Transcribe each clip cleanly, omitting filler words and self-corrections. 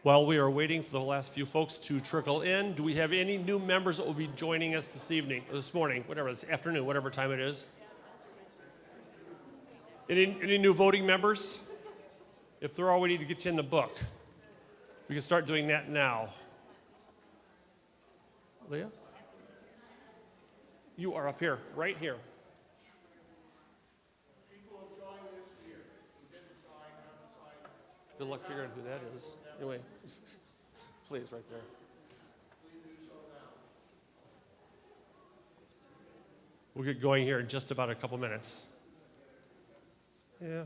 While we are waiting for the last few folks to trickle in, do we have any new members that will be joining us this morning, this afternoon, whatever time it is? Any new voting members? If there are, we need to get you in the book. We can start doing that now. Leah? You are up here, right here. People have joined this year. Who didn't sign, haven't signed. Good luck figuring out who that is. Anyway, please, right there. Please do so now. We'll get going here in just about a couple minutes. Yeah.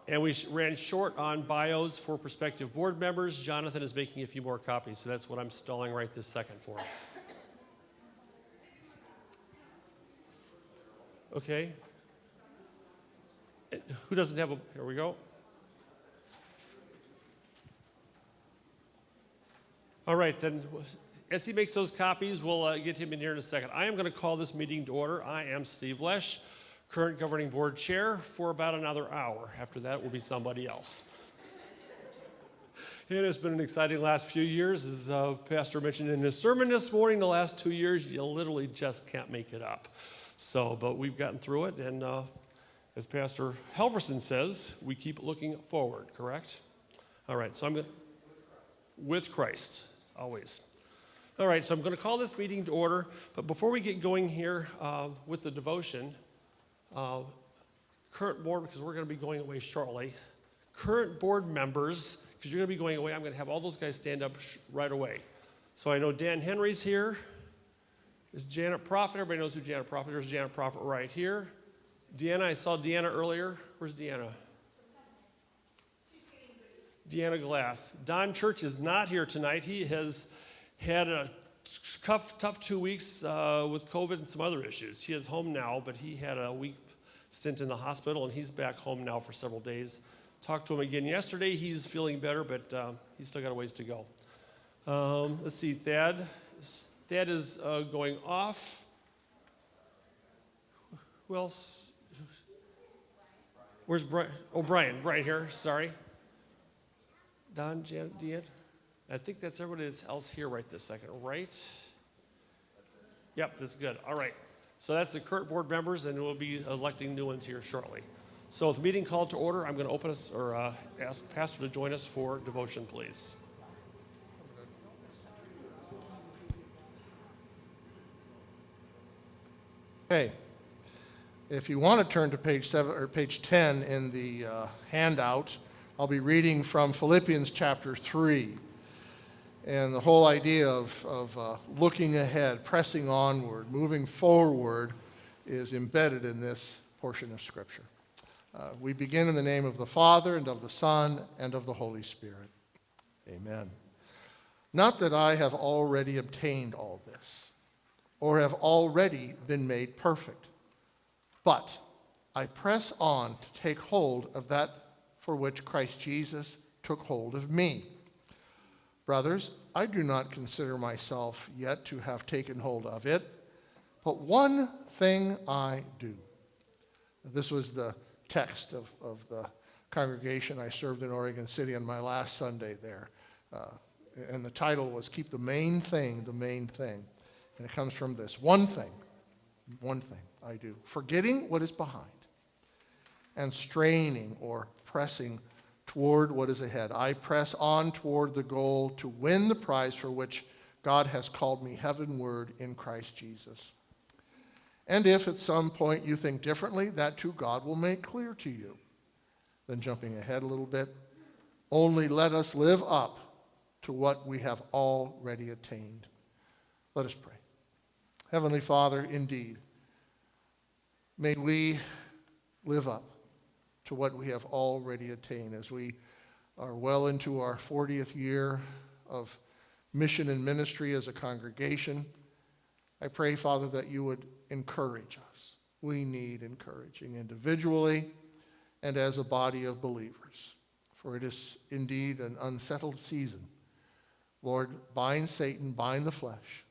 And we ran short on bios for prospective board members. Jonathan is making a few more copies, so that's what I'm stalling right this second for. Okay. Who doesn't have a, here we go. All right, then, as he makes those copies, we'll get him in here in a second. I am going to call this meeting to order. I am Steve Lesh, current governing board chair, for about another hour. After that will be somebody else. It has been an exciting last few years. As Pastor mentioned in his sermon this morning, the last 2 years, you literally just can't make it up. So, but we've gotten through it, and as Pastor Helverson says, we keep looking forward, correct? All right, so I'm going to, with Christ, always. All right, so I'm going to call this meeting to order, but before we get going here with the devotion, current board, because we're going to be going away shortly, current board members, because you're going to be going away, I'm going to have all those guys stand up right away. So I know Dan Henry's here. Is Janet Prophet? Everybody knows who Janet Prophet is. There's Janet Prophet right here. Deanna, I saw Deanna earlier. Where's Deanna? Deanna Glass. Don Church is not here tonight. He has had a tough 2 weeks with COVID and some other issues. He is home now, but he had a week stint in the hospital, and he's back home now for several days. Talked to him again yesterday. He's feeling better, but he's still got a ways to go. Let's see, Thad. Thad is going off. Who else? Where's Brian? Oh, Brian. Brian here. Sorry. Don, Janet, Dean. I think that's everybody else here right this second, right? Yep, that's good. All right. So that's the current board members, and we'll be electing new ones here shortly. So with the meeting called to order, I'm going to open us or ask Pastor to join us for devotion, please. Hey, if you want to turn to page 7 or page 10 in the handout, I'll be reading from Philippians chapter 3. And the whole idea of looking ahead, pressing onward, moving forward is embedded in this portion of Scripture. We begin in the name of the Father, and of the Son, and of the Holy Spirit. Amen. Not that I have already obtained all this, or have already been made perfect, but I press on to take hold of that for which Christ Jesus took hold of me. Brothers, I do not consider myself yet to have taken hold of it, but one thing I do. This was the text of the congregation I served in Oregon City on my last Sunday there. And the title was Keep the Main Thing, the Main Thing. And it comes from this: one thing I do, forgetting what is behind and straining or pressing toward what is ahead. I press on toward the goal to win the prize for which God has called me heavenward in Christ Jesus. And if at some point you think differently, that too God will make clear to you. Then jumping ahead a little bit, only let us live up to what we have already attained. Let us pray. Heavenly Father, indeed, may we live up to what we have already attained as we are well into our 40th year of mission and ministry as a congregation. I pray, Father, that you would encourage us. We need encouraging individually and as a body of believers, for it is indeed an unsettled season. Lord, bind Satan, bind the flesh.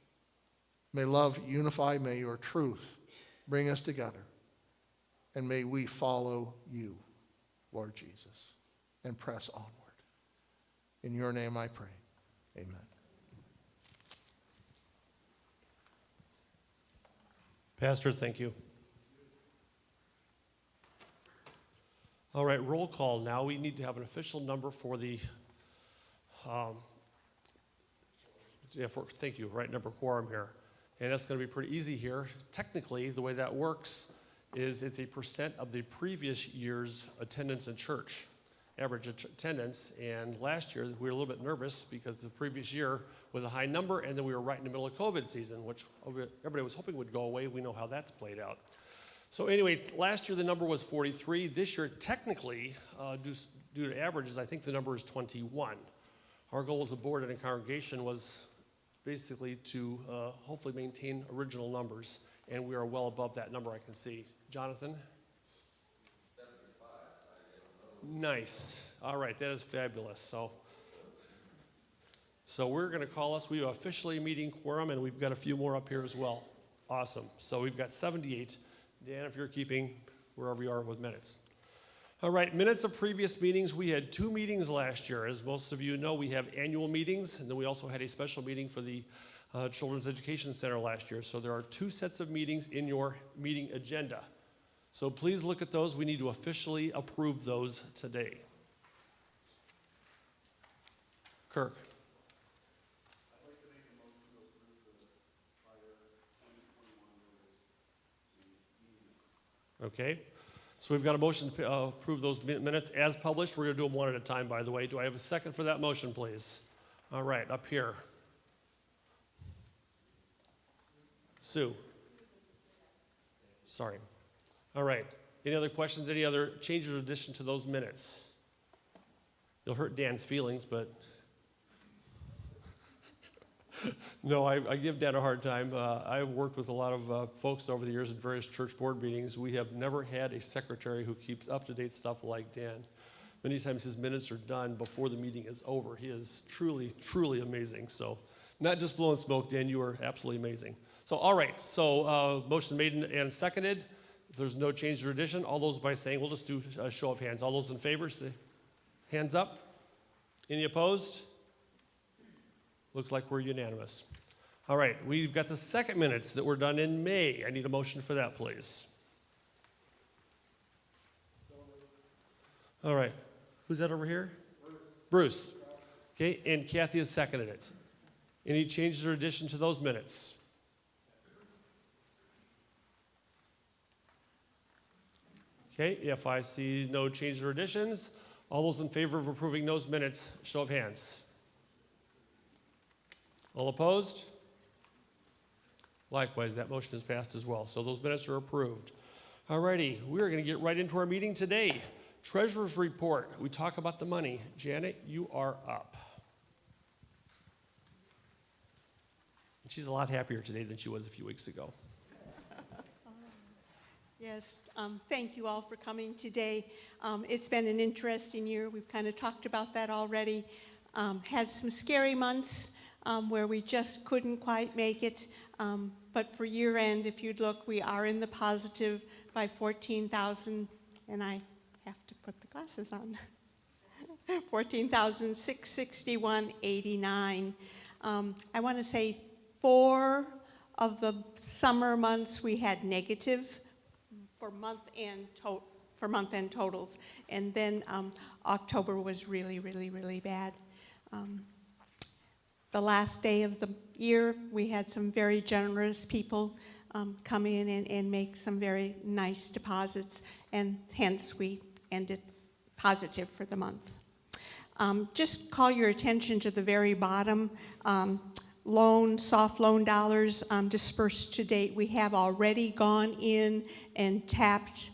May love unify, may your truth bring us together. And may we follow you, Lord Jesus, and press onward. In your name I pray. Amen. Pastor, thank you. All right, roll call now. We need to have an official number for the, thank you, right number quorum here. And that's going to be pretty easy here. Technically, the way that works is it's a percent of the previous year's attendance in church, average attendance. And last year, we were a little bit nervous because the previous year was a high number, and then we were right in the middle of COVID season, which everybody was hoping would go away. We know how that's played out. So anyway, last year the number was 43. This year, technically, due to averages, I think the number is 21. Our goal as a board and a congregation was basically to hopefully maintain original numbers, and we are well above that number, I can see. Jonathan? 75. Nice. All right, that is fabulous. So we're going to call us. We are officially meeting quorum, and we've got a few more up here as well. Awesome. So we've got 78. Dan, if you're keeping wherever you are with minutes. All right, minutes of previous meetings. We had 2 meetings last year. As most of you know, we have annual meetings, and then we also had a special meeting for the Children's Education Center last year. So there are 2 sets of meetings in your meeting agenda. So please look at those. We need to officially approve those today. Kirk. I'd like to make a motion to approve the prior 2021 minutes. Okay. So we've got a motion to approve those minutes as published. We're going to do them one at a time, by the way. Do I have a second for that motion, please? All right, up here. Sue. Sorry. All right. Any other questions? Any other changes or addition to those minutes? You'll hurt Dan's feelings, but no, I give Dan a hard time. I've worked with a lot of folks over the years in various church board meetings. We have never had a secretary who keeps up-to-date stuff like Dan. Many times his minutes are done before the meeting is over. He is truly, truly amazing. So not just blowing smoke, Dan, you are absolutely amazing. So all right, so motion made and seconded. If there's no change or addition, all those by saying, we'll just do a show of hands. All those in favor, say hands up. Any opposed? Looks like we're unanimous. All right, we've got the second minutes that were done in May. I need a motion for that, please. All right, who's that over here? Bruce. Okay, and Kathy has seconded it. Any changes or addition to those minutes? Okay, if I see no changes or additions, all those in favor of approving those minutes, show of hands. All opposed? Likewise, that motion is passed as well. So those minutes are approved. All righty, we're going to get right into our meeting today. Treasurer's report. We talk about the money. Janet, you are up. And she's a lot happier today than she was a few weeks ago. Yes, thank you all for coming today. It's been an interesting year. We've kind of talked about that already. Had some scary months where we just couldn't quite make it. But for year end, if you'd look, we are in the positive by $14,000, and I have to put the glasses on. $14,661.89. I want to say 4 of the summer months we had negative for month-end totals, and then October was really, really, really bad. The last day of the year, we had some very generous people come in and make some very nice deposits, and hence we ended positive for the month. Just call your attention to the very bottom. Soft loan dollars dispersed to date. We have already gone in and tapped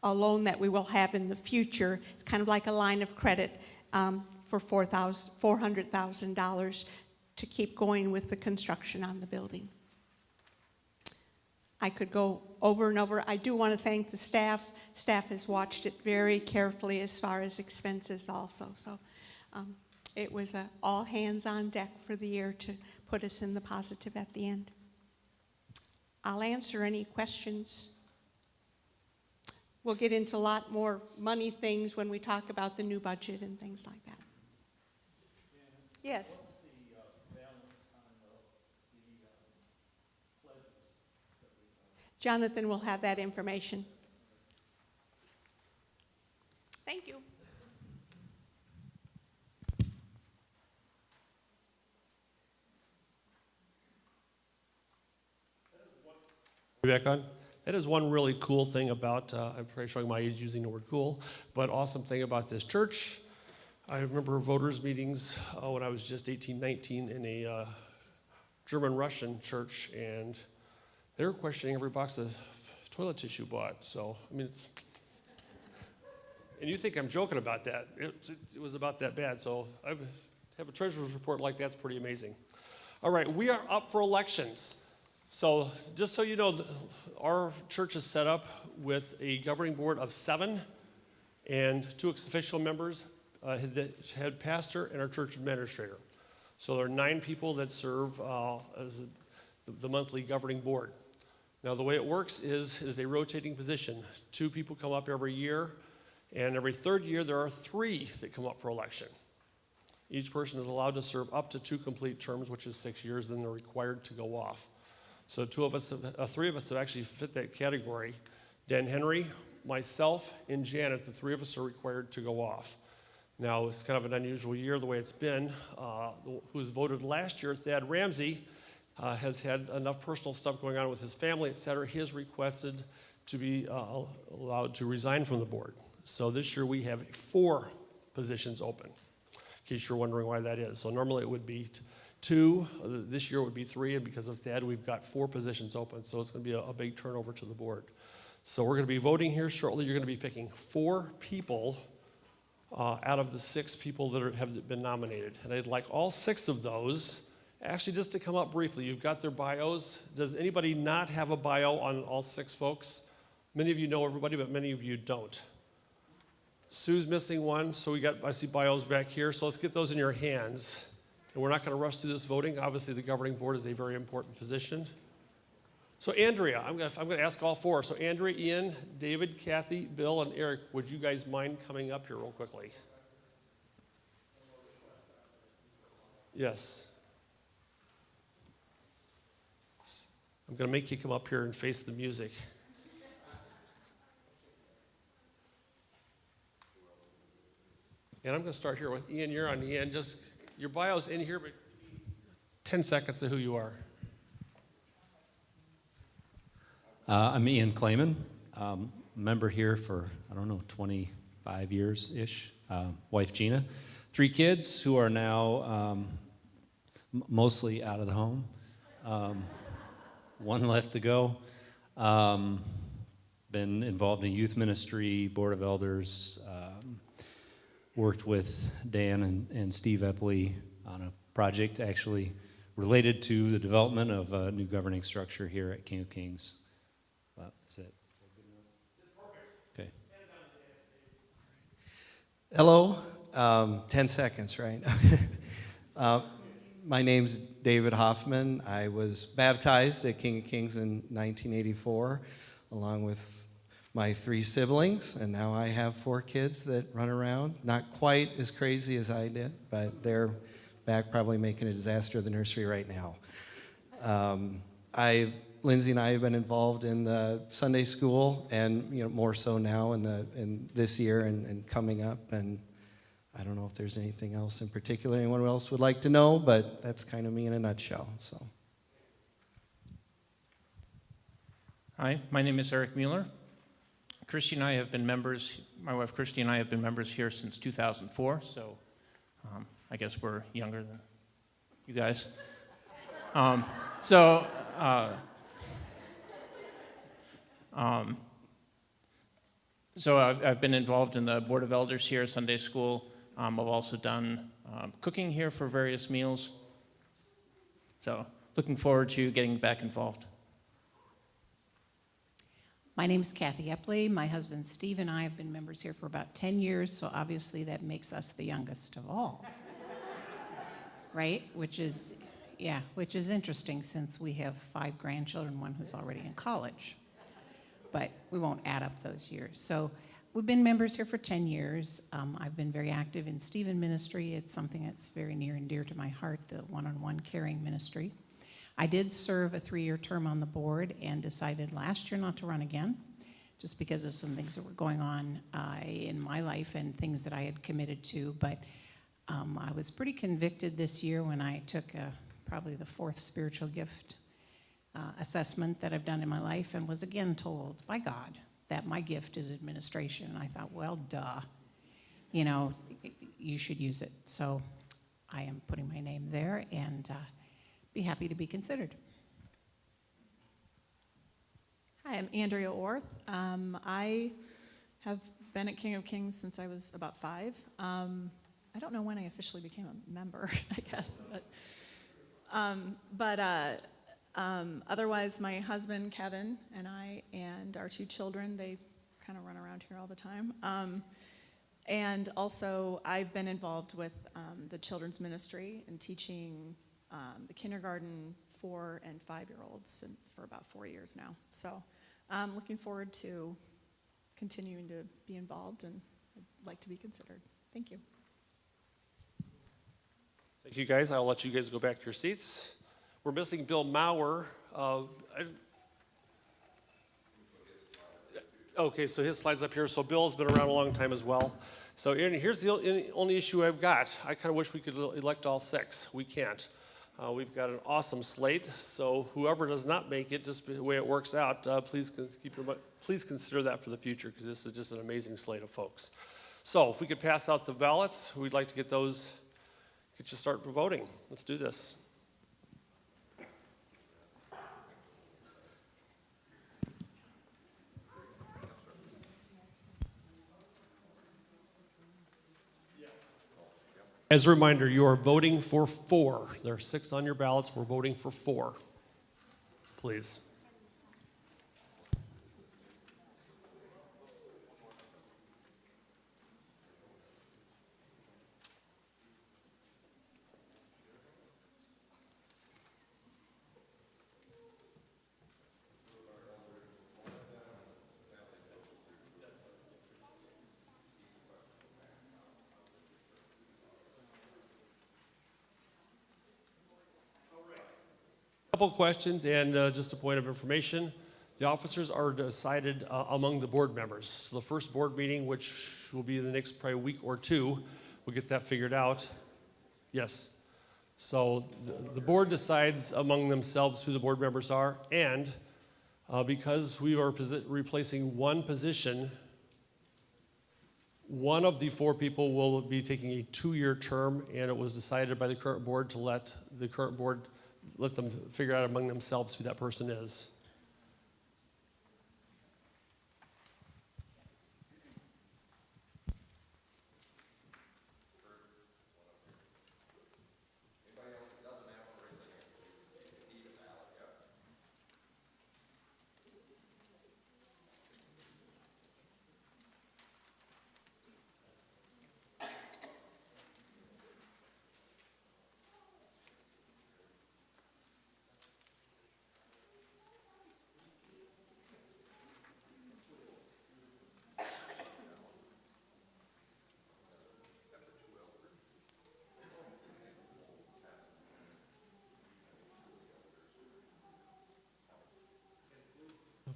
a loan that we will have in the future. It's kind of like a line of credit for $400,000 to keep going with the construction on the building. I could go over and over. I do want to thank the staff. Staff has watched it very carefully as far as expenses also. So it was all hands on deck for the year to put us in the positive at the end. I'll answer any questions. We'll get into a lot more money things when we talk about the new budget and things like that. Yes? Jonathan will have that information. Thank you. You back on? That is one really cool thing about, I'm probably showing my age using the word cool, but awesome thing about this church. I remember voters' meetings when I was just 18, 19 in a German-Russian church, and they were questioning every box of toilet tissue bought. So, I mean, it's, and you think I'm joking about that. It was about that bad. So I have a treasurer's report like that's pretty amazing. All right, we are up for elections. So just so you know, our church is set up with a governing board of 7 and 2 ex-official members, the head pastor and our church administrator. So there are 9 people that serve as the monthly governing board. Now the way it works is a rotating position. 2 people come up every year, and every 3rd year there are 3 that come up for election. Each person is allowed to serve up to 2 complete terms, which is 6 years, then they're required to go off. So 3 of us have actually fit that category. Dan Henry, myself, and Janet, the 3 of us are required to go off. Now, it's kind of an unusual year the way it's been. Who was voted last year, Thad Ramsey, has had enough personal stuff going on with his family, et cetera. He has requested to be allowed to resign from the board. So this year we have 4 positions open, in case you're wondering why that is. So normally it would be 2, this year it would be 3, and because of that, we've got 4 positions open, so it's going to be a big turnover to the board. So we're going to be voting here shortly. You're going to be picking 4 people out of the 6 people that have been nominated. And I'd like all 6 of those, actually just to come up briefly. You've got their bios. Does anybody not have a bio on all 6 folks? Many of you know everybody, but many of you don't. Sue's missing one, so I see bios back here, so let's get those in your hands. And we're not going to rush through this voting. Obviously, the governing board is a very important position. So Andrea, I'm going to ask all 4. So Andrea, Ian, David, Kathy, Bill, and Eric, would you guys mind coming up here real quickly? Yes. I'm going to make you come up here and face the music. And I'm going to start here with Ian. You're on Ian. Just your bio's in here, but 10 seconds of who you are. I'm Ian Clayman, member here for, 25 years-ish. Wife Gina. 3 kids who are now mostly out of the home. 1 left to go. Been involved in youth ministry, board of elders, worked with Dan and Steve Epley on a project actually related to the development of a new governing structure here at King of Kings. Is that good? Okay. Hello. 10 seconds, right? My name's David Hoffman. I was baptized at King of Kings in 1984, along with my 3 siblings, and now I have 4 kids that run around. Not quite as crazy as I did, but they're back probably making a disaster of the nursery right now. Lindsay and I have been involved in the Sunday school, and more so now in this year and coming up. And I don't know if there's anything else in particular anyone else would like to know, but that's kind of me in a nutshell. So. Hi, my name is Eric Mueller. Christy and I have been members, my wife Christy and I have been members here since 2004, so I guess we're younger than you guys. So I've been involved in the Board of Elders here, Sunday school. I've also done cooking here for various meals. So looking forward to getting back involved. My name is Kathy Epley. My husband Steve and I have been members here for about 10 years, so obviously that makes us the youngest of all. Right? Which is Yeah, which is interesting since we have 5 grandchildren, one who's already in college. But we won't add up those years. So we've been members here for 10 years. I've been very active in Stephen ministry. It's something that's very near and dear to my heart, the one-on-one caring ministry. I did serve a 3-year term on the board and decided last year not to run again, just because of some things that were going on in my life and things that I had committed to. But I was pretty convicted this year when I took probably the 4th spiritual gift assessment that I've done in my life, and was again told by God that my gift is administration. And I thought, well, duh, you should use it. So I am putting my name there and be happy to be considered. Hi, I'm Andrea Orth. I have been at King of Kings since I was about 5. I don't know when I officially became a member, I guess, but otherwise, my husband Kevin and I and our 2 children, they kind of run around here all the time. And also, I've been involved with the children's ministry and teaching the kindergarten 4 and 5-year-olds for about 4 years now. So I'm looking forward to continuing to be involved, and I'd like to be considered. Thank you. Thank you, guys. I'll let you guys go back to your seats. We're missing Bill Mauer. Okay, so his slide's up here. So Bill's been around a long time as well. So Aaron, here's the only issue I've got. I kind of wish we could elect all 6. We can't. We've got an awesome slate. So whoever does not make it, just the way it works out, please consider that for the future, because this is just an amazing slate of folks. So if we could pass out the ballots, we'd like to get you start voting. Let's do this. As a reminder, you are voting for 4. There are 6 on your ballots. We're voting for 4. Please. Couple questions and just a point of information. The officers are decided among the board members. So the first board meeting, which will be the next probably week or 2, we'll get that figured out. Yes. So the board decides among themselves who the board members are, and because we are replacing one position, one of the 4 people will be taking a 2-year term, and it was decided by the current board to let them figure out among themselves who that person is.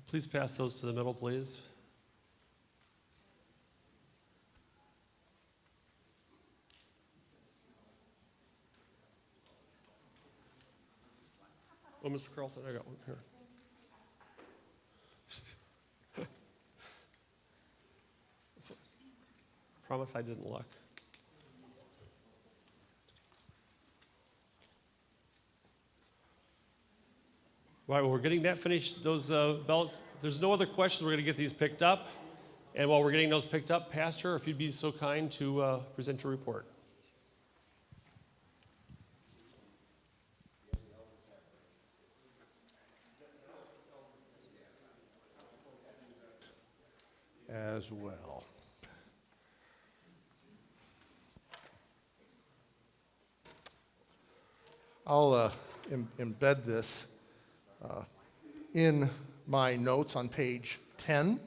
Please pass those to the middle, please. Oh, Mr. Carlson, I got one here. Promise I didn't look. Right, well, we're getting that finished, those ballots. If there's no other questions, we're going to get these picked up. And while we're getting those picked up, Pastor, if you'd be so kind to present your report. As well. embed this in my notes on page 10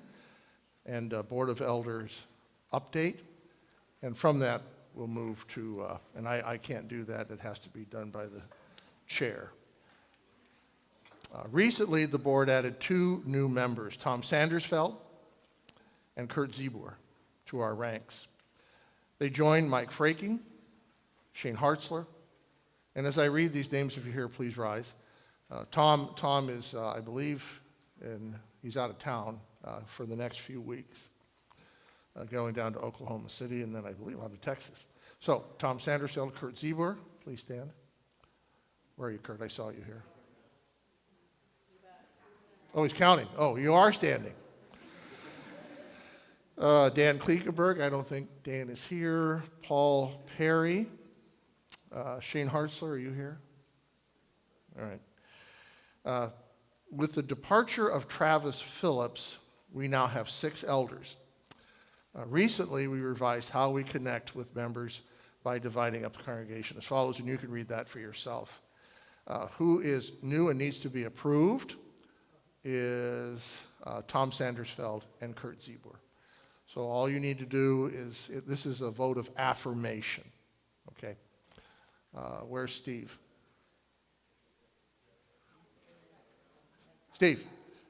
and Board of Elders update. And from that, we'll move to, and I can't do that, it has to be done by the chair. Recently, the board added 2 new members, Tom Sandersfeld and Kurt Ziebler, to our ranks. They joined Mike Fraking, Shane Hartzler, and as I read these names, if you're here, please rise. Tom is, I believe, he's out of town for the next few weeks, going down to Oklahoma City and then I believe on to Texas. So, Tom Sandersfeld, Kurt Ziebler, please stand. Where are you, Kurt? I saw you here. Oh, he's counting. Oh, you are standing. Dan Kliekenberg, I don't think Dan is here. Paul Perry. Shane Hartzler, are you here? All right. With the departure of Travis Phillips, we now have 6 elders. Recently, we revised how we connect with members by dividing up the congregation as follows, and you can read that for yourself. Who is new and needs to be approved is Tom Sandersfeld and Kurt Ziebler. So all you need to do is, this is a vote of affirmation, okay? Where's Steve? Steve,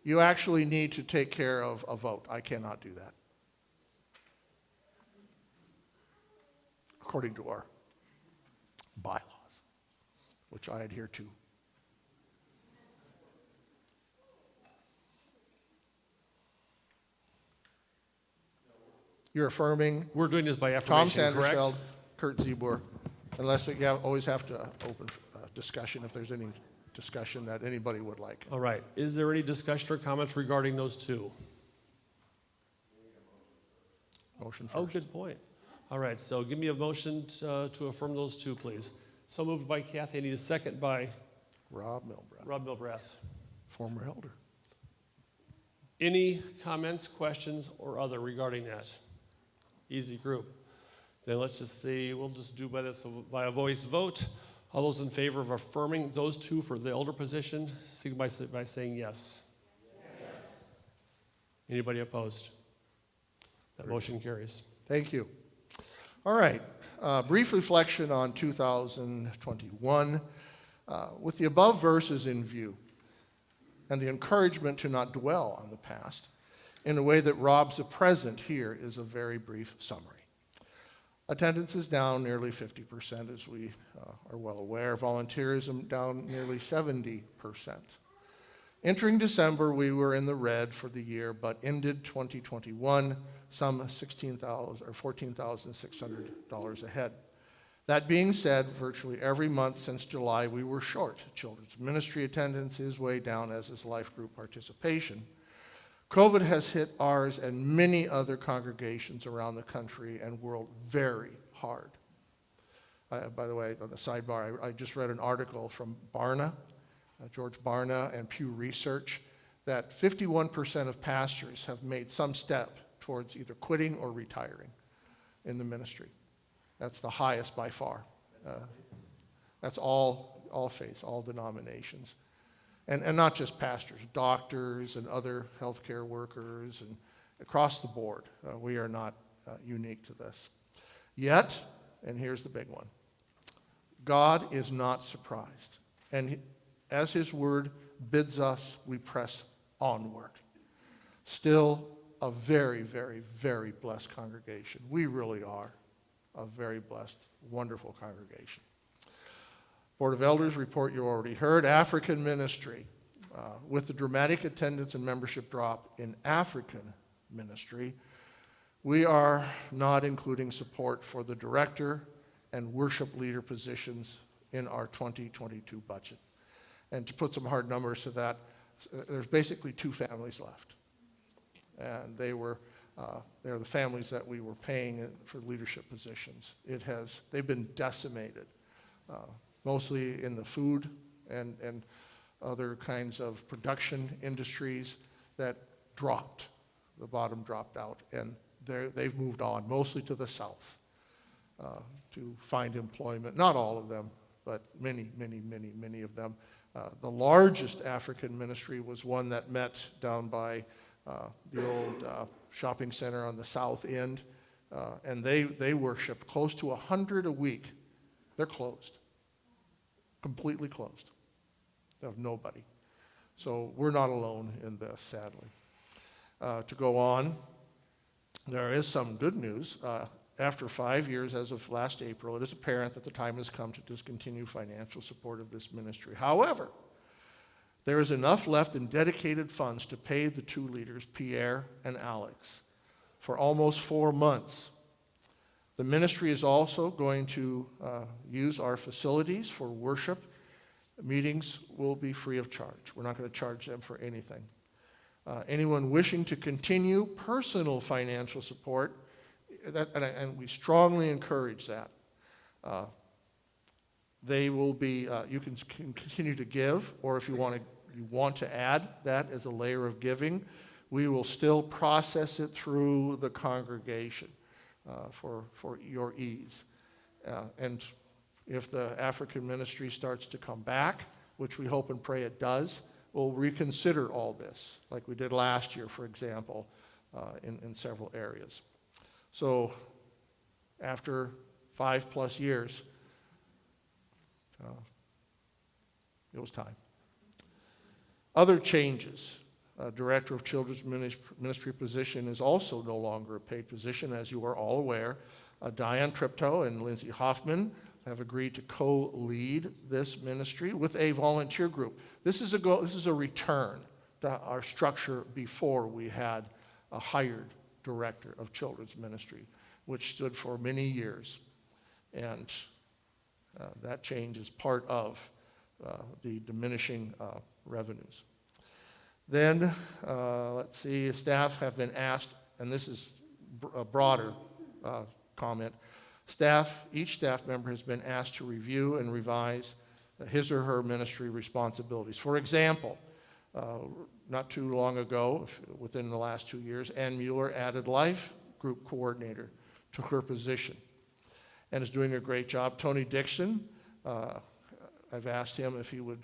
you actually need to take care of a vote. I cannot do that, according to our bylaws, which I adhere to. You're affirming We're doing this by Tom affirmation, correct? Sandersfeld, Kurt Ziebler, unless you always have to open discussion if there's any discussion that anybody would like. All right. Is there any discussion or comments regarding those 2? Motion first. Oh, good point. All right, so give me a motion to affirm those 2, please. So moved by Kathy. I need a second by Rob Milbrath, Rob Milbrath. former elder. Any comments, questions, or other regarding that? Easy group. Then let's just see, we'll just do by a voice vote. All those in favor of affirming those 2 for the elder position, signify by saying yes. Yes. Anybody opposed? That motion carries. Thank you. All right, brief reflection on 2021. With the above verses in view and the encouragement to not dwell on the past in a way that robs the present, here is a very brief summary. Attendance is down nearly 50%, as we are well aware. Volunteerism down nearly 70%. Entering December, we were in the red for the year, but ended 2021 some $16,000 or $14,600 ahead. That being said, virtually every month since July, we were short. Children's ministry attendance is way down, as is life group participation. COVID has hit ours and many other congregations around the country and world very hard. By the way, on the sidebar, I just read an article from Barna, George Barna and Pew Research, that 51% of pastors have made some step towards either quitting or retiring in the ministry. That's the highest by far. That's all faiths, all denominations. And not just pastors, doctors and other healthcare workers and across the board. We are not unique to this. Yet, and here's the big one, God is not surprised. And as his word bids us, we press onward. Still a very, very, very blessed congregation. We really are a very blessed, wonderful congregation. Board of Elders report you already heard. African ministry. With the dramatic attendance and membership drop in African ministry, we are not including support for the director and worship leader positions in our 2022 budget. And to put some hard numbers to that, there's basically 2 families left. And they're the families that we were paying for leadership positions. They've been decimated, mostly in the food and other kinds of production industries that dropped. The bottom dropped out, and they've moved on, mostly to the south, to find employment. Not all of them, but many, many, many, many of them. The largest African ministry was one that met down by the old shopping center on the south end, and they worship close to 100 a week. They're closed, completely closed. They have nobody. So we're not alone in this, sadly. To go on, there is some good news. After 5 years, as of last April, it is apparent that the time has come to discontinue financial support of this ministry. However, there is enough left in dedicated funds to pay the two leaders, Pierre and Alex, for almost 4 months. The ministry is also going to use our facilities for worship. Meetings will be free of charge. We're not going to charge them for anything. Anyone wishing to continue personal financial support, and we strongly encourage that. They will be, you can continue to give, or if you want to add that as a layer of giving, we will still process it through the congregation for your ease. And if the African ministry starts to come back, which we hope and pray it does, we'll reconsider all this, like we did last year, for example, in several areas. So after 5+ years, it was time. Other changes. Director of Children's Ministry position is also no longer a paid position, as you are all aware. Diane Triptow and Lindsay Hoffman have agreed to co-lead this ministry with a volunteer group. This is a return to our structure before we had a hired director of children's ministry, which stood for many years. And that change is part of the diminishing revenues. Then, let's see, staff have been asked, and this is a broader comment, each staff member has been asked to review and revise his or her ministry responsibilities. For example, not too long ago, within the last 2 years, Ann Mueller added life group coordinator to her position and is doing a great job. Tony Dixon, I've asked him if he would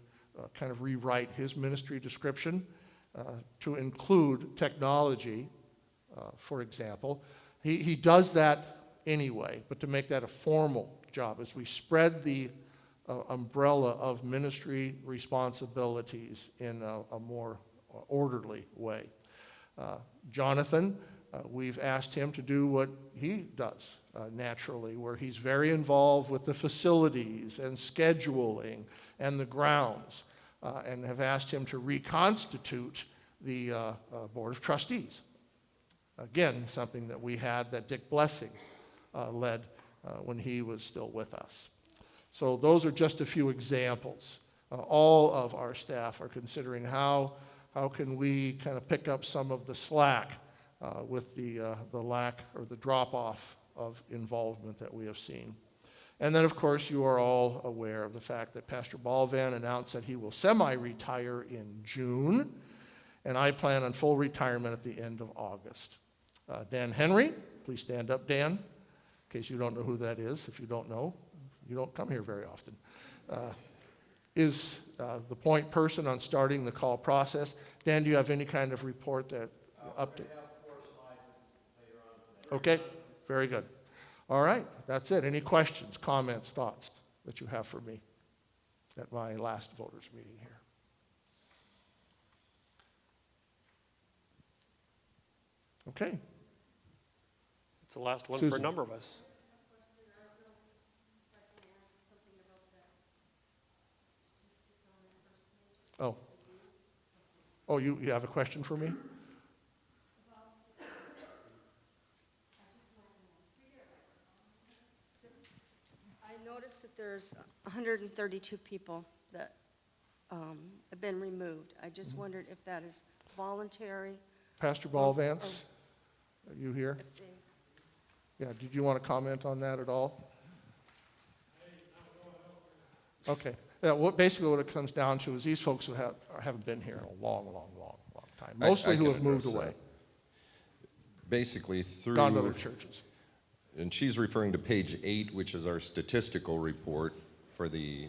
kind of rewrite his ministry description to include technology, for example. He does that anyway, but to make that a formal job as we spread the umbrella of ministry responsibilities in a more orderly way. Jonathan, we've asked him to do what he does naturally, where he's very involved with the facilities and scheduling and the grounds, and have asked him to reconstitute the Board of Trustees. Again, something that we had that Dick Blessing led when he was still with us. So those are just a few examples. All of our staff are considering how can we kind of pick up some of the slack with the lack or the drop-off of involvement that we have seen. And then, of course, you are all aware of the fact that Pastor Balvan announced that he will semi-retire in June, and I plan on full retirement at the end of August. Dan Henry, please stand up, Dan, in case you don't know who that is. If you don't know, you don't come here very often, is the point person on starting the call process. Dan, do you have any kind of report that update? Okay, very good. All right, that's it. Any questions, comments, thoughts that you have for me at my last voters meeting here? Okay. It's the last one for Susan. a number of us. Oh, you have a question for me? I noticed that there's 132 people that have been removed. I just wondered if that is voluntary. Pastor Balvance, are you here? Yeah, did you want to comment on that at all? Okay. Yeah, basically what it comes down to is these folks who haven't been here in a long time, mostly who have moved away, Basically through, gone to other churches. and she's referring to page 8, which is our statistical report for the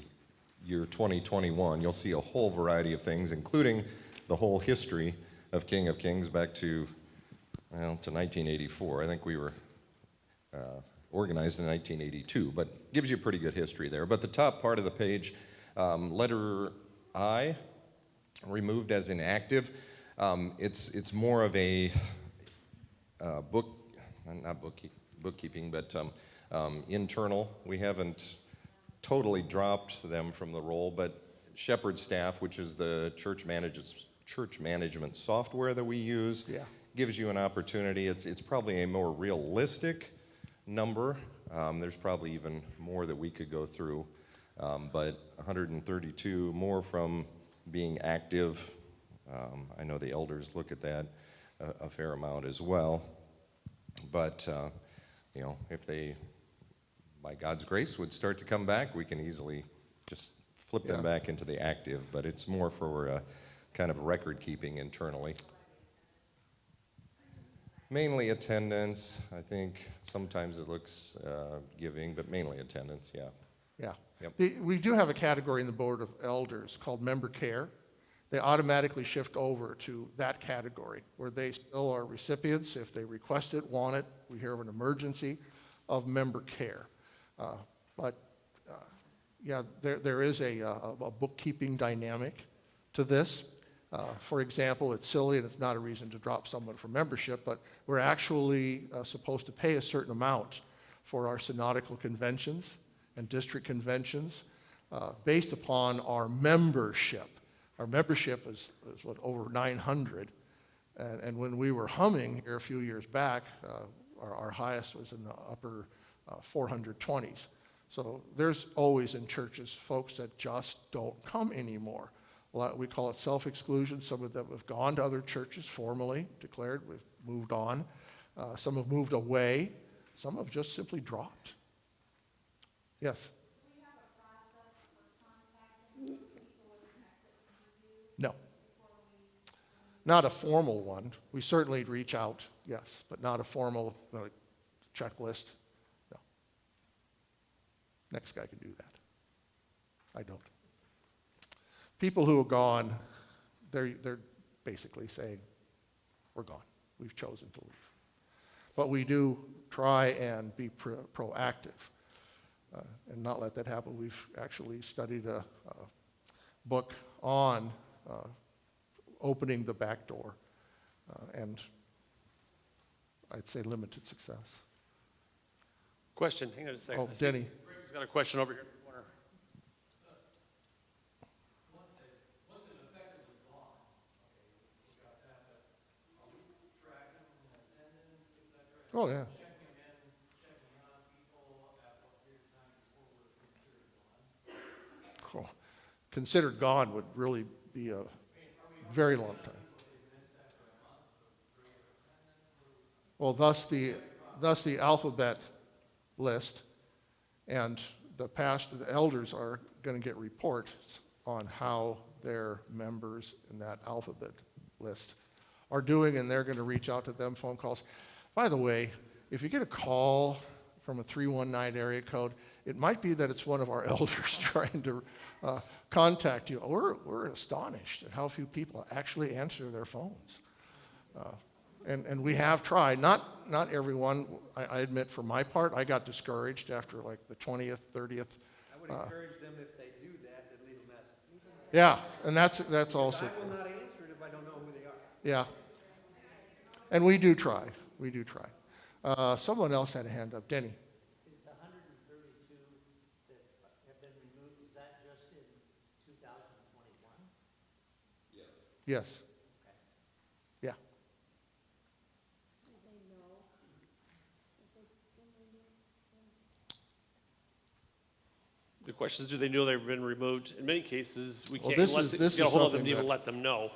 year 2021, you'll see a whole variety of things, including the whole history of King of Kings back to 1984. I think we were organized in 1982, but gives you a pretty good history there. But the top part of the page, letter I, removed as inactive. It's more of a bookkeeping, but internal. We haven't totally dropped them from the role, but shepherd staff, which is the church management software that we use, gives you an opportunity. It's probably a more realistic number. There's probably even more that we could go through, but 132 more from being active. I know the elders look at that a fair amount as well. But, if they, by God's grace, would start to come back, we can easily just flip them back into the active. But it's more for kind of record keeping internally. Mainly attendance. I think sometimes it looks giving, but mainly attendance, yeah. Yeah. Yep. We do have a category in the Board of Elders called member care. They automatically shift over to that category where they still are recipients if they request it, want it. We hear of an emergency of member care. There is a bookkeeping dynamic to this. For example, it's silly and it's not a reason to drop someone from membership, but we're actually supposed to pay a certain amount for our synodical conventions and district conventions based upon our membership. Our membership is over 900. And when we were humming here a few years back, our highest was in the upper 420s. So there's always in churches folks that just don't come anymore. We call it self-exclusion. Some of them have gone to other churches, formally declared, we've moved on. Some have moved away. Some have just simply dropped. Yes? Do we have a process for contacting people with an exit? No. Not a formal one. We certainly reach out, yes, but not a formal checklist. No. Next guy can do that. I don't. People who are gone, they're basically saying, we're gone. We've chosen to leave. But we do try and be proactive and not let that happen. We've actually studied a book on opening the back door, and I'd say limited success. Question, hang on a second. Oh, Denny. Greg's got a question over here in the corner. Oh, yeah. Oh, considered gone would really be a very long time. Well, thus the alphabet list, and the elders are going to get reports on how their members in that alphabet list are doing, and they're going to reach out to them, phone calls. By the way, if you get a call from a 319 area code, it might be that it's one of our elders trying to contact you. We're astonished at how few people actually answer their phones. And we have tried. Not everyone. I admit, for my part, I got discouraged after like the 20th, 30th. I would encourage them, if they do that, to leave a message. Yeah, and that's also. I will not answer it if I don't know who they are. Yeah. And we do try. We do try. Someone else had a hand up. Denny. Is the 132 that have been removed, is that just in 2021? Yes. Yeah. The question is, do they know they've been removed? In many cases, we Well, can't this get is a hold of them something to even that- let them know.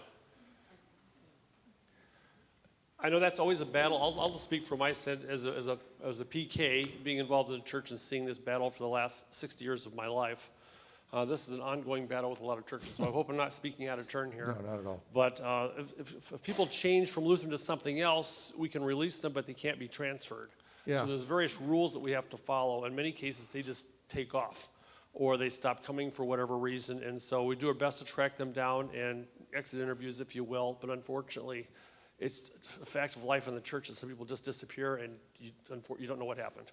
I know that's always a battle. I'll just speak for my side as a PK, being involved in the church and seeing this battle for the last 60 years of my life. This is an ongoing battle with a lot of churches, so I hope I'm not speaking out of turn here. No, not at all. But if people change from Lutheran to something else, we can release them, but they can't be transferred. Yeah. So there's various rules that we have to follow. In many cases, they just take off. or they stop coming for whatever reason. And so we do our best to track them down and exit interviews, if you will. But unfortunately, it's a fact of life in the church that some people just disappear and you don't know what happened.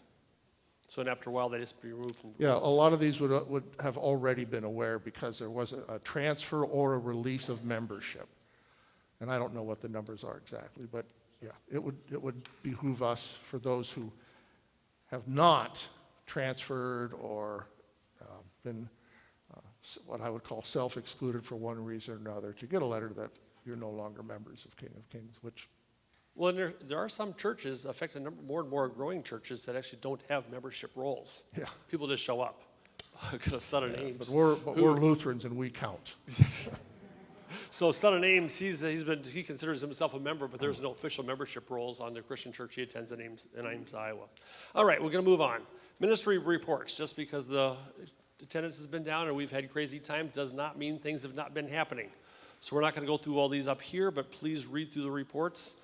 So and after a while, they just be removed from Yeah, a roles. lot of these would have already been aware because there was a transfer or a release of membership. And I don't know what the numbers are exactly, but yeah, it would behoove us, for those who have not transferred or been what I would call self-excluded for one reason or another, to get a letter that you're no longer members of King of Kings, which, Well, and there are some churches, in fact, more and more growing churches that actually don't have membership roles. yeah. People just show up. Got a set of names. But we're Lutherans and we count. So Son of Names, he considers himself a member, but there's no official membership roles on the Christian church he attends in Ames, Iowa. All right, we're going to move on. Ministry reports. Just because the attendance has been down and we've had crazy times does not mean things have not been happening. So we're not going to go through all these up here, but please read through the reports.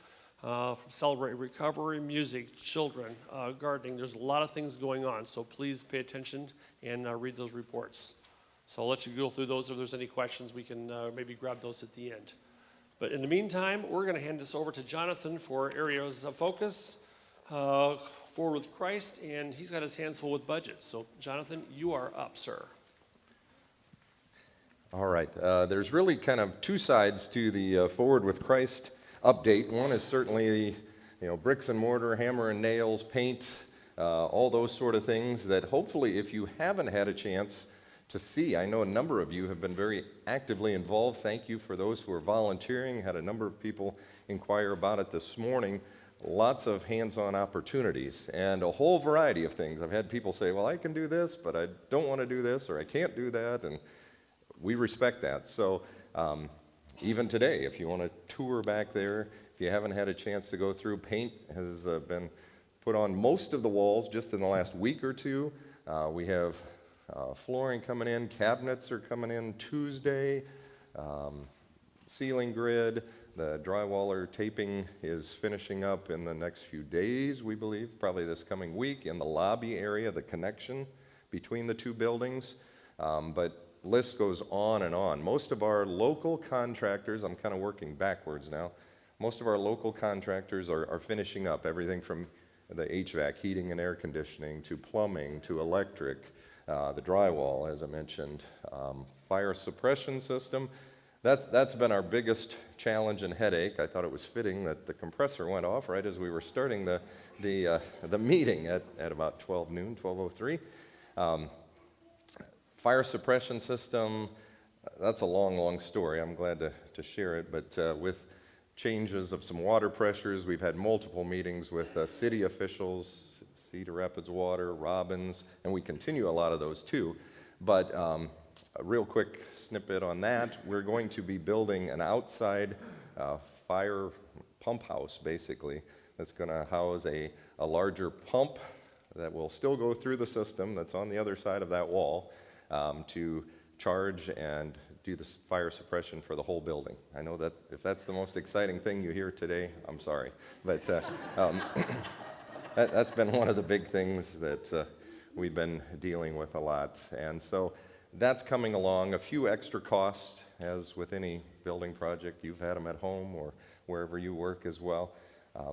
From Celebrate Recovery, music, children, gardening. There's a lot of things going on, so please pay attention and read those reports. So I'll let you go through those. If there's any questions, we can maybe grab those at the end. But in the meantime, we're going to hand this over to Jonathan for areas of focus, Forward with Christ, and he's got his hands full with budgets. So Jonathan, you are up, sir. All right. There's really kind of two sides to the Forward with Christ update. One is certainly, bricks and mortar, hammer and nails, paint, all those sort of things that hopefully, if you haven't had a chance to see, I know a number of you have been very actively involved. Thank you for those who are volunteering. Had a number of people inquire about it this morning. Lots of hands-on opportunities and a whole variety of things. I've had people say, well, I can do this, but I don't want to do this, or I can't do that, and we respect that. So even today, if you want to tour back there, if you haven't had a chance to go through, paint has been put on most of the walls just in the last week or two. We have flooring coming in, cabinets are coming in Tuesday, ceiling grid, the drywaller taping is finishing up in the next few days, we believe, probably this coming week, in the lobby area, the connection between the two buildings. But list goes on and on. Most of our local contractors, I'm kind of working backwards now, most of our local contractors are finishing up everything from the HVAC, heating and air conditioning, to plumbing, to electric, the drywall, as I mentioned, fire suppression system. That's been our biggest challenge and headache. I thought it was fitting that the compressor went off right as we were starting the meeting at about 12 noon, 12:03. Fire suppression system, that's a long story. I'm glad to share it, but with changes of some water pressures, we've had multiple meetings with city officials, Cedar Rapids Water, Robbins, and we continue a lot of those too. But a real quick snippet on that, we're going to be building an outside fire pump house, basically, that's going to house a larger pump that will still go through the system that's on the other side of that wall, to charge and do the fire suppression for the whole building. I know that if that's the most exciting thing you hear today, I'm sorry. But that's been one of the big things that we've been dealing with a lot. And so that's coming along. A few extra costs, as with any building project. You've had them at home or wherever you work as well.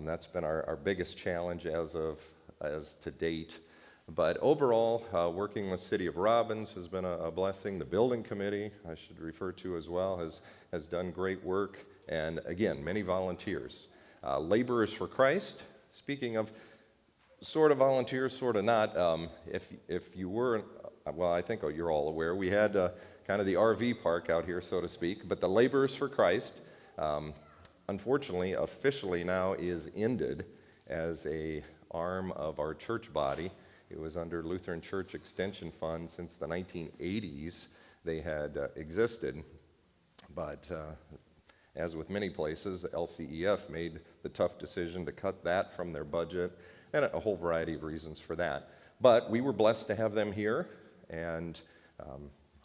That's been our biggest challenge as to date. But overall, working with City of Robbins has been a blessing. The building committee, I should refer to as well, has done great work. And again, many volunteers. Laborers for Christ, speaking of sort of volunteers, sort of not. If you were, well, I think you're all aware, we had kind of the RV park out here, so to speak. But the Laborers for Christ, unfortunately, officially now is ended as a arm of our church body. It was under Lutheran Church Extension Fund since the 1980s. They had existed, but as with many places, LCEF made the tough decision to cut that from their budget, and a whole variety of reasons for that. But we were blessed to have them here, and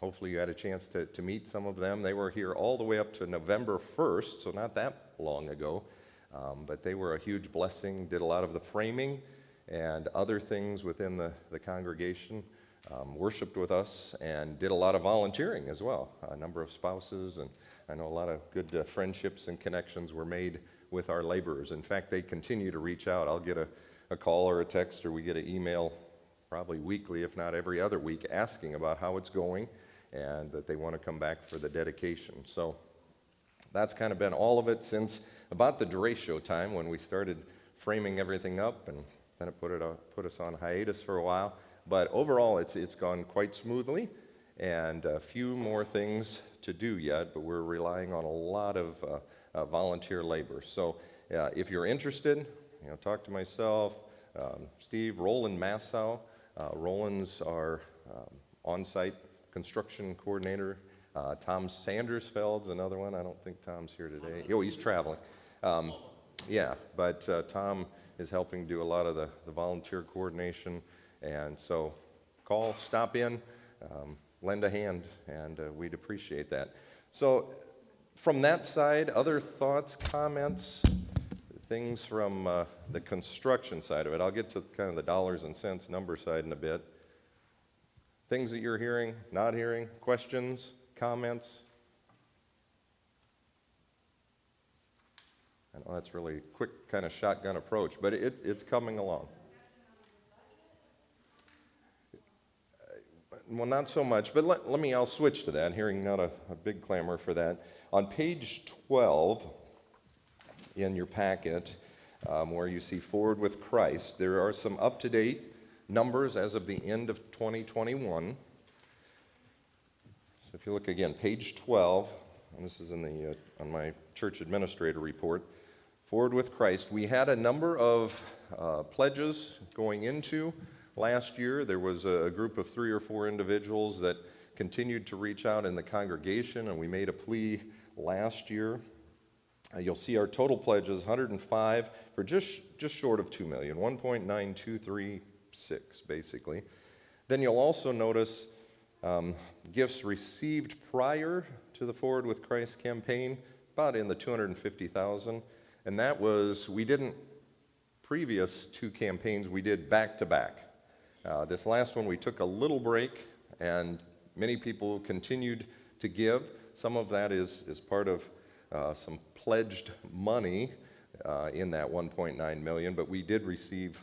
hopefully you had a chance to meet some of them. They were here all the way up to November 1st, so not that long ago, but they were a huge blessing, did a lot of the framing and other things within the congregation worshiped with us and did a lot of volunteering as well. A number of spouses, and I know a lot of good friendships and connections were made with our laborers. In fact, they continue to reach out. I'll get a call or a text, or we get an email probably weekly, if not every other week, asking about how it's going and that they want to come back for the dedication. So that's kind of been all of it since about the derecho time when we started framing everything up, and then it put us on hiatus for a while. But overall, it's gone quite smoothly, and a few more things to do yet, but we're relying on a lot of volunteer labor. So if you're interested, talk to myself, Steve, Roland Massow. Roland's our on-site construction coordinator. Tom Sandersfeld's another one. I don't think Tom's here today. Oh, he's traveling. Yeah, but Tom is helping do a lot of the volunteer coordination. And so call, stop in, lend a hand, and we'd appreciate that. So from that side, other thoughts, comments, things from the construction side of it. I'll get to kind of the dollars and cents number side in a bit. Things that you're hearing, not hearing, questions, comments? I know that's really a quick kind of shotgun approach, but it's coming along. Well, not so much, but I'll switch to that, hearing not a big clamor for that. On page 12 in your packet, where you see Forward with Christ, there are some up-to-date numbers as of the end of 2021. So if you look again, page 12, and this is in on my church administrator report, Forward with Christ, we had a number of pledges going into last year. There was a group of 3 or 4 individuals that continued to reach out in the congregation, and we made a plea last year. You'll see our total pledges, 105 for just short of $2 million, 1.9236 basically. Then you'll also notice gifts received prior to the Forward with Christ campaign, about in the $250,000, and that was, previous 2 campaigns we did back to back. This last one we took a little break, and many people continued to give. Some of that is part of some pledged money in that 1.9 million, but we did receive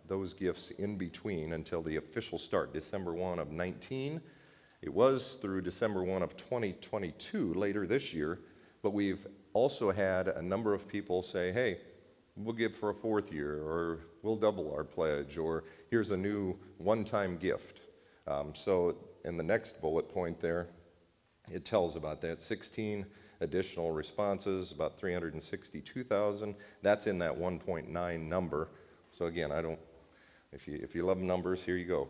those gifts in between until the official start, December 1 of 19. It was through December 1 of 2022, later this year, but we've also had a number of people say, hey, we'll give for a 4th year, or we'll double our pledge, or here's a new one-time gift. So in the next bullet point there, it tells about that. 16 additional responses, about 362,000. That's in that 1.9 number. So again, if you love numbers, here you go.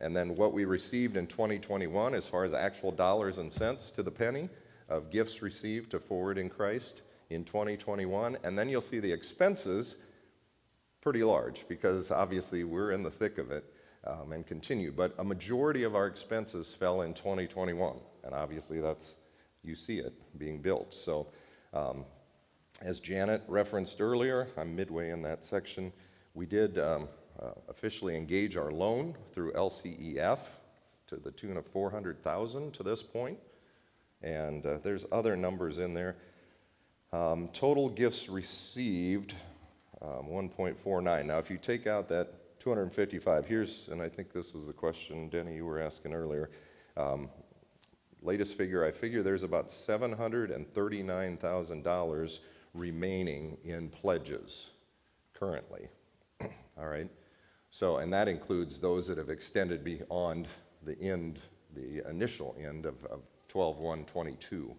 And then what we received in 2021, as far as actual dollars and cents to the penny of gifts received to Forward in Christ in 2021. And then you'll see the expenses, pretty large, because obviously we're in the thick of it and continue. But a majority of our expenses fell in 2021. And obviously you see it being built. So as Janet referenced earlier, I'm midway in that section, we did officially engage our loan through LCEF to the tune of $400,000 to this point. And there's other numbers in there. Total gifts received, 1.49. Now, if you take out that 255, and I think this was the question, Denny, you were asking earlier. Latest figure, I figure there's about $739,000 remaining in pledges currently. All right? So, and that includes those that have extended beyond the initial end of 12/1/22.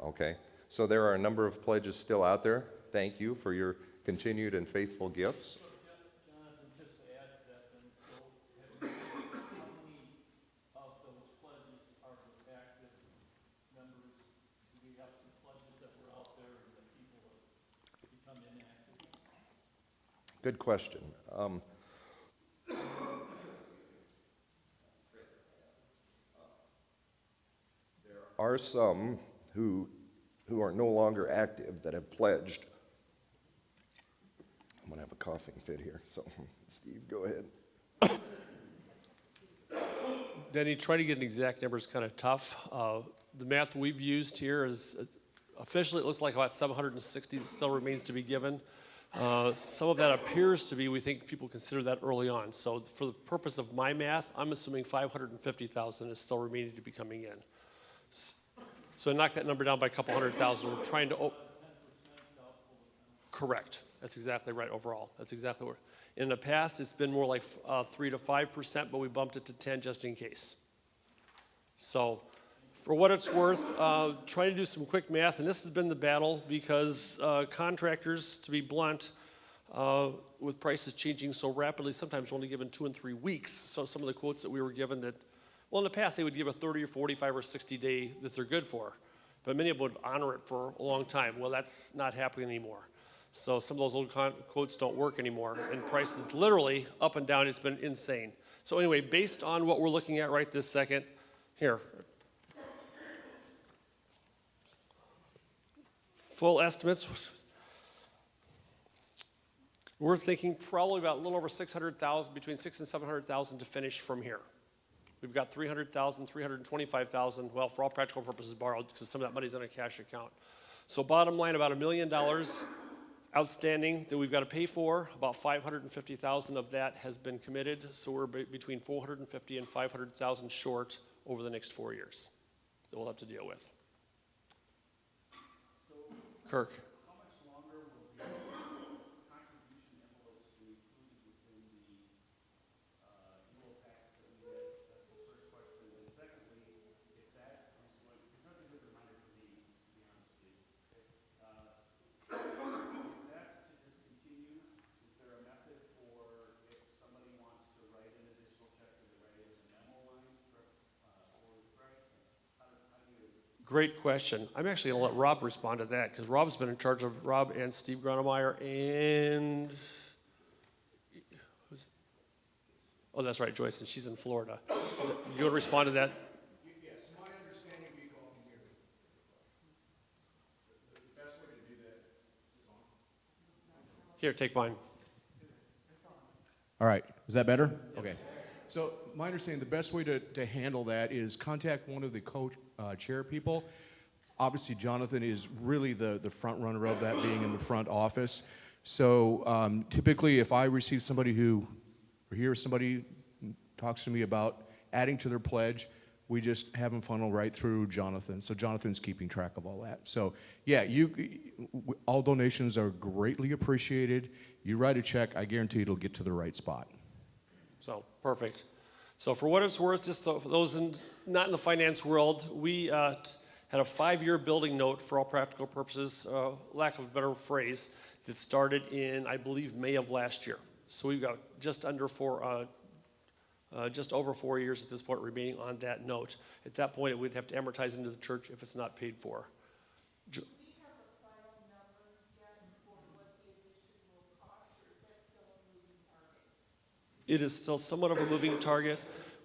Okay? So there are a number of pledges still out there. Thank you for your continued and faithful gifts. Jonathan, just to add to that then, so how many of those pledges are with active members? Do we have some pledges that were out there and that people have become inactive? Good question. There are some who are no longer active that have pledged. I'm going to have a coughing fit here, so Steve, go ahead. Denny, trying to get an exact number is kind of tough. The math we've used here is, officially it looks like about 760 that still remains to be given. Some of that appears to be, we think people consider that early on. So for the purpose of my math, I'm assuming 550,000 is still remaining to be coming in. So knock that number down by a couple 100,000. We're trying to, correct. That's exactly right overall. That's exactly where. In the past, it's been more like 3 to 5%, but we bumped it to 10 just in case. So for what it's worth, trying to do some quick math, and this has been the battle because contractors, to be blunt, with prices changing so rapidly, sometimes we're only given 2 and 3 weeks. So some of the quotes that we were given that, well, in the past, they would give a 30 or 45 or 60 day that they're good for, but many of them would honor it for a long time. Well, that's not happening anymore. So some of those old quotes don't work anymore, and prices literally up and down. It's been insane. So anyway, based on what we're looking at right this second, here, full estimates, we're thinking probably about a little over 600,000, between 600,000 and 700,000 to finish from here. We've got 300,000, 325,000, well, for all practical purposes borrowed, because some of that money's in a cash account. So bottom line, about $1 million outstanding that we've got to pay for. About 550,000 of that has been committed, so we're between 450 and 500,000 short over the next 4 years that we'll have to deal with. Kirk. How much longer will the contribution envelopes be included within the UO packets that we get? That's the first question. And secondly, if that is going, because that's a good reminder for me, to be honest with you. If that's to discontinue, is there a method for if somebody wants to write an additional check, do they write it as a memo line for the threat? How do you? Great question. I'm actually going to let Rob respond to that because Rob's been in charge of Rob and Steve Gronemeyer and oh, that's right, Joyce, and she's in Florida. Do you want to respond to that? Yes, my understanding we go in here. The best way to do that is on. Here, take mine. All right, is that better? Okay. So my understanding, the best way to handle that is contact one of the co-chair people. Obviously, Jonathan is really the front runner of that, being in the front office. So typically, if I receive somebody who, or hear somebody talks to me about adding to their pledge, we just have them funnel right through Jonathan. So Jonathan's keeping track of all that. So yeah, all donations are greatly appreciated. You write a check, I guarantee it'll get to the right spot. So, perfect. So for what it's worth, just for those not in the finance world, we had a 5-year building note for all practical purposes, lack of a better phrase, that started in, I believe, May of last year. So we've got just over 4 years at this point remaining on that note. At that point, it would have to amortize into the church if it's not paid for. Do we have a final number yet for what the addition will cost, or is that still a moving target? It is still somewhat of a moving target,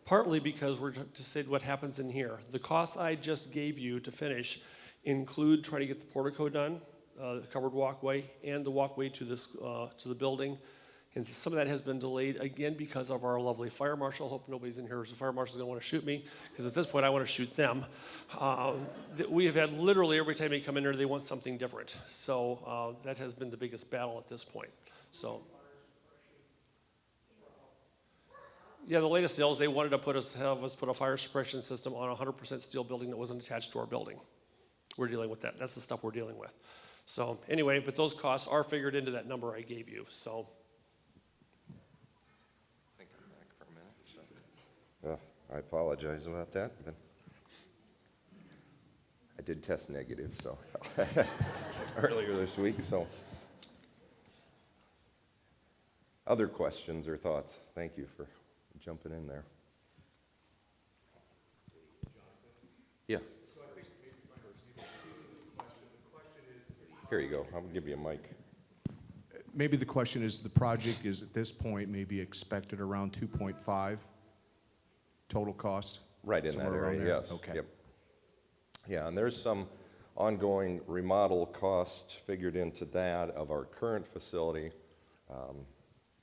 partly because we're to say what happens in here. The costs I just gave you to finish include trying to get the portico done, the covered walkway, and the walkway to the building. And some of that has been delayed, again, because of our lovely fire marshal. I hope nobody's in here as a fire marshal is going to want to shoot me, because at this point I want to shoot them. We have had literally every time they come in here, they want something different. So that has been the biggest battle at this point. So, yeah, the latest sales, they wanted to have us put a fire suppression system on a 100% steel building that wasn't attached to our building. We're dealing with that. That's the stuff we're dealing with. So anyway, but those costs are figured into that number I gave you. So. I think I'm back for a minute. So. I apologize about that, but I did test negative, so earlier this week. So, other questions or thoughts? Thank you for jumping in there. Yeah. Here you go. I'll give you a mic. Maybe the question is, the project is at this point maybe expected around 2.5 total cost? Right in that Somewhere around area, there? yes. Okay. Yep. Yeah, and there's some ongoing remodel costs figured into that of our current facility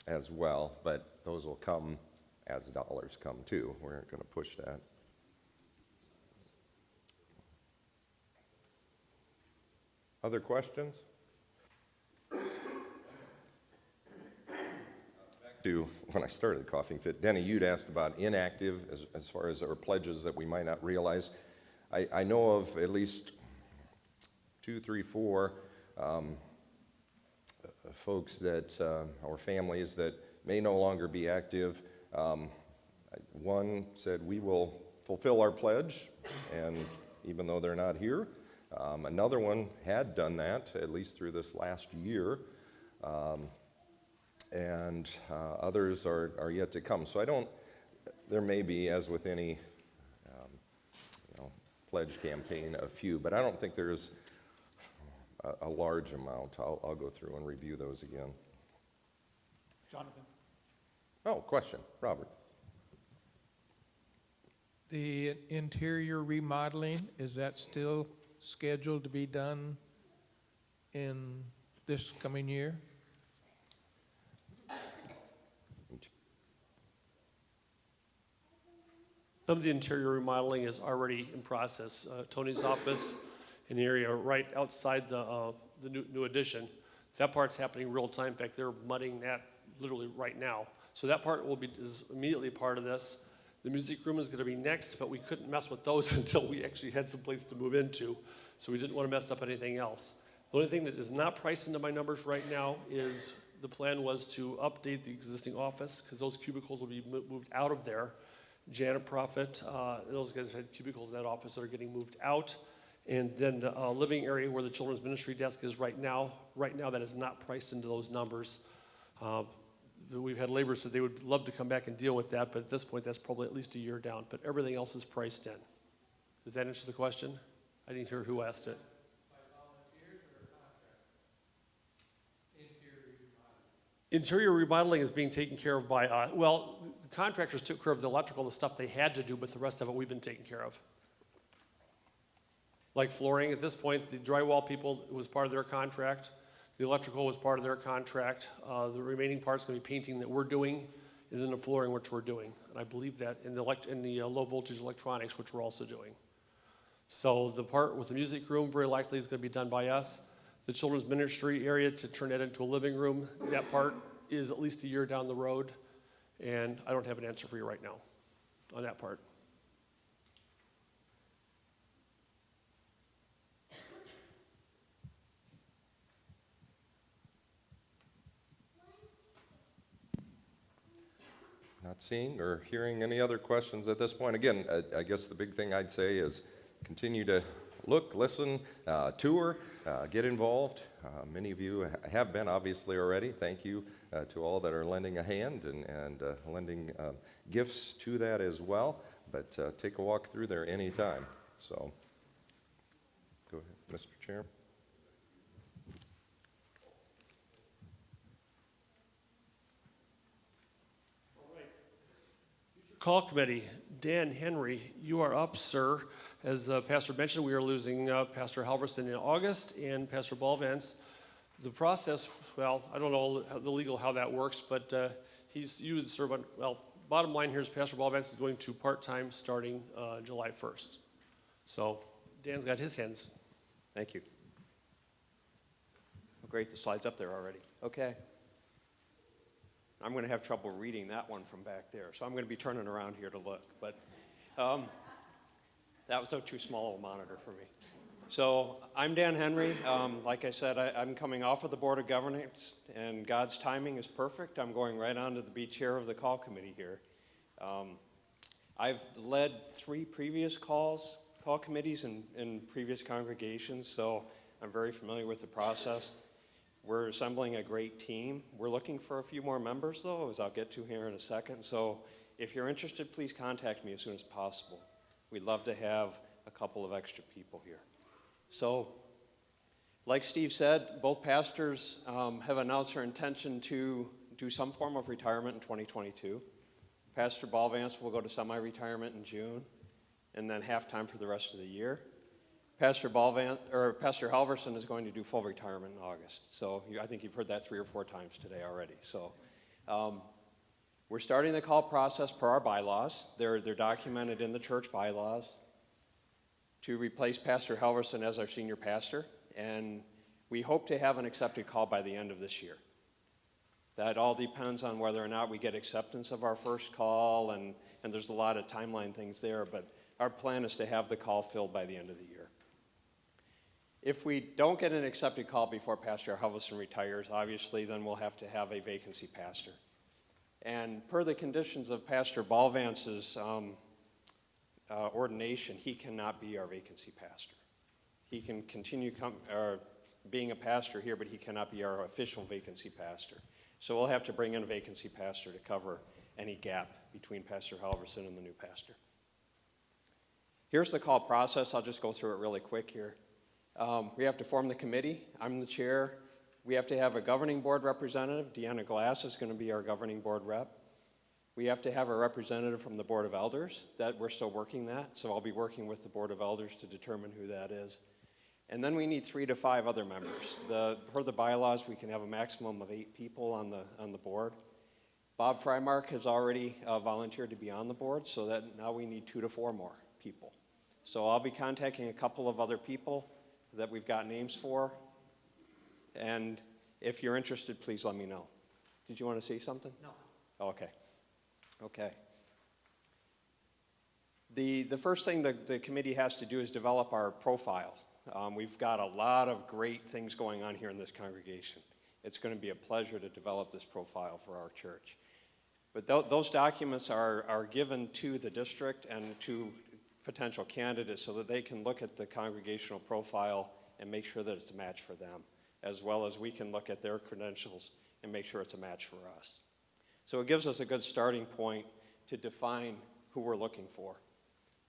as well, but those will come as dollars come too. We aren't going to push that. Other questions? Back to when I started the coughing fit, Denny, you'd asked about inactive as far as our pledges that we might not realize. I know of at least 2, 3, 4 folks that, or families that may no longer be active. One said, we will fulfill our pledge, and even though they're not here. Another one had done that, at least through this last year, and others are yet to come. So there may be, as with any pledge campaign, a few, but I don't think there's a large amount. I'll go through and review those again. Jonathan? Oh, question, Robert. The interior remodeling, is that still scheduled to be done in this coming year? Some of the interior remodeling is already in process. Tony's office in the area right outside the new addition, that part's happening real time. In fact, they're mudding that literally right now. So that part is immediately part of this. The music room is going to be next, but we couldn't mess with those until we actually had some place to move into. So we didn't want to mess up anything else. The only thing that is not priced into my numbers right now is the plan was to update the existing office because those cubicles will be moved out of there. Janet Profit, those guys have had cubicles in that office that are getting moved out. And then the living area where the children's ministry desk is right now that is not priced into those numbers. We've had laborers that they would love to come back and deal with that, but at this point that's probably at least a year down. But everything else is priced in. Does that answer the question? I didn't hear who asked it. By volunteers or contract? Interior remodeling. Interior remodeling is being taken care of by, the contractors took care of the electrical and the stuff they had to do, but the rest of it we've been taking care of. Like flooring, at this point, the drywall people, it was part of their contract. The electrical was part of their contract. The remaining part's going to be painting that we're doing, and then the flooring, which we're doing. And I believe that in the low voltage electronics, which we're also doing. So the part with the music room very likely is going to be done by us. The children's ministry area to turn that into a living room, that part is at least a year down the road. And I don't have an answer for you right now on that part. Not seeing or hearing any other questions at this point. Again, I guess the big thing I'd say is continue to look, listen, tour, get involved. Many of you have been obviously already. Thank you to all that are lending a hand and lending gifts to that as well. But take a walk through there anytime. So go ahead, Mr. Chair. Call committee, Dan Henry, you are up, sir. As Pastor mentioned, we are losing Pastor Halverson in August and Pastor Balvance. The process, well, I don't know the legal how that works, but you would serve on, bottom line here is Pastor Balvance is going to part-time starting July 1st. So Dan's got his hands. Thank you. Oh, great, the slide's up there already. Okay. I'm going to have trouble reading that one from back there, so I'm going to be turning around here to look. But that was too small a monitor for me. So I'm Dan Henry. Like I said, I'm coming off of the Board of Governance, and God's timing is perfect. I'm going right on to be chair of the call committee here. I've led 3 previous call committees in previous congregations, so I'm very familiar with the process. We're assembling a great team. We're looking for a few more members, though, as I'll get to here in a second. So if you're interested, please contact me as soon as possible. We'd love to have a couple of extra people here. So, like Steve said, both pastors have announced their intention to do some form of retirement in 2022. Pastor Balvance will go to semi-retirement in June, and then half-time for the rest of the year. Pastor Halverson is going to do full retirement in August. So I think you've heard that 3 or 4 times today already. So We're starting the call process per our bylaws. They're documented in the church bylaws to replace Pastor Helverson as our senior pastor, and we hope to have an accepted call by the end of this year. That all depends on whether or not we get acceptance of our first call, and there's a lot of timeline things there, but our plan is to have the call filled by the end of the year. If we don't get an accepted call before Pastor Helverson retires, obviously, then we'll have to have a vacancy pastor. And per the conditions of Pastor Balvance's ordination, he cannot be our vacancy pastor. He can continue being a pastor here, but he cannot be our official vacancy pastor. So we'll have to bring in a vacancy pastor to cover any gap between Pastor Halverson and the new pastor. Here's the call process. I'll just go through it really quick here. We have to form the committee. I'm the chair. We have to have a governing board representative. Deanna Glass is going to be our governing board rep. We have to have a representative from the Board of Elders. That we're still working that, so I'll be working with the Board of Elders to determine who that is. And then we need 3 to 5 other members. Per the bylaws, we can have a maximum of 8 people on the board. Bob Freimark has already volunteered to be on the board, so that now we need 2 to 4 more people. So I'll be contacting a couple of other people that we've got names for. And if you're interested, please let me know. Did you want to say something? No. Oh, okay. Okay. The first thing the committee has to do is develop our profile. We've got a lot of great things going on here in this congregation. It's going to be a pleasure to develop this profile for our church. But those documents are given to the district and to potential candidates so that they can look at the congregational profile and make sure that it's a match for them, as well as we can look at their credentials and make sure it's a match for us. So it gives us a good starting point to define who we're looking for.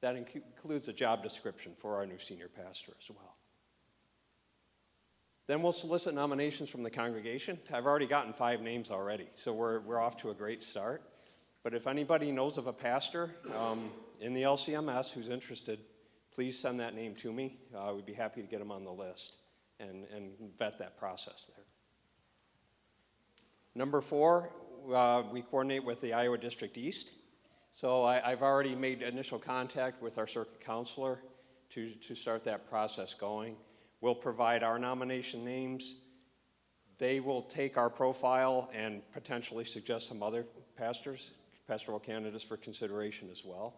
That includes a job description for our new senior pastor as well. Then we'll solicit nominations from the congregation. I've already gotten 5 names already, so we're off to a great start. But if anybody knows of a pastor in the LCMS who's interested, please send that name to me. We'd be happy to get them on the list and vet that process there. Number 4, we coordinate with the Iowa District East. So I've already made initial contact with our circuit counselor to start that process going. We'll provide our nomination names. They will take our profile and potentially suggest some other pastoral candidates for consideration as well.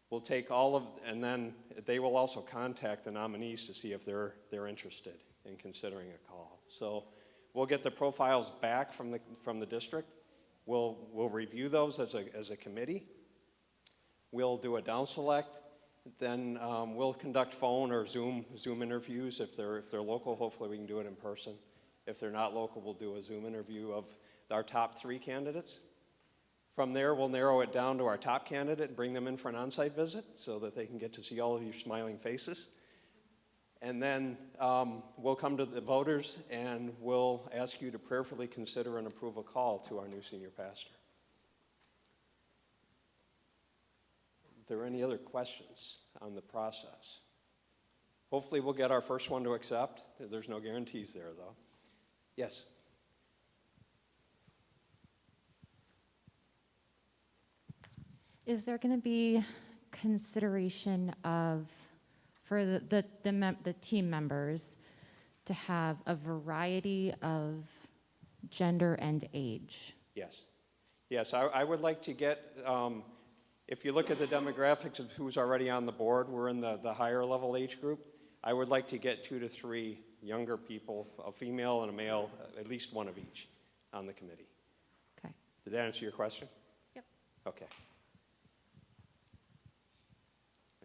We'll take and then they will also contact the nominees to see if they're interested in considering a call. So we'll get the profiles back from the district. We'll review those as a committee. We'll do a down select. Then we'll conduct phone or Zoom interviews. If they're local, hopefully we can do it in person. If they're not local, we'll do a Zoom interview of our top 3 candidates. From there, we'll narrow it down to our top candidate and bring them in for an on-site visit so that they can get to see all of your smiling faces. And then we'll come to the voters and we'll ask you to prayerfully consider and approve a call to our new senior pastor. Are there any other questions on the process? Hopefully we'll get our first one to accept. There's no guarantees there, though. Yes? Is there going to be consideration for the team members to have a variety of gender and age? Yes. Yes, I would like to get, if you look at the demographics of who's already on the board, we're in the higher level age group. I would like to get 2 to 3 younger people, a female and a male, at least one of each, on the committee. Okay. Did that answer your question? Yep. Okay.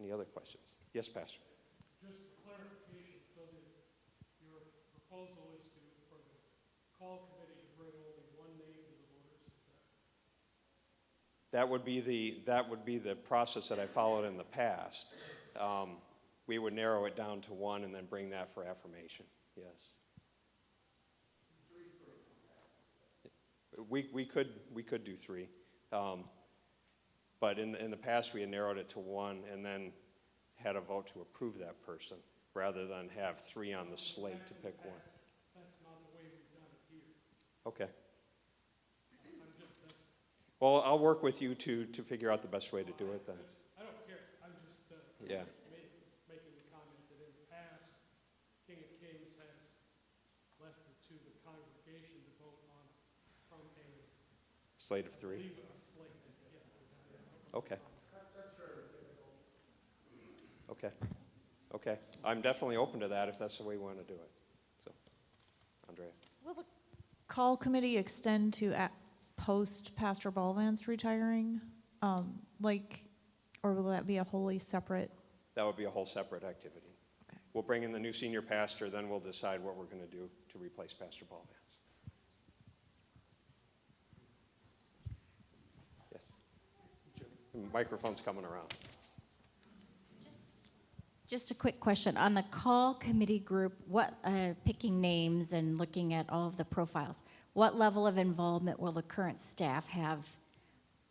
Any other questions? Yes, Pastor. Just clarification, so that your proposal is for the call committee to bring only one name to the voters, is that? That would be the process that I followed in the past. We would narrow it down to 1 and then bring that for affirmation. Yes. We could do 3. But in the past, we had narrowed it to 1 and then had a vote to approve that person rather than have 3 on the slate to pick one. That's not the way we've done it here. Okay. Well, I'll work with you to figure out the best way to do it then. I don't care, I'm just, Yeah. making the comment that in the past, King of Kings has left it to the congregation to vote on from a, Slate of 3? leave a slate, yeah. Okay. Okay. Okay. I'm definitely open to that if that's the way we want to do it. So, Andrea. Will the call committee extend to post Pastor Ballvance retiring? Or will that be a wholly separate? That would be a whole separate activity. Okay. We'll bring in the new senior pastor, then we'll decide what we're going to do to replace Pastor Ballvance. Yes. The microphone's coming around. Just a quick question. On the call committee group, what, picking names and looking at all of the profiles, what level of involvement will the current staff have,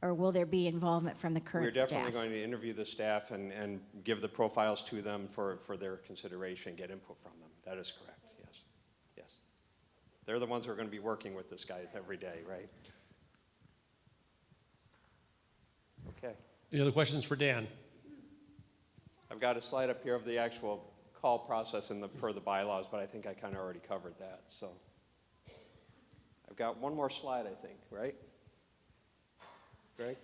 or will there be involvement from the current staff? We're definitely going to interview the staff and give the profiles to them for their consideration, get input from them. That is correct, yes. Yes. They're the ones who are going to be working with this guy every day, right? Okay. Any other questions for Dan? I've got a slide up here of the actual call process per the bylaws, but I think I kind of already covered that. So I've got one more slide, I think, right? Greg?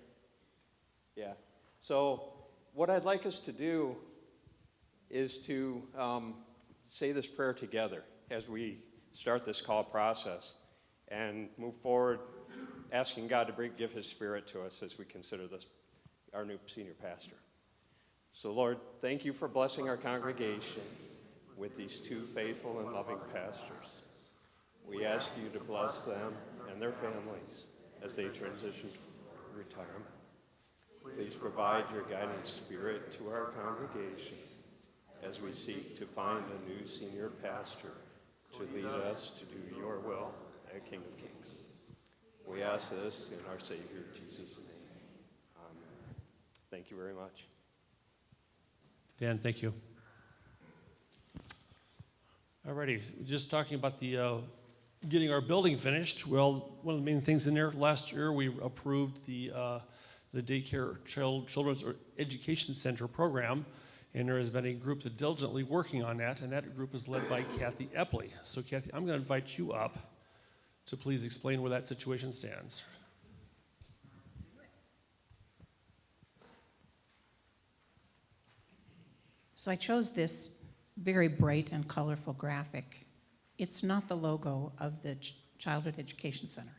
Yeah. So what I'd like us to do is to say this prayer together as we start this call process and move forward, asking God to give His Spirit to us as we consider this, our new senior pastor. So, Lord, thank you for blessing our congregation with these two faithful and loving pastors. We ask you to bless them and their families as they transition to retirement. Please provide your guiding spirit to our congregation as we seek to find a new senior pastor to lead us to do your will at King of Kings. We ask this in our Savior Jesus' name. Amen. Thank you very much. Dan, thank you. All righty, just talking about the getting our building finished. Well, one of the main things in there, last year we approved the daycare children's education center program, and there has been a group that diligently working on that, and that group is led by Kathy Epley. So Kathy, I'm going to invite you up to please explain where that situation stands. So I chose this very bright and colorful graphic. It's not the logo of the Childhood Education Center.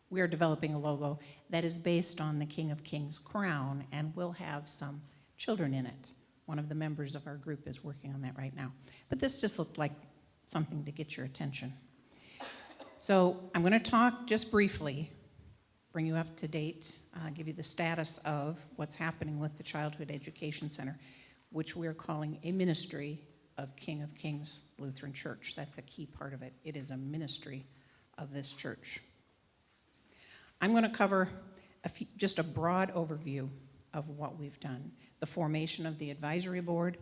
We are developing a logo that is based on the King of Kings crown and will have some children in it. One of the members of our group is working on that right now. But this just looked like something to get your attention. So I'm going to talk just briefly, bring you up to date, give you the status of what's happening with the Childhood Education Center, which we're calling a ministry of King of Kings Lutheran Church. That's a key part of it. It is a ministry of this church. I'm going to cover just a broad overview of what we've done. The formation of the advisory board,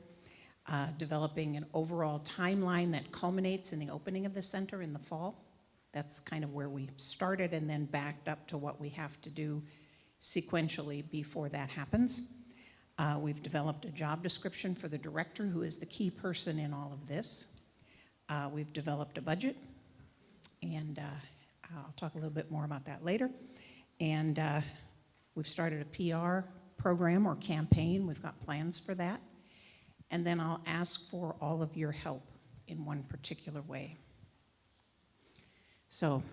developing an overall timeline that culminates in the opening of the center in the fall. That's kind of where we started and then backed up to what we have to do sequentially before that happens. We've developed a job description for the director, who is the key person in all of this. We've developed a budget, and I'll talk a little bit more about that later. And we've started a PR program or campaign. We've got plans for that. And then I'll ask for all of your help in one particular way. So,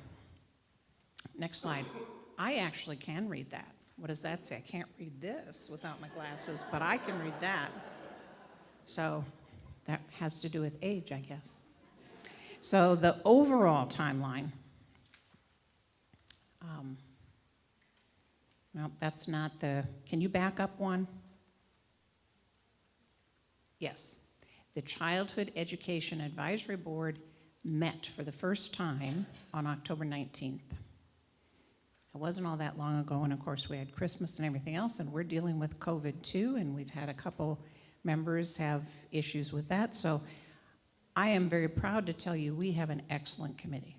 next slide. I actually can read that. What does that say? I can't read this without my glasses, but I can read that. So that has to do with age, I guess. So the overall timeline, no, that's not the, can you back up one? Yes. The Childhood Education Advisory Board met for the first time on October 19th. It wasn't all that long ago, and of course we had Christmas and everything else, and we're dealing with COVID too, and we've had a couple members have issues with that. So I am very proud to tell you we have an excellent committee.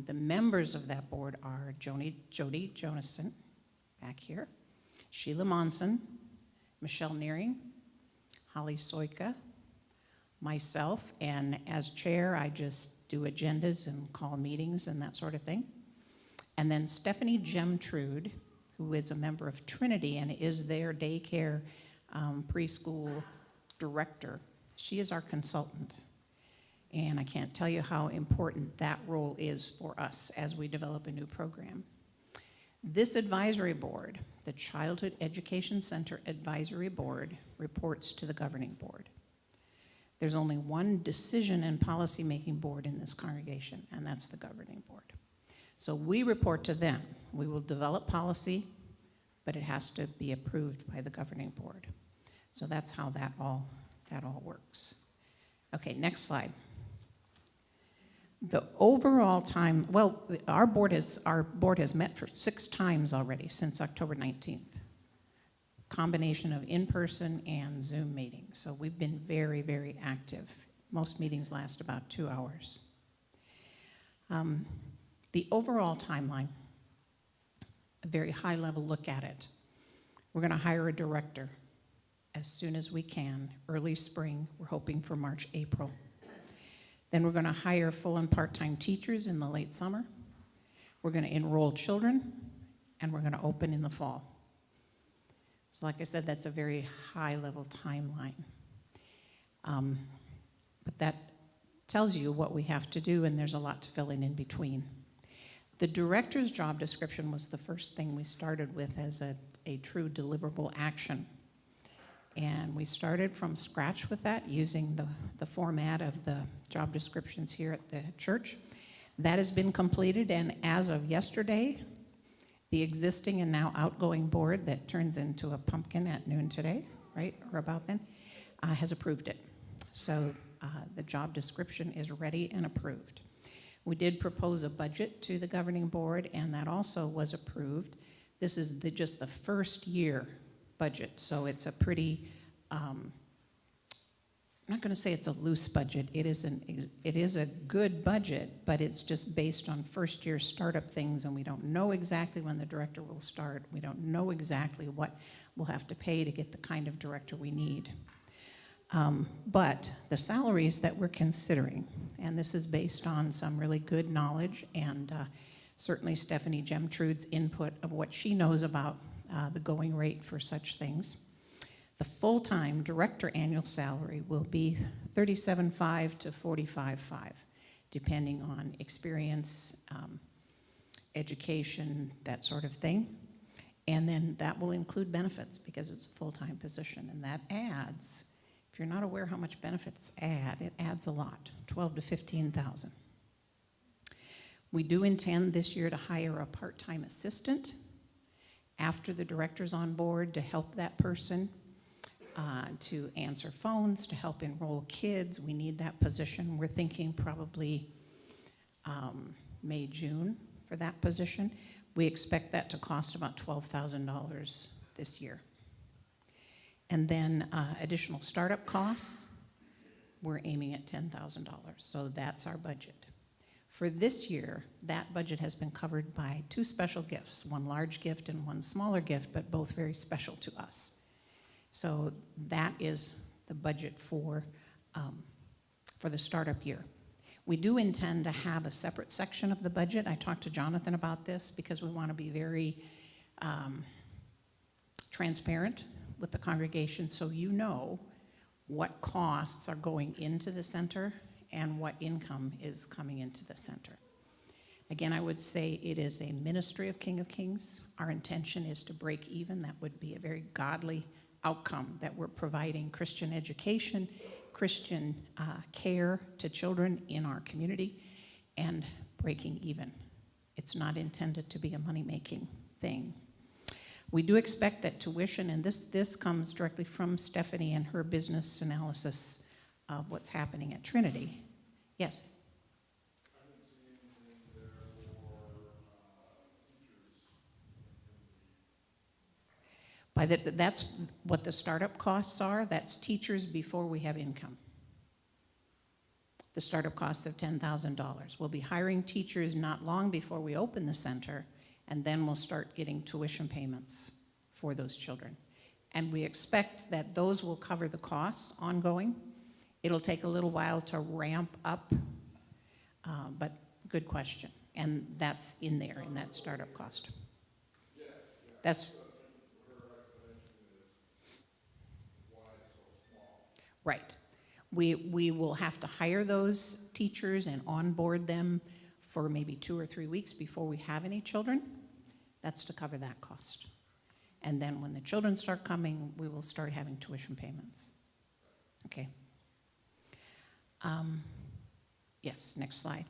The members of that board are Jody Jonasson, back here, Sheila Monson, Michelle Nearing, Holly Soika, myself, and as chair, I just do agendas and call meetings and that sort of thing. And then Stephanie Gemtrude, who is a member of Trinity and is their daycare preschool director. She is our consultant. And I can't tell you how important that role is for us as we develop a new program. This advisory board, the Childhood Education Center Advisory Board, reports to the governing board. There's only one decision and policy-making board in this congregation, and that's the governing board. So we report to them. We will develop policy, but it has to be approved by the governing board. So that's how that all works. Okay, next slide. The overall time, well, our board has met for 6 times already since October 19th. Combination of in-person and Zoom meetings. So we've been very, very active. Most meetings last about 2 hours. The overall timeline, a very high level look at it. We're going to hire a director as soon as we can, early spring. We're hoping for March, April. Then we're going to hire full and part-time teachers in the late summer. We're going to enroll children, and we're going to open in the fall. So like I said, that's a very high-level timeline. But that tells you what we have to do, and there's a lot to fill in between. The director's job description was the first thing we started with as a true deliverable action. And we started from scratch with that using the format of the job descriptions here at the church. That has been completed, and as of yesterday, the existing and now outgoing board that turns into a pumpkin at noon today, right, or about then, has approved it. So the job description is ready and approved. We did propose a budget to the governing board, and that also was approved. This is just the first year budget, so it's a pretty, I'm not going to say it's a loose budget. It is a good budget, but it's just based on first year startup things, and we don't know exactly when the director will start. We don't know exactly what we'll have to pay to get the kind of director we need. But the salaries that we're considering, and this is based on some really good knowledge and certainly Stephanie Gemtrude's input of what she knows about the going rate for such things. The full-time director annual salary will be $37,500 to $45,500, depending on experience, education, that sort of thing. And then that will include benefits because it's a full-time position, and that adds, if you're not aware how much benefits add, it adds a lot, $12,000 to $15,000. We do intend this year to hire a part-time assistant after the director's on board to help that person, to answer phones, to help enroll kids. We need that position. We're thinking probably May, June for that position. We expect that to cost about $12,000 this year. And then additional startup costs, we're aiming at $10,000. So that's our budget. For this year, that budget has been covered by 2 special gifts, one large gift and one smaller gift, but both very special to us. So that is the budget for the startup year. We do intend to have a separate section of the budget. I talked to Jonathan about this because we want to be very transparent with the congregation so you know what costs are going into the center and what income is coming into the center. Again, I would say it is a ministry of King of Kings. Our intention is to break even. That would be a very godly outcome, that we're providing Christian education, Christian care to children in our community, and breaking even. It's not intended to be a money-making thing. We do expect that tuition, and this comes directly from Stephanie and her business analysis of what's happening at Trinity. Yes? That's what the startup costs are. That's teachers before we have income. the startup cost of $10,000. We'll be hiring teachers not long before we open the center, and then we'll start getting tuition payments for those children. And we expect that those will cover the costs ongoing. It'll take a little while to ramp up, but good question. And that's in there, in that startup cost. That's right. We will have to hire those teachers and onboard them for maybe 2 or 3 weeks before we have any children. That's to cover that cost. And then when the children start coming, we will start having tuition payments. Okay. Yes, next slide.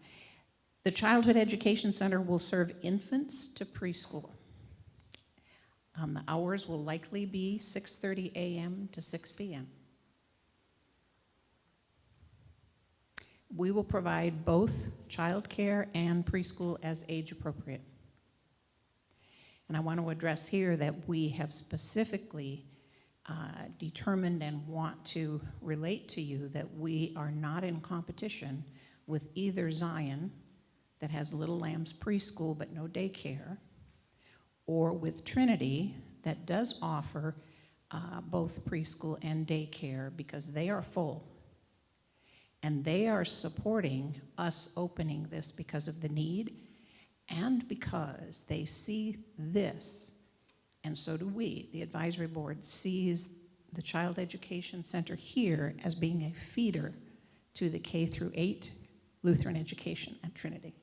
The Childhood Education Center will serve infants to preschool. The hours will likely be 6:30 a.m. to 6 p.m. We will provide both childcare and preschool as age appropriate. And I want to address here that we have specifically determined and want to relate to you that we are not in competition with either Zion, that has Little Lambs preschool but no daycare, or with Trinity, that does offer both preschool and daycare, because they are full. And they are supporting us opening this because of the need and because they see this, and so do we. The advisory board sees the Child Education Center here as being a feeder to the K through 8 Lutheran education at Trinity.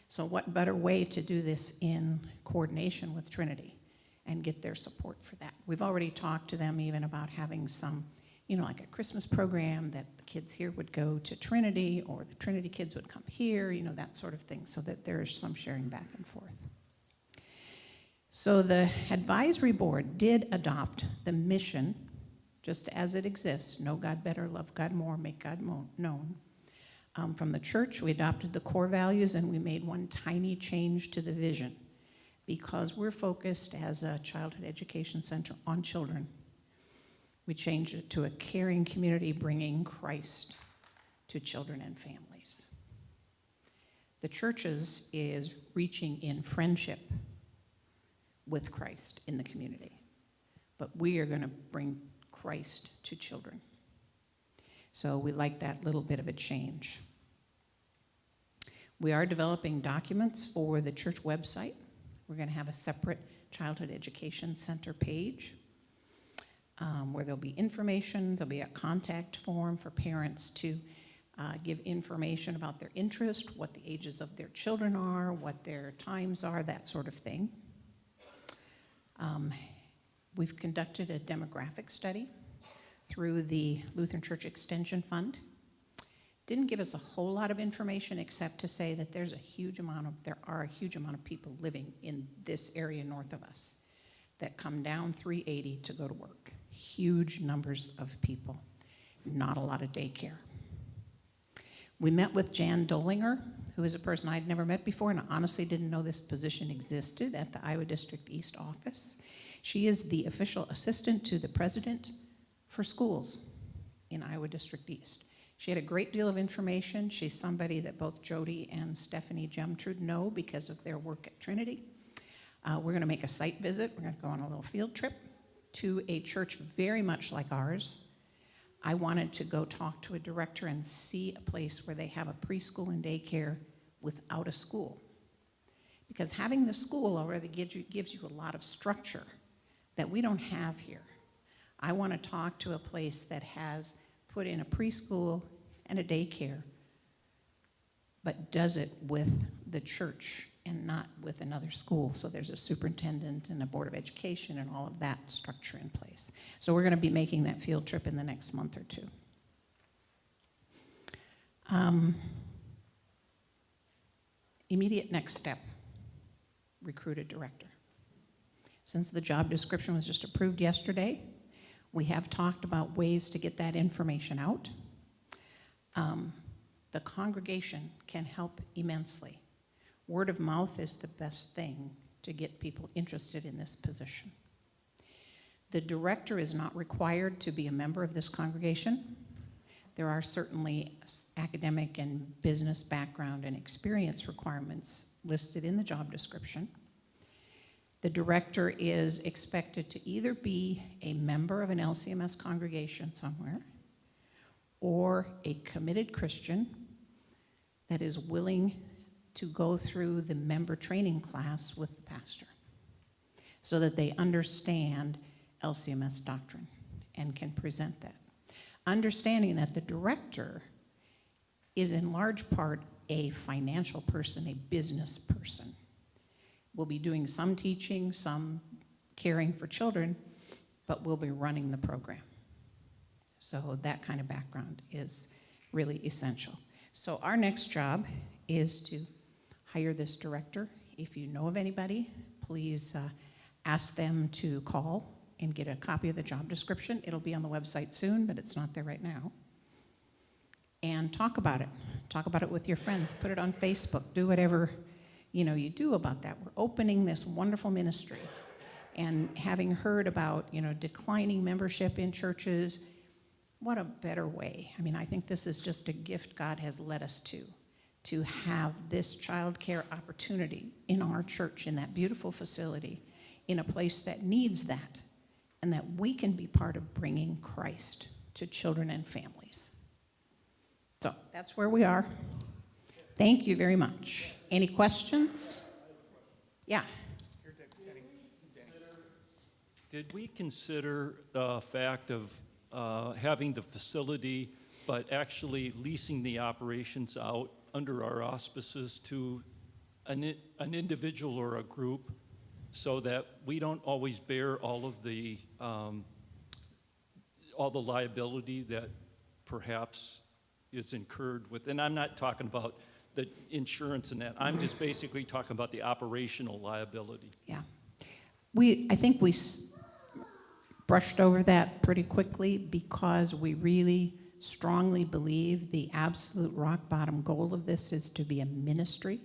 So what better way to do this in coordination with Trinity and get their support for that? We've already talked to them even about having some, like a Christmas program that the kids here would go to Trinity, or the Trinity kids would come here, that sort of thing, so that there's some sharing back and forth. So the advisory board did adopt the mission, just as it exists: know God better, love God more, make God known. From the church, we adopted the core values, and we made one tiny change to the vision, because we're focused as a childhood education center on children. We changed it to a caring community bringing Christ to children and families. The churches is reaching in friendship with Christ in the community, but we are going to bring Christ to children. So we like that little bit of a change. We are developing documents for the church website. We're going to have a separate Childhood Education Center page where there'll be information. There'll be a contact form for parents to give information about their interest, what the ages of their children are, what their times are, that sort of thing. We've conducted a demographic study through the Lutheran Church Extension Fund. Didn't give us a whole lot of information except to say that there are a huge amount of people living in this area north of us that come down 380 to go to work. Huge numbers of people, not a lot of daycare. We met with Jan Dolinger, who is a person I'd never met before, and I honestly didn't know this position existed at the Iowa District East office. She is the official assistant to the president for schools in Iowa District East. She had a great deal of information. She's somebody that both Jody and Stephanie Gemtrud know because of their work at Trinity. We're going to make a site visit. We're going to go on a little field trip to a church very much like ours. I wanted to go talk to a director and see a place where they have a preschool and daycare without a school. Because having the school already gives you a lot of structure that we don't have here. I want to talk to a place that has put in a preschool and a daycare, but does it with the church and not with another school. So there's a superintendent and a board of education and all of that structure in place. So we're going to be making that field trip in the next month or two. Immediate next step, recruit a director. Since the job description was just approved yesterday, we have talked about ways to get that information out. The congregation can help immensely. Word of mouth is the best thing to get people interested in this position. The director is not required to be a member of this congregation. There are certainly academic and business background and experience requirements listed in the job description. The director is expected to either be a member of an LCMS congregation somewhere or a committed Christian that is willing to go through the member training class with the pastor so that they understand LCMS doctrine and can present that. Understanding that the director is in large part a financial person, a business person. We'll be doing some teaching, some caring for children, but we'll be running the program. So that kind of background is really essential. So our next job is to hire this director. If you know of anybody, please ask them to call and get a copy of the job description. It'll be on the website soon, but it's not there right now. And talk about it. Talk about it with your friends. Put it on Facebook. Do whatever you do about that. We're opening this wonderful ministry. And having heard about, declining membership in churches, what a better way. I mean, I think this is just a gift God has led us to have this child care opportunity in our church, in that beautiful facility, in a place that needs that, and that we can be part of bringing Christ to children and families. So that's where we are. Thank you very much. Any questions? Yeah. Did we consider the fact of having the facility, but actually leasing the operations out under our auspices to an individual or a group, so that we don't always bear all of the liability that perhaps is incurred with? And I'm not talking about the insurance and that. I'm just basically talking about the operational liability. Yeah. I think we brushed over that pretty quickly because we really strongly believe the absolute rock bottom goal of this is to be a ministry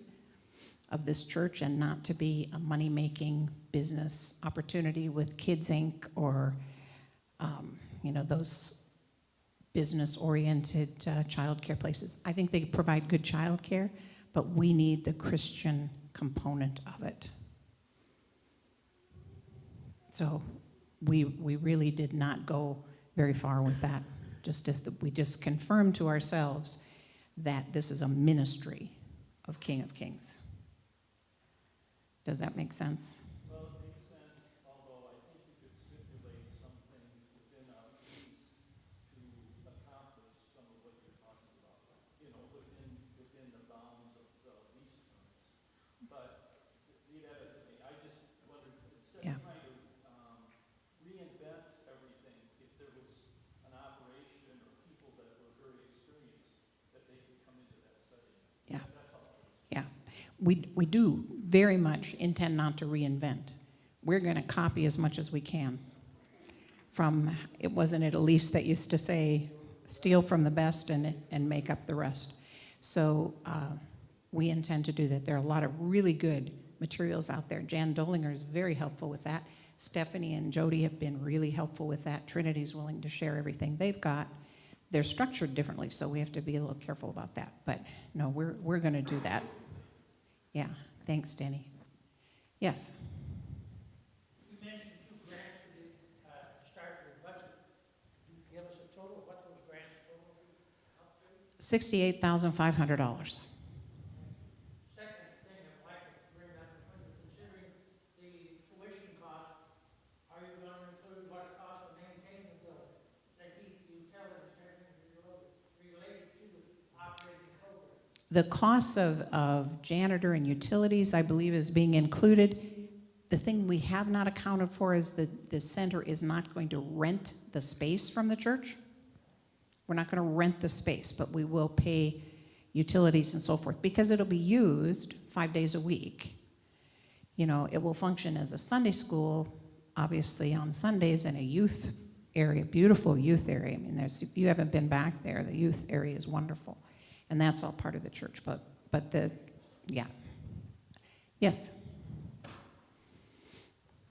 of this church and not to be a money-making business opportunity with Kids Inc. or, those business-oriented childcare places. I think they provide good childcare, but we need the Christian component of it. So we really did not go very far with that. We just confirmed to ourselves that this is a ministry of King of Kings. Does that make sense? Well, it makes sense, although I think you could stipulate some things within our lease to accomplish some of what you're talking about, within the bounds of the lease terms. But be that as it may, I just wondered, instead of trying to reinvent everything, if there was an operation or people that were very experienced, that they could come into that setting. Yeah. That's all. Yeah. We do very much intend not to reinvent. We're going to copy as much as we can. Wasn't it Elise that used to say, steal from the best and make up the rest? So we intend to do that. There are a lot of really good materials out there. Jan Dolinger is very helpful with that. Stephanie and Jody have been really helpful with that. Trinity's willing to share everything they've got. They're structured differently, so we have to be a little careful about that. But no, we're going to do that. Yeah, thanks, Danny. Yes? You mentioned 2 grants to start your budget. Can you give us a total of what those grants total up to? $68,500. Second thing I'd like to bring up, when you're considering the tuition cost, are you going to include what it costs to maintain the building? The heat, the utilities, everything related to the operating program? The costs of janitor and utilities, I believe, is being included. The thing we have not accounted for is that the center is not going to rent the space from the church. We're not going to rent the space, but we will pay utilities and so forth because it'll be used 5 days a week. It will function as a Sunday school, obviously on Sundays, and a youth area, beautiful youth area. I mean, if you haven't been back there, the youth area is wonderful. And that's all part of the church, yeah. Yes?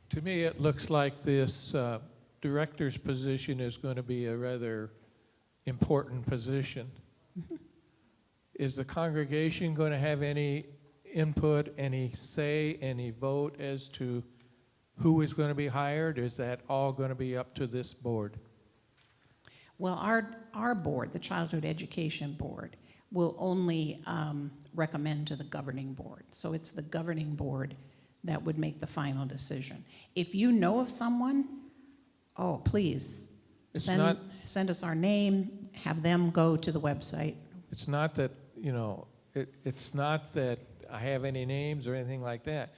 To me, it looks like this director's position is going to be a rather important position. Is the congregation going to have any input, any say, any vote as to who is going to be hired? Is that all going to be up to this board? Well, our board, the Childhood Education Board, will only recommend to the governing board. So it's the governing board that would make the final decision. If you know of someone, oh, please, It's send, not- send us our name, have them go to the website. It's not that, you know, it's not that I have any names or anything like that.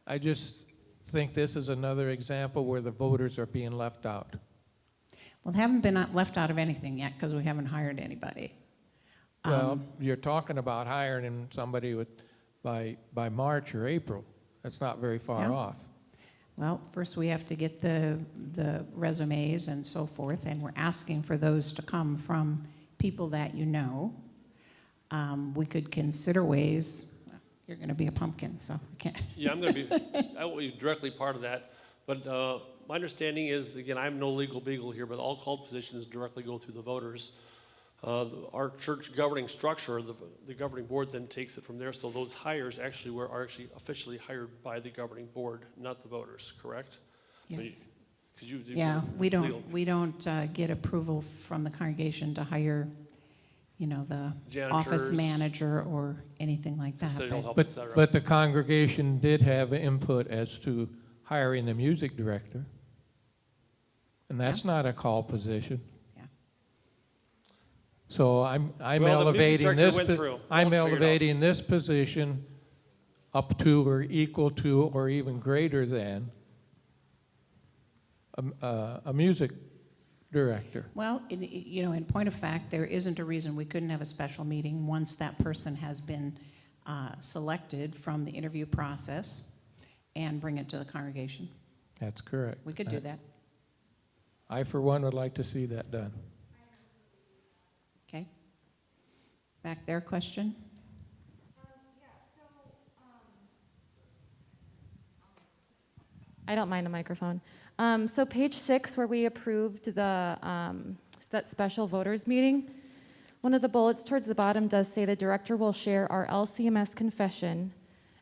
I just think this is another example where the voters are being left out. Well, they haven't been left out of anything yet because we haven't hired anybody. Well, you're talking about hiring somebody by March or April. That's not very far Yeah. off. Well, first we have to get the resumes and so forth, and we're asking for those to come from people that you know. We could consider ways, you're going to be a pumpkin, so I can't. Yeah, I'm going to be, I won't be directly part of that. But my understanding is, again, I'm no legal beagle here, but all called positions directly go through the voters. Our church governing structure, the governing board then takes it from there. So those hires actually are actually officially hired by the governing board, not the voters, correct? Yes. You Yeah, we legal. don't get approval from the congregation to hire, you know, the office Janitors. manager or anything like that. Custodial but- help, et cetera. But the congregation did have input as to hiring the music director. And that's not a call position. Yeah. So I'm Well, the music elevating director this, went through. I'm We'll figure it out. elevating this position up to or equal to or even greater than a music director. Well, you know, in point of fact, there isn't a reason we couldn't have a special meeting once that person has been selected from the interview process and bring it to the congregation. That's correct. We could do that. I, for one, would like to see that done. Okay. Back there, question? I don't mind the microphone. So page 6, where we approved the that special voters meeting, one of the bullets towards the bottom does say the director will share our LCMS confession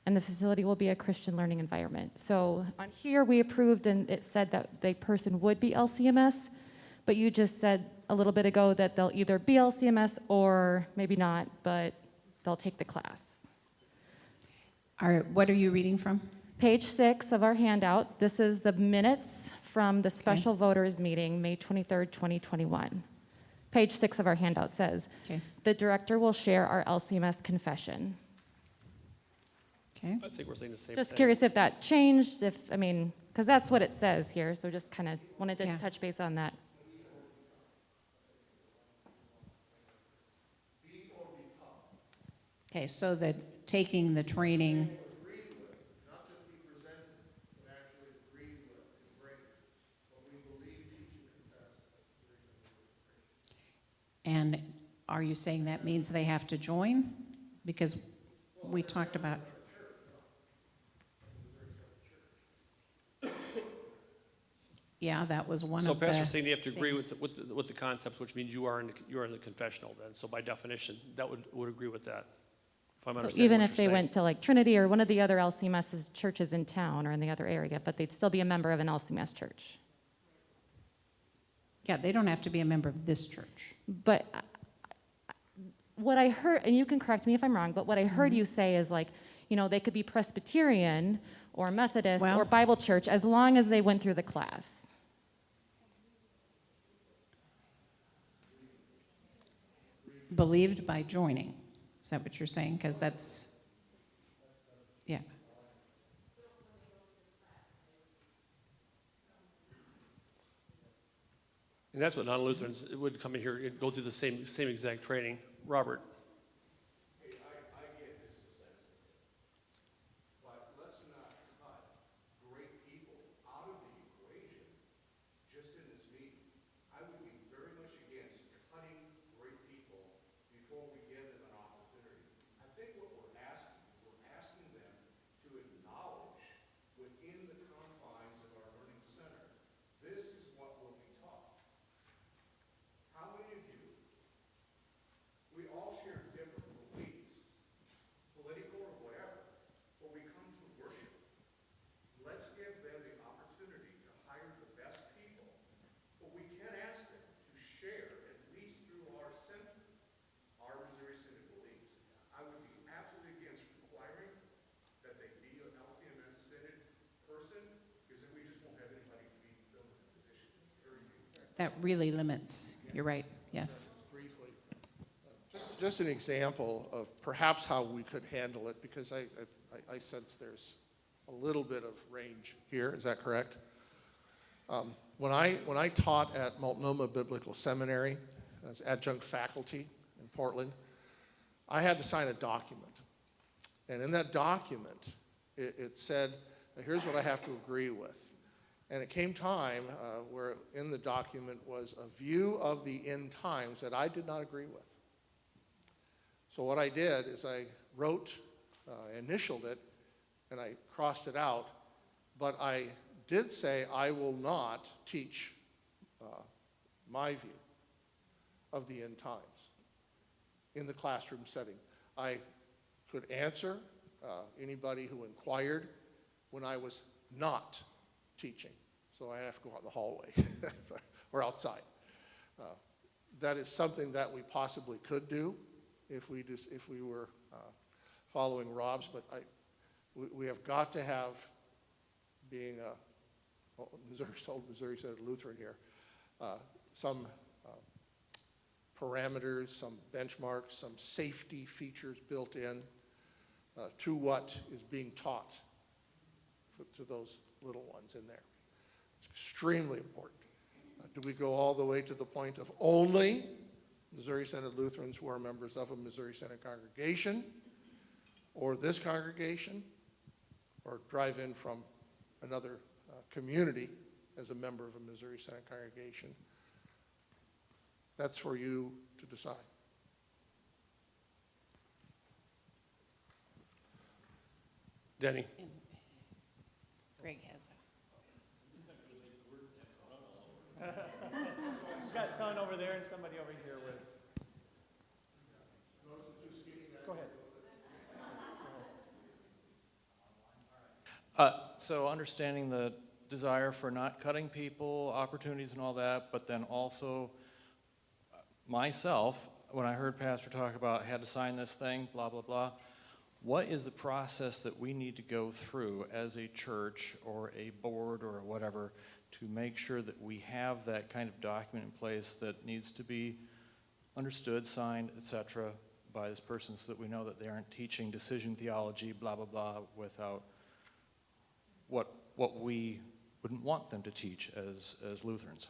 and the facility will be a Christian learning environment. So on here we approved and it said that the person would be LCMS, but you just said a little bit ago that they'll either be LCMS or maybe not, but they'll take the class. What are you reading from? Page 6 of our handout, this is the minutes from the special voters meeting, May 23rd, 2021. Page 6 of our handout says, Okay. the director will share our LCMS confession. Okay. I think we're saying the same thing. Just curious if that changed, because that's what it says here, so just kind of wanted to Yeah. touch base on that. Okay, so that taking the training, Not just be presented, but actually agree with and embrace what we believe, teach, and confess. and are you saying that means they have to join? Because we talked about. Yeah, that was one So of the. Pastor's saying you have to agree things. with the concepts, which means you are in the confessional then. So by definition, that would agree with that. If I'm So understanding even what if you're they saying. went to like Trinity or one of the other LCMS's churches in town or in the other area, but they'd still be a member of an LCMS church. Yeah, they don't have to be a member of this church. But what I heard, and you can correct me if I'm wrong, but what I heard you say is like, you know, they could be Presbyterian or Methodist Well- or Bible church as long as they went through the class. Believed by joining. Is that what you're saying? Because that's, yeah. And that's what non-Lutherans would come in here and go through the same exact training. Robert. Hey, I get this is sensitive, but let's not cut great people out of the equation just in this meeting. I would be very much against cutting great people before we give them an opportunity. I think what we're asking them to acknowledge within the confines of our learning center, this is what will be taught. How many of you That really limits, you're right, yes. Briefly, just an example of perhaps how we could handle it, because I sense there's a little bit of range here. Is that correct? When I taught at Multnomah Biblical Seminary as adjunct faculty in Portland, I had to sign a document. And in that document, it said, here's what I have to agree with. And it came time where in the document was a view of the end times that I did not agree with. So what I did is I wrote, initialed it, and I crossed it out, but I did say I will not teach my view of the end times in the classroom setting. I could answer anybody who inquired when I was not teaching. So I have to go out in the hallway or outside. That is something that we possibly could do if we were following Rob's, but we have got to have, being a Missouri Synod Lutheran here, some parameters, some benchmarks, some safety features built in to what is being taught to those little ones in there. It's extremely important. Do we go all the way to the point of only Missouri Synod Lutherans who are members of a Missouri Synod congregation, or this congregation, or drive in from another community as a member of a Missouri Synod congregation? That's for you to decide. Denny. Greg has We've got someone over there and somebody over here with. Go ahead. So understanding the desire for not cutting people, opportunities and all that, but then also myself, when I heard Pastor talk about I had to sign this thing, blah, blah, blah, what is the process that we need to go through as a church or a board or whatever to make sure that we have that kind of document in place that needs to be understood, signed, etc., by this person so that we know that they aren't teaching decision theology, blah, blah, blah, without what we wouldn't want them to teach as Lutherans?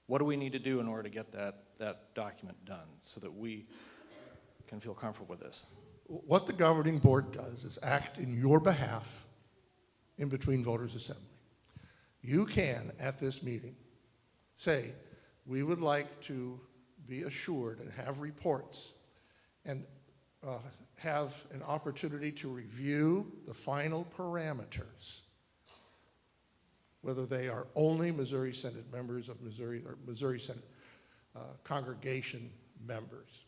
What do we need to do in order to get that document done so that we can feel comfortable with this? What the governing board does is act in your behalf in between voters' assembly. You can, at this meeting, say, we would like to be assured and have reports and have an opportunity to review the final parameters, whether they are only Missouri Synod members of Missouri or Missouri Synod congregation members,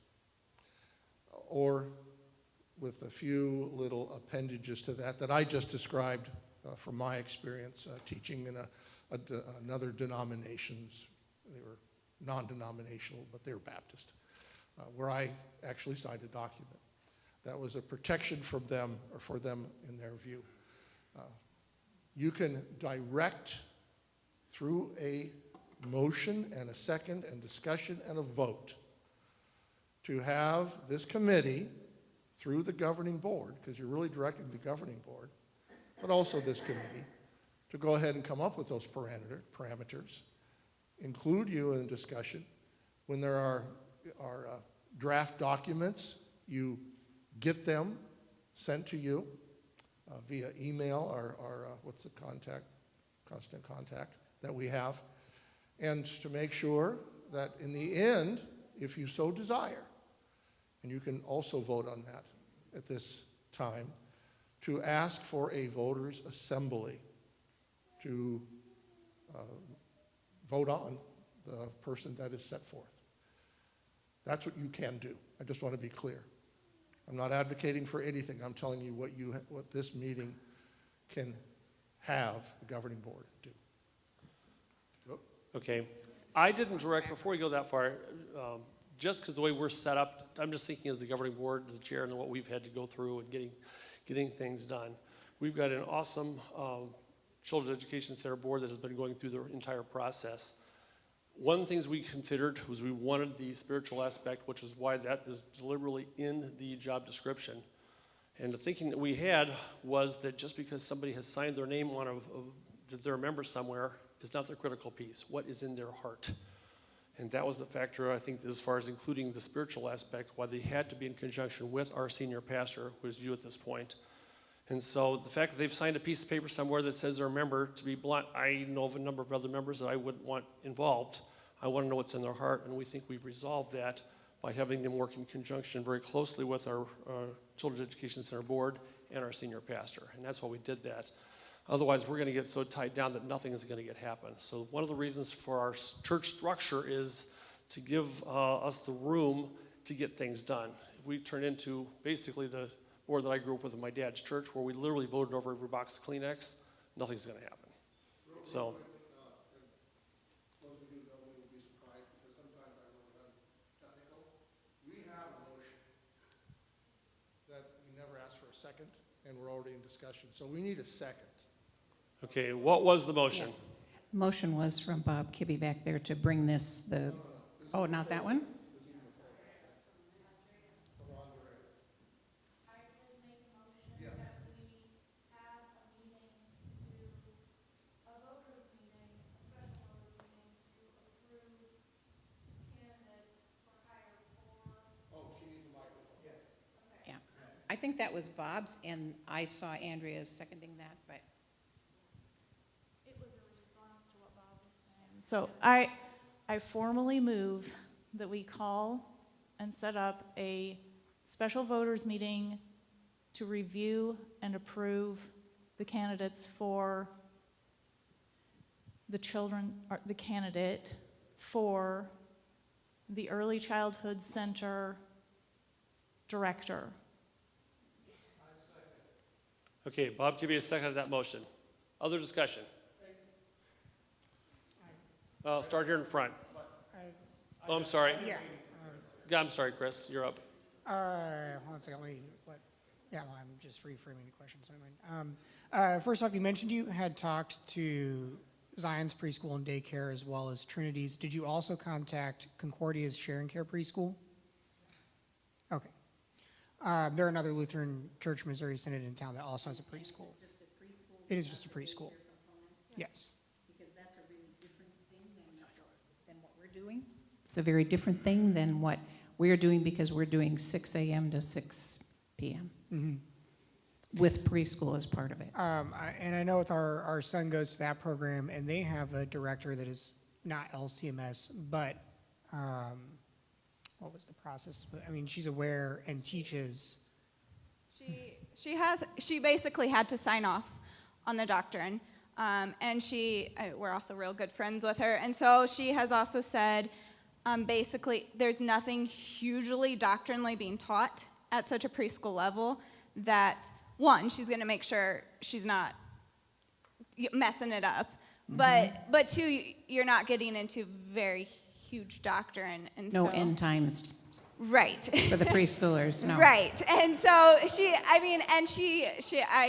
or with a few little appendages to that I just described from my experience teaching in another denominations. They were non-denominational, but they were Baptist, where I actually signed a document. That was a protection from them, or for them in their view. You can direct through a motion and a second and discussion and a vote to have this committee, through the governing board, because you're really directing the governing board, but also this committee, to go ahead and come up with those parameters, include you in the discussion. When there are draft documents, you get them sent to you via email or what's the constant contact that we have, and to make sure that in the end, if you so desire, and you can also vote on that at this time, to ask for a voters' assembly to vote on the person that is set forth. That's what you can do. I just want to be clear. I'm not advocating for anything. I'm telling you what this meeting can have the governing board do. Okay. I didn't direct, before we go that far, just because the way we're set up, I'm just thinking as the governing board, the chair, and what we've had to go through and getting things done. We've got an awesome Children's Education Center board that has been going through the entire process. one of the things we considered was we wanted the spiritual aspect, which is why that is deliberately in the job description. And the thinking that we had was that just because somebody has signed their name on that they're a member somewhere is not their critical piece. What is in their heart? And that was the factor, I think, as far as including the spiritual aspect, why they had to be in conjunction with our senior pastor, who is you at this point. And so the fact that they've signed a piece of paper somewhere that says they're a member, to be blunt, I know of a number of other members that I wouldn't want involved. I want to know what's in their heart, and we think we've resolved that by having them work in conjunction very closely with our Children's Education Center board and our senior pastor. And that's why we did that. Otherwise, we're going to get so tied down that nothing is going to get happen. So one of the reasons for our church structure is to give us the room to get things done. If we turn into basically the board that I grew up with in my dad's church, where we literally voted over every box of Kleenex, nothing's going to happen. So. Second, and we're already in discussion, so we need a second. Okay, what was the motion? The motion was from Bob Kibbe back there to bring this, oh, not that one? I think that was Bob's, and I saw Andrea seconding that, but. It was a response to what Bob was saying. So I formally move that we call and set up a special voters meeting to review and approve the candidates for the candidate for the Early Childhood Center director. Okay, Bob Kibbe has seconded that motion. Other discussion? I'll start here in front. Oh, I'm sorry. Yeah. I'm sorry, Chris, you're up. One second, I'm just reframing the question. First off, you mentioned you had talked to Zion's preschool and daycare as well as Trinity's. Did you also contact Concordia's Sharing Care preschool? Okay. They're another Lutheran Church Missouri Synod in town that also has a preschool. It is just a preschool. Yes. Because that's a really different thing than what we're doing. It's a very different thing than what we're doing because we're doing 6 a.m. to 6 p.m. With preschool as part of it. And I know with our son goes to that program, and they have a director that is not LCMS, but what was the process? I mean, she's aware and teaches. She basically had to sign off on the doctrine, and we're also real good friends with her, and so she has also said, basically, there's nothing hugely doctrinally being taught at such a preschool level that, one, she's going to make sure she's not messing it up, but two, you're not getting into very huge doctrine, and no so, end times. Right. For the preschoolers, no. Right. And so I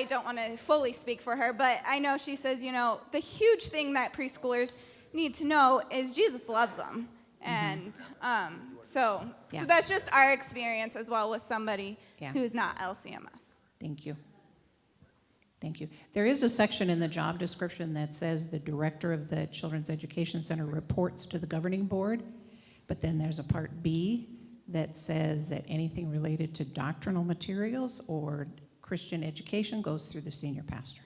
don't want to fully speak for her, but I know she says, the huge thing that preschoolers need to know is Jesus loves them. And so that's just our experience as well with somebody who's not LCMS. Thank you. Thank you. There is a section in the job description that says the director of the Children's Education Center reports to the governing board, but then there's a part B that says that anything related to doctrinal materials or Christian education goes through the senior pastor.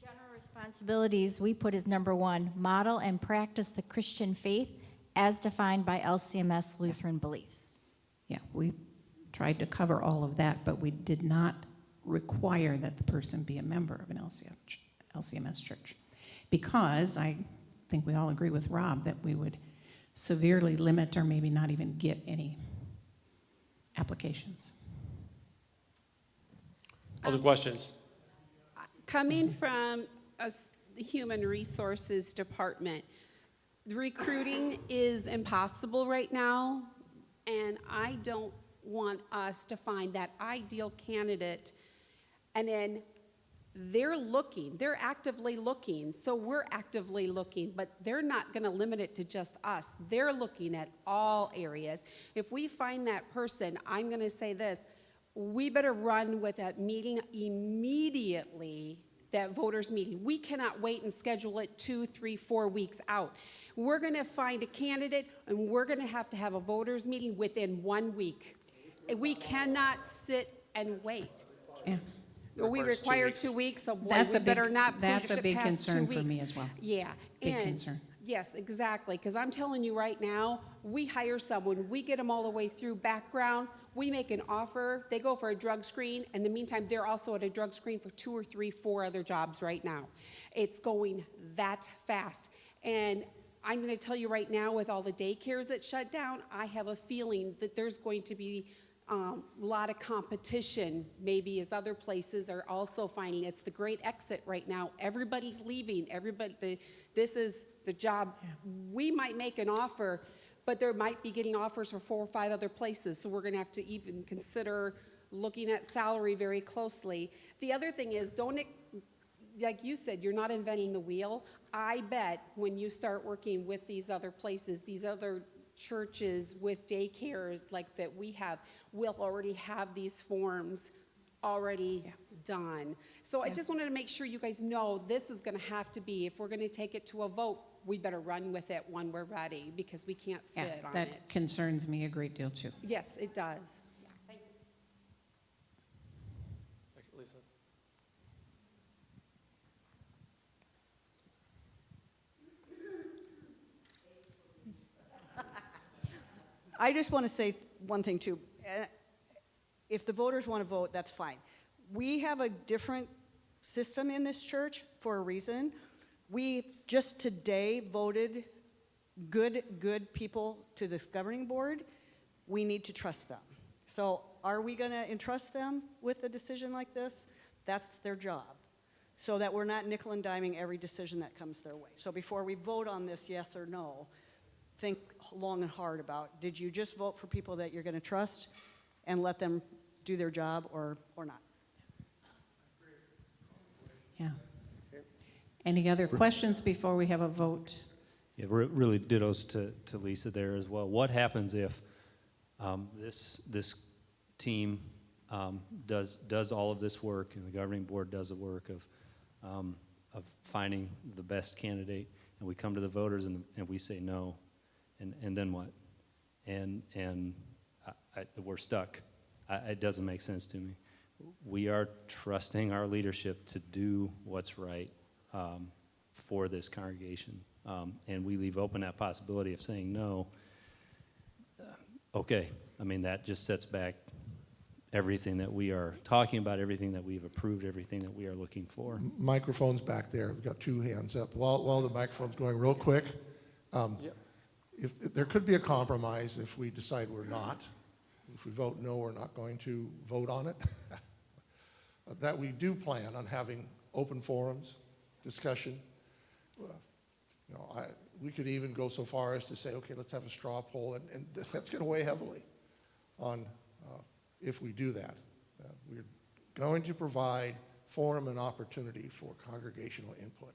General responsibilities we put as number 1, model and practice the Christian faith as defined by LCMS Lutheran beliefs. Yeah, we tried to cover all of that, but we did not require that the person be a member of an LCMS church. Because I think we all agree with Rob that we would severely limit or maybe not even get any applications. Other questions? Coming from the Human Resources Department, the recruiting is impossible right now, and I don't want us to find that ideal candidate, and then they're actively looking, so we're actively looking, but they're not going to limit it to just us. They're looking at all areas. If we find that person, I'm going to say this, we better run with that meeting immediately, that voters meeting. We cannot wait and schedule it 2, 3, 4 weeks out. We're going to find a candidate, and we're going to have a voters meeting within 1 week. We cannot sit and wait. Yeah. We require 2 weeks, so boy, That's we a big- better not push that's a it big past concern 2 for me weeks. as well. Yeah. Big and concern. Yes, exactly, because I'm telling you right now, we hire someone, we get them all the way through background, we make an offer, they go for a drug screen, in the meantime, they're also at a drug screen for 2 or 3, 4 other jobs right now. It's going that fast. And I'm going to tell you right now, with all the daycares that shut down, I have a feeling that there's going to be a lot of competition, maybe as other places are also finding. It's the great exit right now. Everybody's leaving. This is the job. Yeah. We might make an offer, but there might be getting offers for 4 or 5 other places. So we're going to have to even consider looking at salary very closely. The other thing is, like you said, you're not inventing the wheel. I bet when you start working with these other places, these other churches with daycares like that we have, will already have these forms already done. So I just wanted to make sure you guys know this is going to have to be, if we're going to take it to a vote, we better run with it when we're ready, because we can't sit on that it. concerns me a great deal too. Yes, it does. Thank you. Lisa. I just want to say one thing too. If the voters want to vote, that's fine. We have a different system in this church for a reason. We just today voted good people to this governing board. We need to trust them. So are we going to entrust them with a decision like this? That's their job. So that we're not nickel and diming every decision that comes their way. So before we vote on this yes or no, think long and hard about, did you just vote for people that you're going to trust and let them do their job or not? Yeah. Any other questions before we have a vote? Yeah, really dittos to Lisa there as well. What happens if this team does all of this work, and the governing board does the work of finding the best candidate, and we come to the voters and we say no, and then what? And we're stuck. It doesn't make sense to me. We are trusting our leadership to do what's right for this congregation, and we leave open that possibility of saying no. Okay, I mean, that just sets back everything that we are talking about, everything that we've approved, everything that we are looking for. Microphone's back there. We've got 2 hands up. While the microphone's going real quick, if there could be a compromise if we decide we're not. If we vote no, we're not going to vote on it. That we do plan on having open forums, discussion. We could even go so far as to say, okay, let's have a straw poll, and that's going to weigh heavily on if we do that. We're going to provide forum and opportunity for congregational input.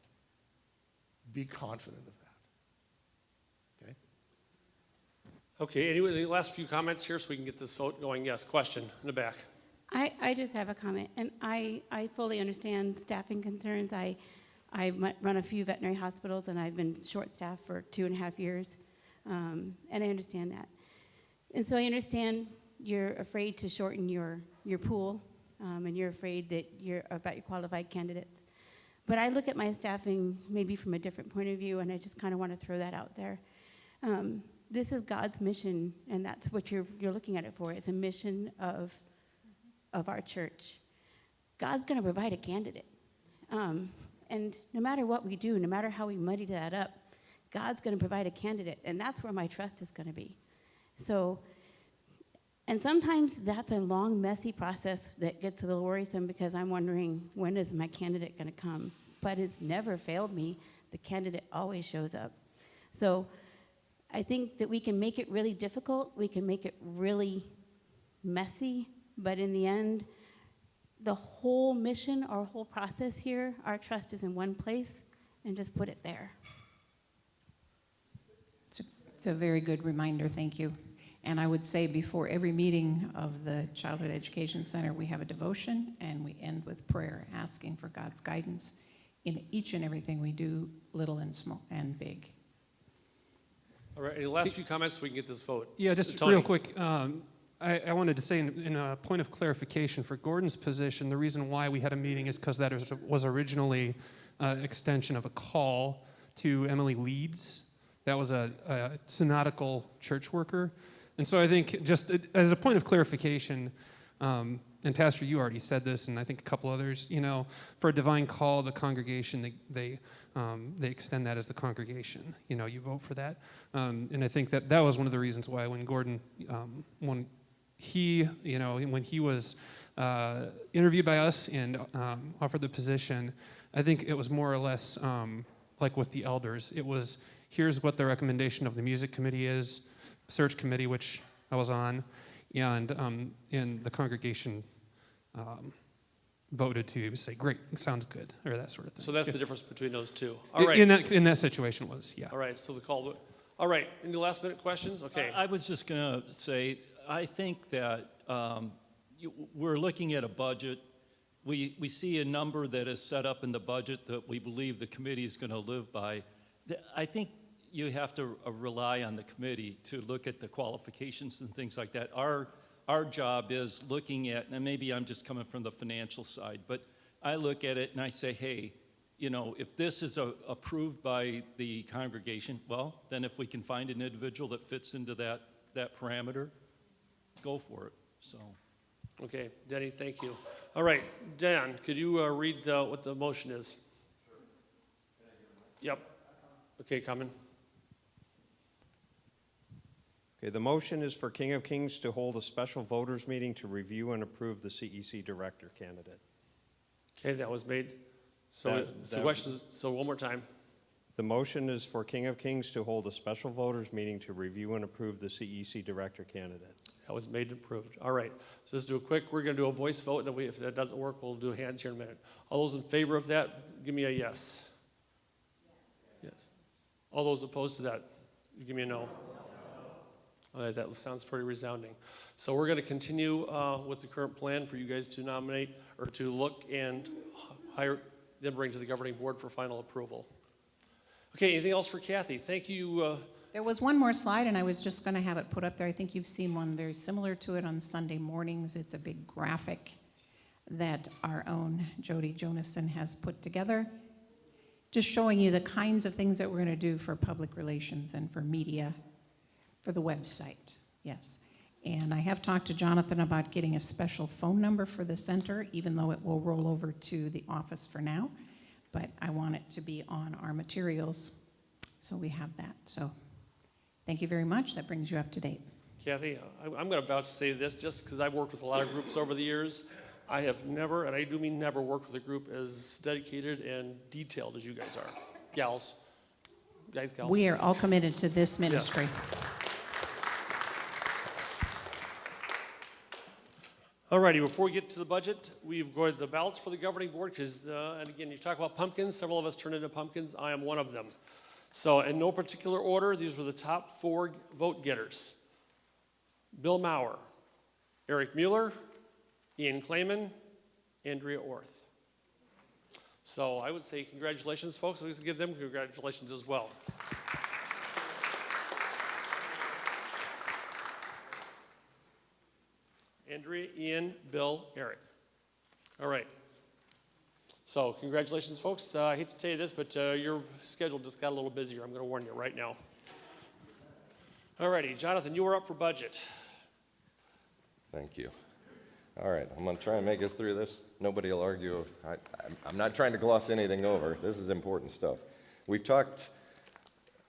Be confident of that. Okay? Okay, anyway, the last few comments here so we can get this vote going. Yes, question in the back. I just have a comment, and I fully understand staffing concerns. I run a few veterinary hospitals, and I've been short-staffed for 2.5 years, and I understand that. And so I understand you're afraid to shorten your pool, and you're afraid that about your qualified candidates. But I look at my staffing maybe from a different point of view, and I just kind of want to throw that out there. This is God's mission, and that's what you're looking at it for. It's a mission of our church. God's going to provide a candidate. And no matter what we do, no matter how we muddy that up, God's going to provide a candidate, and that's where my trust is going to be. So, and sometimes that's a long, messy process that gets a little worrisome because I'm wondering, when is my candidate going to come? But it's never failed me. The candidate always shows up. So I think that we can make it really difficult. We can make it really messy, but in the end, the whole mission, our whole process here, our trust is in one place, and just put it there. It's a very good reminder, thank you. And I would say before every meeting of the Childhood Education Center, we have a devotion, and we end with prayer, asking for God's guidance in each and everything we do, little and small and big. All right, any last few comments so we can get this vote? Yeah, just Tony. real quick. I wanted to say in a point of clarification for Gordon's position, the reason why we had a meeting is because that was originally an extension of a call to Emily Leeds. That was a synodical church worker. And so I think just as a point of clarification, and Pastor, you already said this, and I think a couple others, for a divine call, the congregation, they extend that as the congregation. You vote for that. And I think that was one of the reasons why when Gordon, when he was interviewed by us and offered the position, I think it was more or less like with the elders. It was, here's what the recommendation of the music committee is, search committee, which I was on, and the congregation voted to say, great, sounds good, or that sort of thing. So that's the difference between those two. All right. In that situation was, yeah. All right, so the call, all right, any last minute questions? Okay. I was just going to say, I think that we're looking at a budget. We see a number that is set up in the budget that we believe the committee is going to live by. I think you have to rely on the committee to look at the qualifications and things like that. Our job is looking at, and maybe I'm just coming from the financial side, but I look at it and I say, hey, if this is approved by the congregation, well, then if we can find an individual that fits into that parameter, go for it. So. Okay, Denny, thank you. All right, Dan, could you read what the motion is? Sure. Yep. Okay, coming. Okay, the motion is for King of Kings to hold a special voters meeting to review and approve the CEC director candidate. Okay, that was made. So one more time. The motion is for King of Kings to hold a special voters meeting to review and approve the CEC director candidate. That was made and approved. All right, so let's do a quick, we're going to do a voice vote, and if that doesn't work, we'll do hands here in a minute. All those in favor of that, give me a yes. Yes. All those opposed to that, give me a no. All right, that sounds pretty resounding. So we're going to continue with the current plan for you guys to nominate or to look and hire, then bring to the governing board for final approval. Okay, anything else for Kathy? Thank you. There was one more slide, and I was just going to have it put up there. I think you've seen one very similar to it on Sunday mornings. It's a big graphic that our own Jody Jonason has put together, just showing you the kinds of things that we're going to do for public relations and for media, for the website, yes. And I have talked to Jonathan about getting a special phone number for the center, even though it will roll over to the office for now. But I want it to be on our materials, so we have that. So thank you very much. That brings you up to date. Kathy, I'm going to vouch to say this just because I've worked with a lot of groups over the years. I have never, and I do mean never, worked with a group as dedicated and detailed as you guys are. Gals. Guys, gals. We are all committed to this ministry. Yes. All righty, before we get to the budget, we've got the ballots for the governing board because, and again, you talk about pumpkins. Several of us turn into pumpkins. I am one of them. So in no particular order, these were the top 4 vote getters. Bill Maurer, Eric Mueller, Ian Clayman, Andrea Orth. So I would say congratulations, folks. Let's give them congratulations as well. Andrea, Ian, Bill, Eric. All right. So congratulations, folks. I hate to tell you this, but your schedule just got a little busier. I'm going to warn you right now. All righty. Jonathan, you were up for budget. Thank you. All right, I'm going to try and make us through this. Nobody will argue. I'm not trying to gloss anything over. This is important stuff. We've talked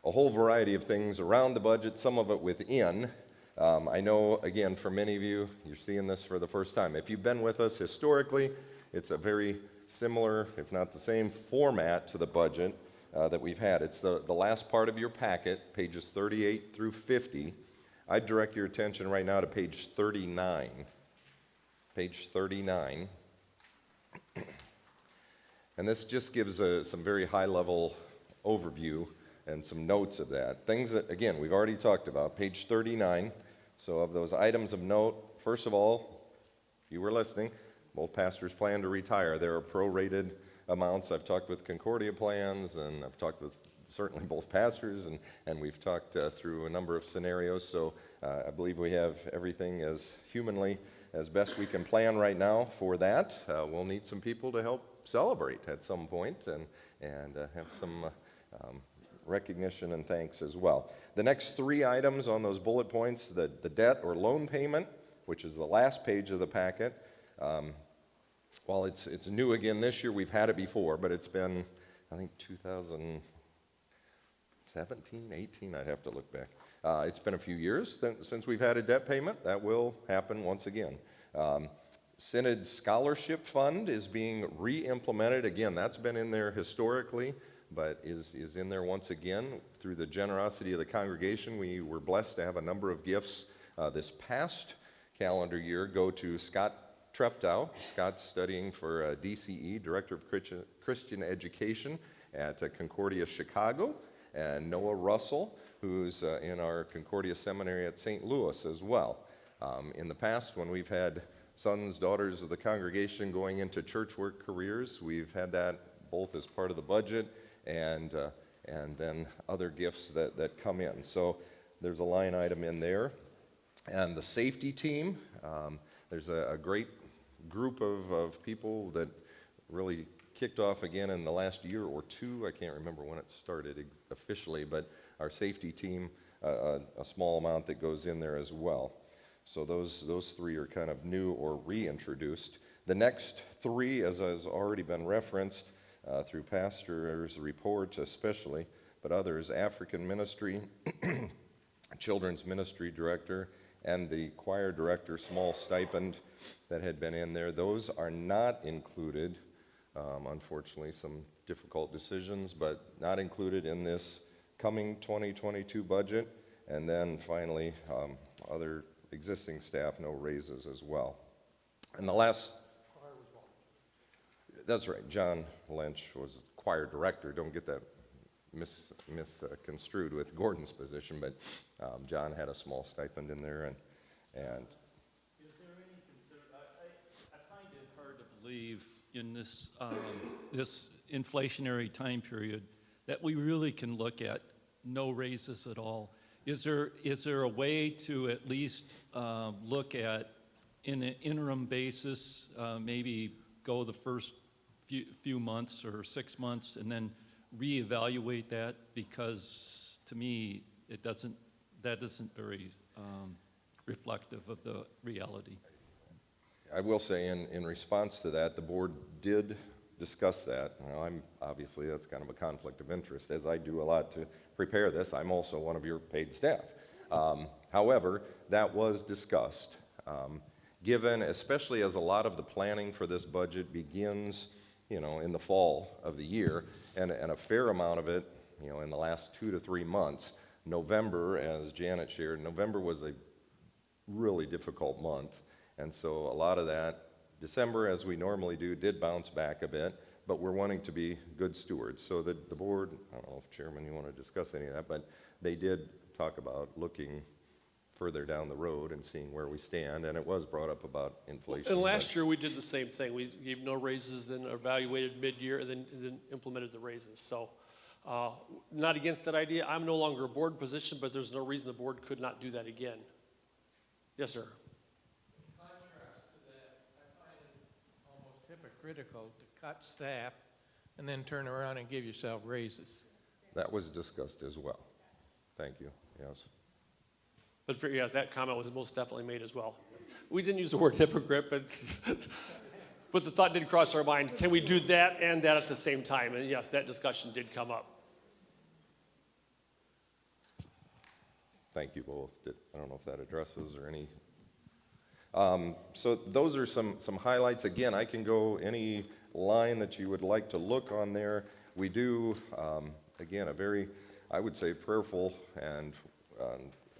a whole variety of things around the budget, some of it within. I know, again, for many of you, you're seeing this for the first time. If you've been with us historically, it's a very similar, if not the same, format to the budget that we've had. It's the last part of your packet, pages 38 through 50. I'd direct your attention right now to page 39. Page 39. And this just gives some very high-level overview and some notes of that. Things that, again, we've already talked about. Page 39. So of those items of note, first of all, if you were listening, both pastors plan to retire. There are prorated amounts. I've talked with Concordia plans, and I've talked with certainly both pastors, and we've talked through a number of scenarios. So I believe we have everything as humanly as best we can plan right now for that. We'll need some people to help celebrate at some point and have some recognition and thanks as well. The next three items on those bullet points, the debt or loan payment, which is the last page of the packet. While it's new again this year, we've had it before, but it's been, I think, 2017, 18, I'd have to look back. It's been a few years since we've had a debt payment. That will happen once again. Synod Scholarship Fund is being re-implemented. Again, that's been in there historically, but is in there once again. Through the generosity of the congregation, we were blessed to have a number of gifts this past calendar year go to Scott Treptow. Scott's studying for DCE, Director of Christian Education at Concordia Chicago, and Noah Russell, who's in our Concordia Seminary at St. Louis as well. In the past, when we've had sons, daughters of the congregation going into church work careers, we've had that both as part of the budget and then other gifts that come in. So there's a line item in there. And the safety team, there's a great group of people that really kicked off again in the last year or two. I can't remember when it started officially, but our safety team, a small amount that goes in there as well. So those three are kind of new or reintroduced. The next three, as has already been referenced through pastors' reports especially, but others, African ministry, children's ministry director, and the choir director small stipend that had been in there. Those are not included, unfortunately, some difficult decisions, but not included in this coming 2022 budget. And then finally, other existing staff, no raises as well. And the last, that's right, John Lynch was choir director. Don't get that misconstrued with Gordon's position, but John had a small stipend in there. And is there any concern? I find it hard to believe in this this inflationary time period that we really can look at no raises at all. Is there a way to at least look at, in an interim basis, maybe go the first few months or 6 months and then reevaluate that? Because to me, that isn't very reflective of the reality. I will say in response to that, the board did discuss that. Now, obviously that's kind of a conflict of interest, as I do a lot to prepare this. I'm also one of your paid staff. However, that was discussed. Given, especially as a lot of the planning for this budget begins, in the fall of the year, and a fair amount of it, in the last 2 to 3 months. November, as Janet shared, November was a really difficult month, and so a lot of that, December, as we normally do, did bounce back a bit, but we're wanting to be good stewards. So the board, I don't know if Chairman, you want to discuss any of that, but they did talk about looking further down the road and seeing where we stand, and it was brought up about inflation. And last year we did the same thing. We gave no raises, then evaluated mid-year, and then implemented the raises. So not against that idea. I'm no longer a board position, but there's no reason the board could not do that again. Yes, sir. In contrast to that, I find it almost hypocritical to cut staff and then turn around and give yourself raises. That was discussed as well. Thank you, yes. But that comment was most definitely made as well. We didn't use the word hypocrite, but the thought did cross our mind, can we do that and that at the same time? And yes, that discussion did come up. Thank you both. I don't know if that addresses or any. So those are some highlights. Again, I can go any line that you would like to look on there. We do, again, a very, I would say, prayerful and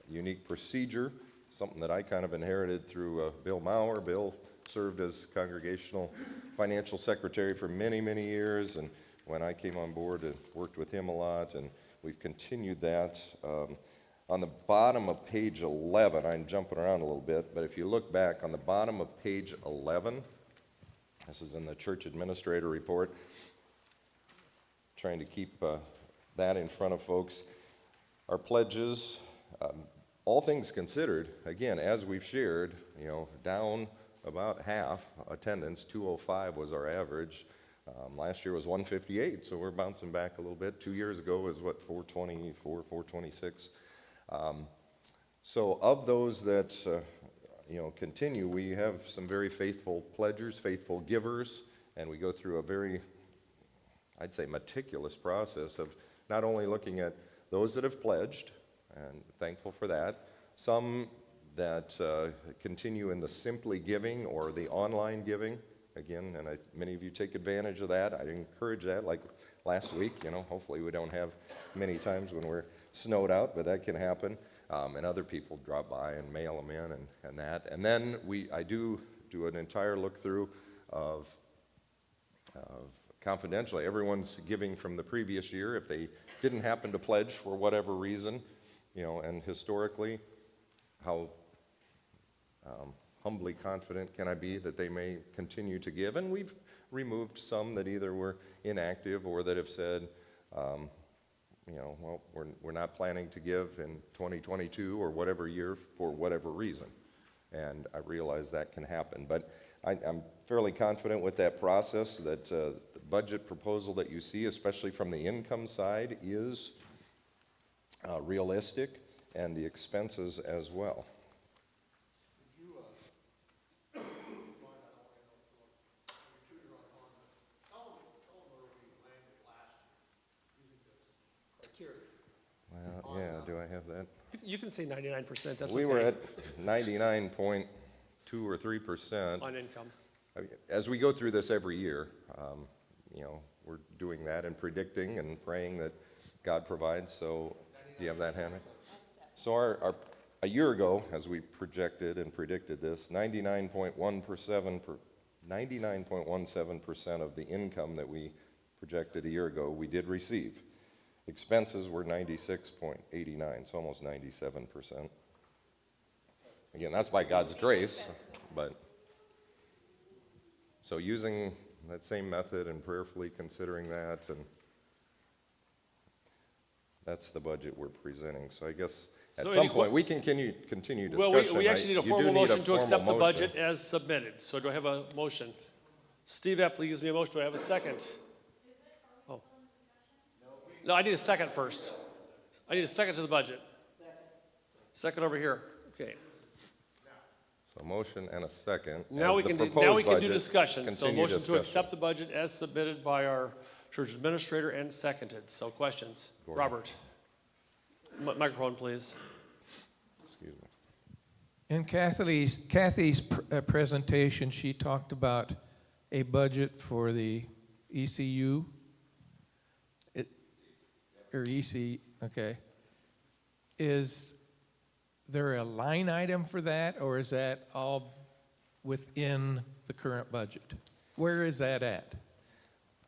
unique procedure, something that I kind of inherited through Bill Maurer. Bill served as Congregational Financial Secretary for many, many years, and when I came on board, I worked with him a lot, and we've continued that. On the bottom of page 11, I'm jumping around a little bit, but if you look back on the bottom of page 11, this is in the church administrator report, trying to keep that in front of folks. Our pledges, all things considered, again, as we've shared, down about half attendance. 205 was our average. Last year was 158, so we're bouncing back a little bit. 2 years ago was what, 424, 426. So of those that continue, we have some very faithful pledgers, faithful givers, and we go through a very, I'd say, meticulous process of not only looking at those that have pledged, and thankful for that, some that continue in the Simply Giving or the online giving. Again, and many of you take advantage of that. I encourage that, like last week, hopefully we don't have many times when we're snowed out, but that can happen. And other people drop by and mail them in and that. And then I do an entire look through of confidentially everyone's giving from the previous year. If they didn't happen to pledge for whatever reason, and historically, how humbly confident can I be that they may continue to give? And we've removed some that either were inactive or that have said, well, we're not planning to give in 2022 or whatever year for whatever reason. And I realize that can happen. But I'm fairly confident with that process that the budget proposal that you see, especially from the income side, is realistic, and the expenses as well. Well, yeah, do I have that? You can say 99%, that's okay. We were at 99.2 or 3%. On income. As we go through this every year, we're doing that and predicting and praying that God provides. So, do you have that, Hannah? So a year ago, as we projected and predicted this, 99.17% of the income that we projected a year ago, we did receive. Expenses were 96.89, so almost 97%. Again, that's by God's grace, but so using that same method and prayerfully considering that, and that's the budget we're presenting. So I guess at some point we can continue discussion. Well, we actually need a formal motion to accept the motion. budget as submitted. So do I have a motion? Steve Epley gives me a motion. Do I have a second? Oh. No, I need a second first. I need a second to the budget. Second over here. Okay. So motion and a second. Now we can do discussion. So motion to accept the budget as submitted by our church administrator and seconded. So questions? Robert. Microphone, please. Excuse me. In Kathy's presentation, she talked about a budget for the ECU. Okay. Is there a line item for that, or is that all within the current budget? Where is that at?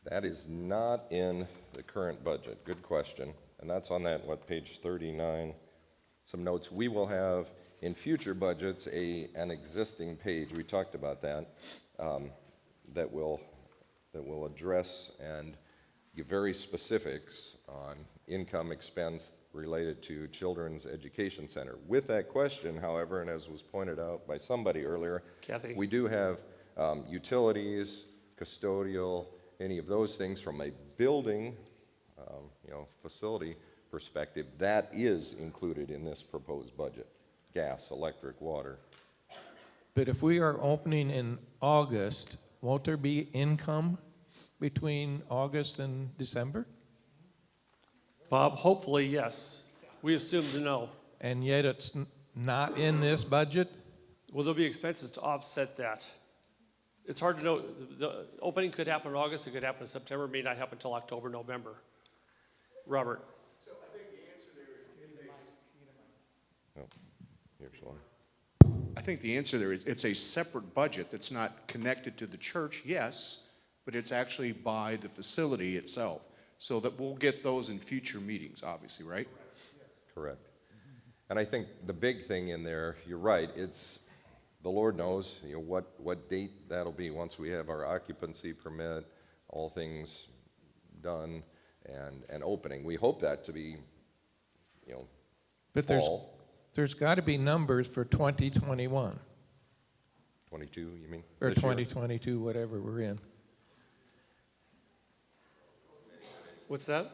That is not in the current budget. Good question. And that's on that, page 39. Some notes. We will have in future budgets an existing page. We talked about that. That will address and give very specifics on income expense related to Children's Education Center. With that question, however, and as was pointed out by somebody earlier, Kathy. we do have utilities, custodial, any of those things from a building, facility perspective. That is included in this proposed budget. Gas, electric, water. But if we are opening in August, won't there be income between August and December? Bob, hopefully, yes. We assume to know. And yet it's not in this budget? Well, there'll be expenses to offset that. It's hard to know. The opening could happen in August, it could happen in September, it may not happen until October, November. Robert. So I think the answer there is think the answer there is it's a separate budget that's not connected to the church, yes, but it's actually by the facility itself. So that we'll get those in future meetings, obviously, right? Correct. And I think the big thing in there, you're right, it's, the Lord knows, what date that'll be once we have our occupancy permit, all things done, and opening. We hope that to be, But fall. there's got to be numbers for 2021, 22, you mean? or this year? 2022, whatever we're in. What's that?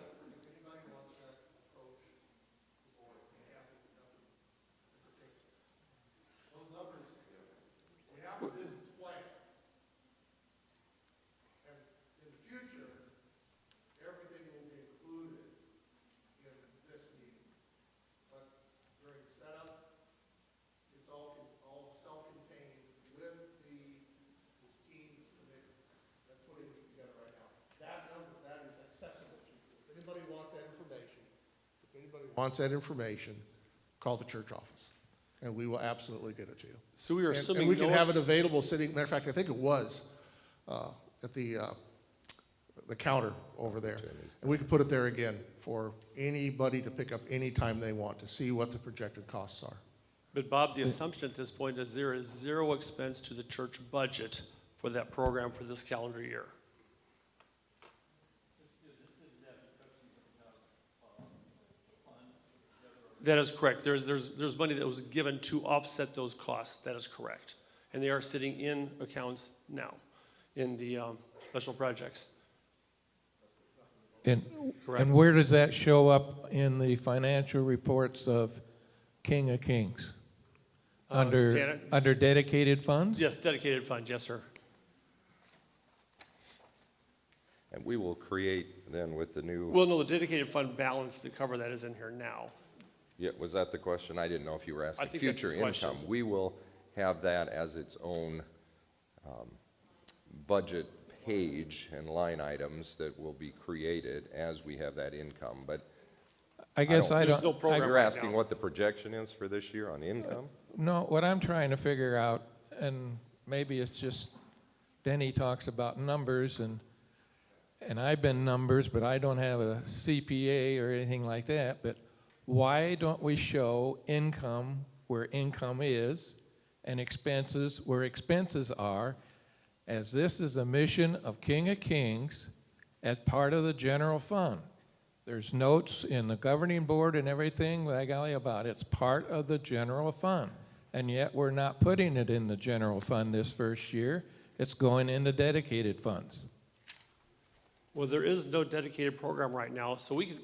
Wants that information, call the church office, and we will absolutely get it to you. So we are And assuming we can have it notice- available sitting, matter of fact, I think it was at the counter over there. And we can put it there again for anybody to pick up anytime they want to see what the projected costs are. But Bob, the assumption at this point is there is zero expense to the church budget for that program for this calendar year. That is correct. There's money that was given to offset those costs. That is correct. And they are sitting in accounts now, in the special projects. And Correct. where does that show up in the financial reports of King of Kings? Under dedicated funds? Yes, dedicated fund, yes, sir. And we will create then with the new. Well, no, the dedicated fund balance to cover that is in here now. Yeah, was that the question? I didn't know if you were asking I think that's future his question. income. We will have that as its own budget page and line items that will be created as we have that income, but I guess I There's don't. no program you're right asking now. what the projection is for this year on income? No, what I'm trying to figure out, and maybe it's just Denny talks about numbers, and I've been numbers, but I don't have a CPA or anything like that, but why don't we show income where income is and expenses where expenses are, as this is a mission of King of Kings as part of the general fund? There's notes in the governing board and everything, by golly, about it's part of the general fund. And yet we're not putting it in the general fund this first year. It's going into dedicated funds. Well, there is no dedicated program right now, so we can,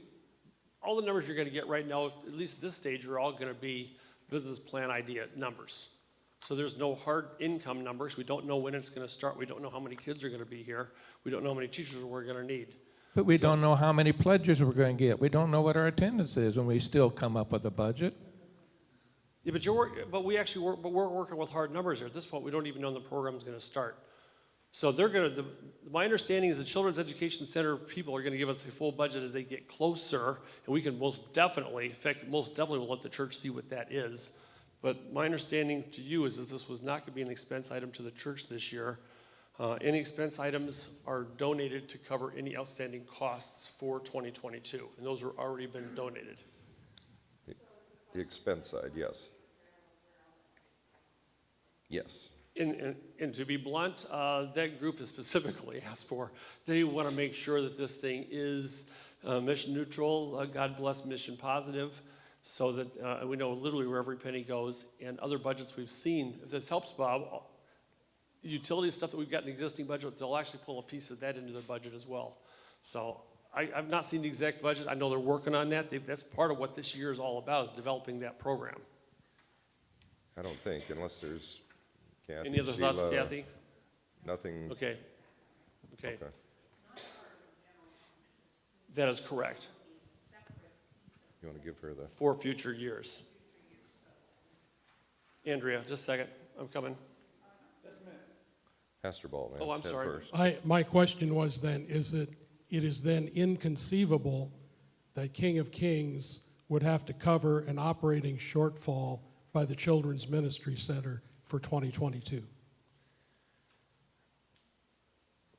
all the numbers you're gonna get right now, at least at this stage, are all gonna be business plan idea numbers. So there's no hard income numbers. We don't know when it's gonna start. We don't know how many kids are gonna be here. We don't know how many teachers we're gonna need. But we don't know how many pledges we're going to get. We don't know what our attendance is, and we still come up with a budget. Yeah, but we're working with hard numbers here. At this point, we don't even know when the program's gonna start. So my understanding is the Children's Education Center people are gonna give us a full budget as they get closer, and we can most definitely will let the church see what that is. But my understanding to you is that this was not gonna be an expense item to the church this year. Any expense items are donated to cover any outstanding costs for 2022, and those are already been donated. The expense side, yes. Yes. And to be blunt, that group is specifically asked for. They want to make sure that this thing is mission neutral, God bless mission positive, so that we know literally where every penny goes. And other budgets we've seen, if this helps, Bob, utility stuff that we've got in the existing budget, they'll actually pull a piece of that into their budget as well. So I've not seen the exact budget. I know they're working on that. That's part of what this year is all about, is developing that program. I don't think, unless there's Kathy, Any other thoughts, Sheila, Kathy? Nothing. Okay. That is correct. You want to give her the? For future years. Andrea, just a second. I'm coming. Pastor Ball, man. Oh, I'm said sorry. first. My question was then, it is then inconceivable that King of Kings would have to cover an operating shortfall by the Children's Ministry Center for 2022?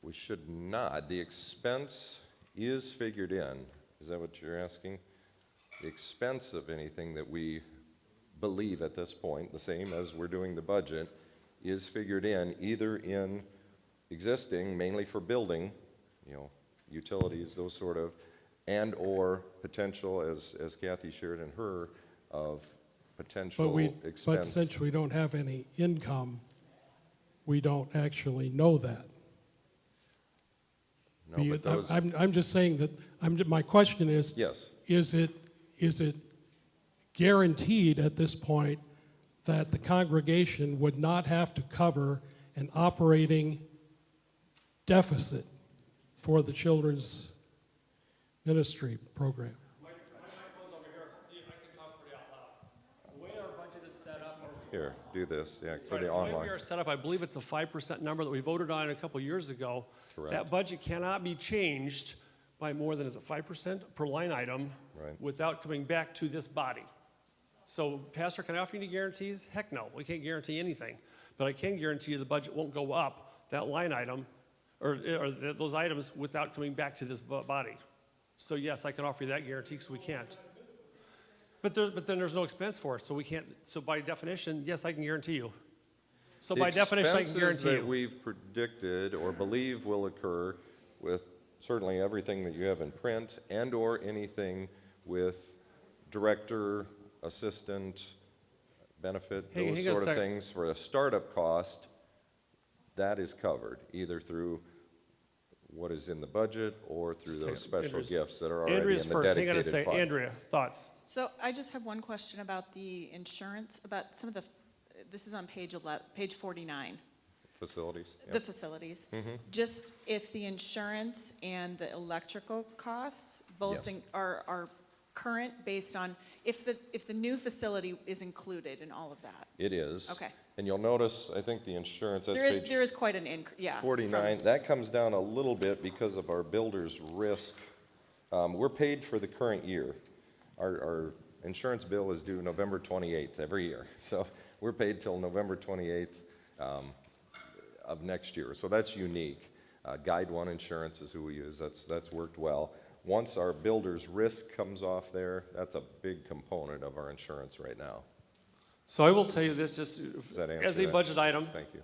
We should not. The expense is figured in. Is that what you're asking? The expense of anything that we believe at this point, the same as we're doing the budget, is figured in either in existing, mainly for building, utilities, those sort of, and or potential, as Kathy shared in her, of potential But expense. since we don't have any income, we don't actually know that. No, but those, I'm just saying that, my question is, yes. is it guaranteed at this point that the congregation would not have to cover an operating deficit for the children's ministry program? My microphone's over here. I can talk pretty out loud. The way our budget is set up. Here, do this, yeah, for Right, the the way online. we are set up, I believe it's a 5% number that we voted on a couple years ago. Correct. That budget cannot be changed by more than, is it 5% per line item? Right. Without coming back to this body. So, Pastor, can I offer you any guarantees? Heck no, we can't guarantee anything. But I can guarantee you the budget won't go up, that line item, or those items, without coming back to this body. So yes, I can offer you that guarantee because we can't. But then there's no expense for it, so we can't. So by definition, yes, I can guarantee you. So by definition, I can expenses guarantee that you. we've predicted or believe will occur with certainly everything that you have in print and or anything with director, assistant, benefit, Hang those on a sort of second. things for a startup cost, that is covered either through what is in the budget or through those special Andrea's- gifts that are already Andrea's in the first. Hang on dedicated a second. fund. Andrea, thoughts? So I just have one question about the insurance, about some of the, this is on page 49, Facilities. the Yep. facilities. Mhm. Just if the insurance and the electrical costs both Yes. are current based on, if the new facility is included in all of that? It is. Okay. And you'll notice, I think the insurance, that's There page is, there is quite an increase, yeah. 49, that comes down a little bit because of our builder's risk. We're paid for the current year. Our insurance bill is due November 28th every year. So we're paid till November 28th of next year. So that's unique. Guide One Insurance is who we use. That's worked well. Once our builder's risk comes off there, that's a big component of our insurance right now. So I will tell you this, just Does that answer as a that? budget item. Thank you.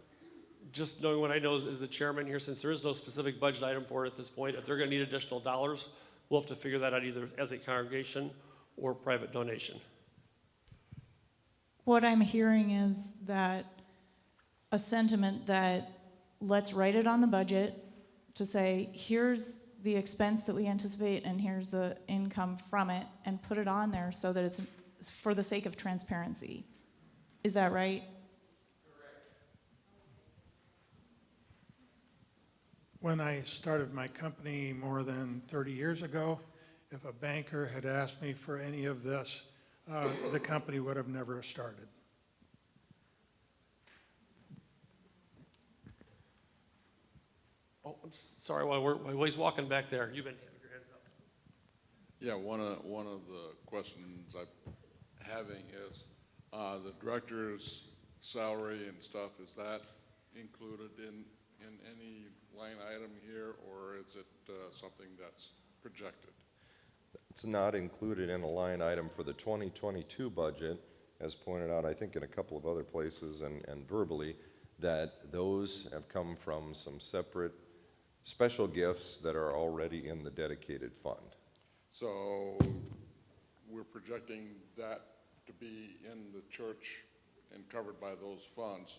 Just knowing what I know as the chairman here, since there is no specific budget item for it at this point, if they're going to need additional dollars, we'll have to figure that out either as a congregation or private donation. What I'm hearing is that a sentiment that let's write it on the budget to say, here's the expense that we anticipate and here's the income from it, and put it on there so that it's for the sake of transparency. Is that right? When I started my company more than 30 years ago, if a banker had asked me for any of this, the company would have never started. Oh, I'm sorry, while he's walking back there, you've been having your hands up. Yeah, one of the questions I'm having is the director's salary and stuff, is that included in any line item here, or is it something that's projected? It's not included in a line item for the 2022 budget, as pointed out, I think in a couple of other places and verbally, that those have come from some separate special gifts that are already in the dedicated fund. So we're projecting that to be in the church and covered by those funds.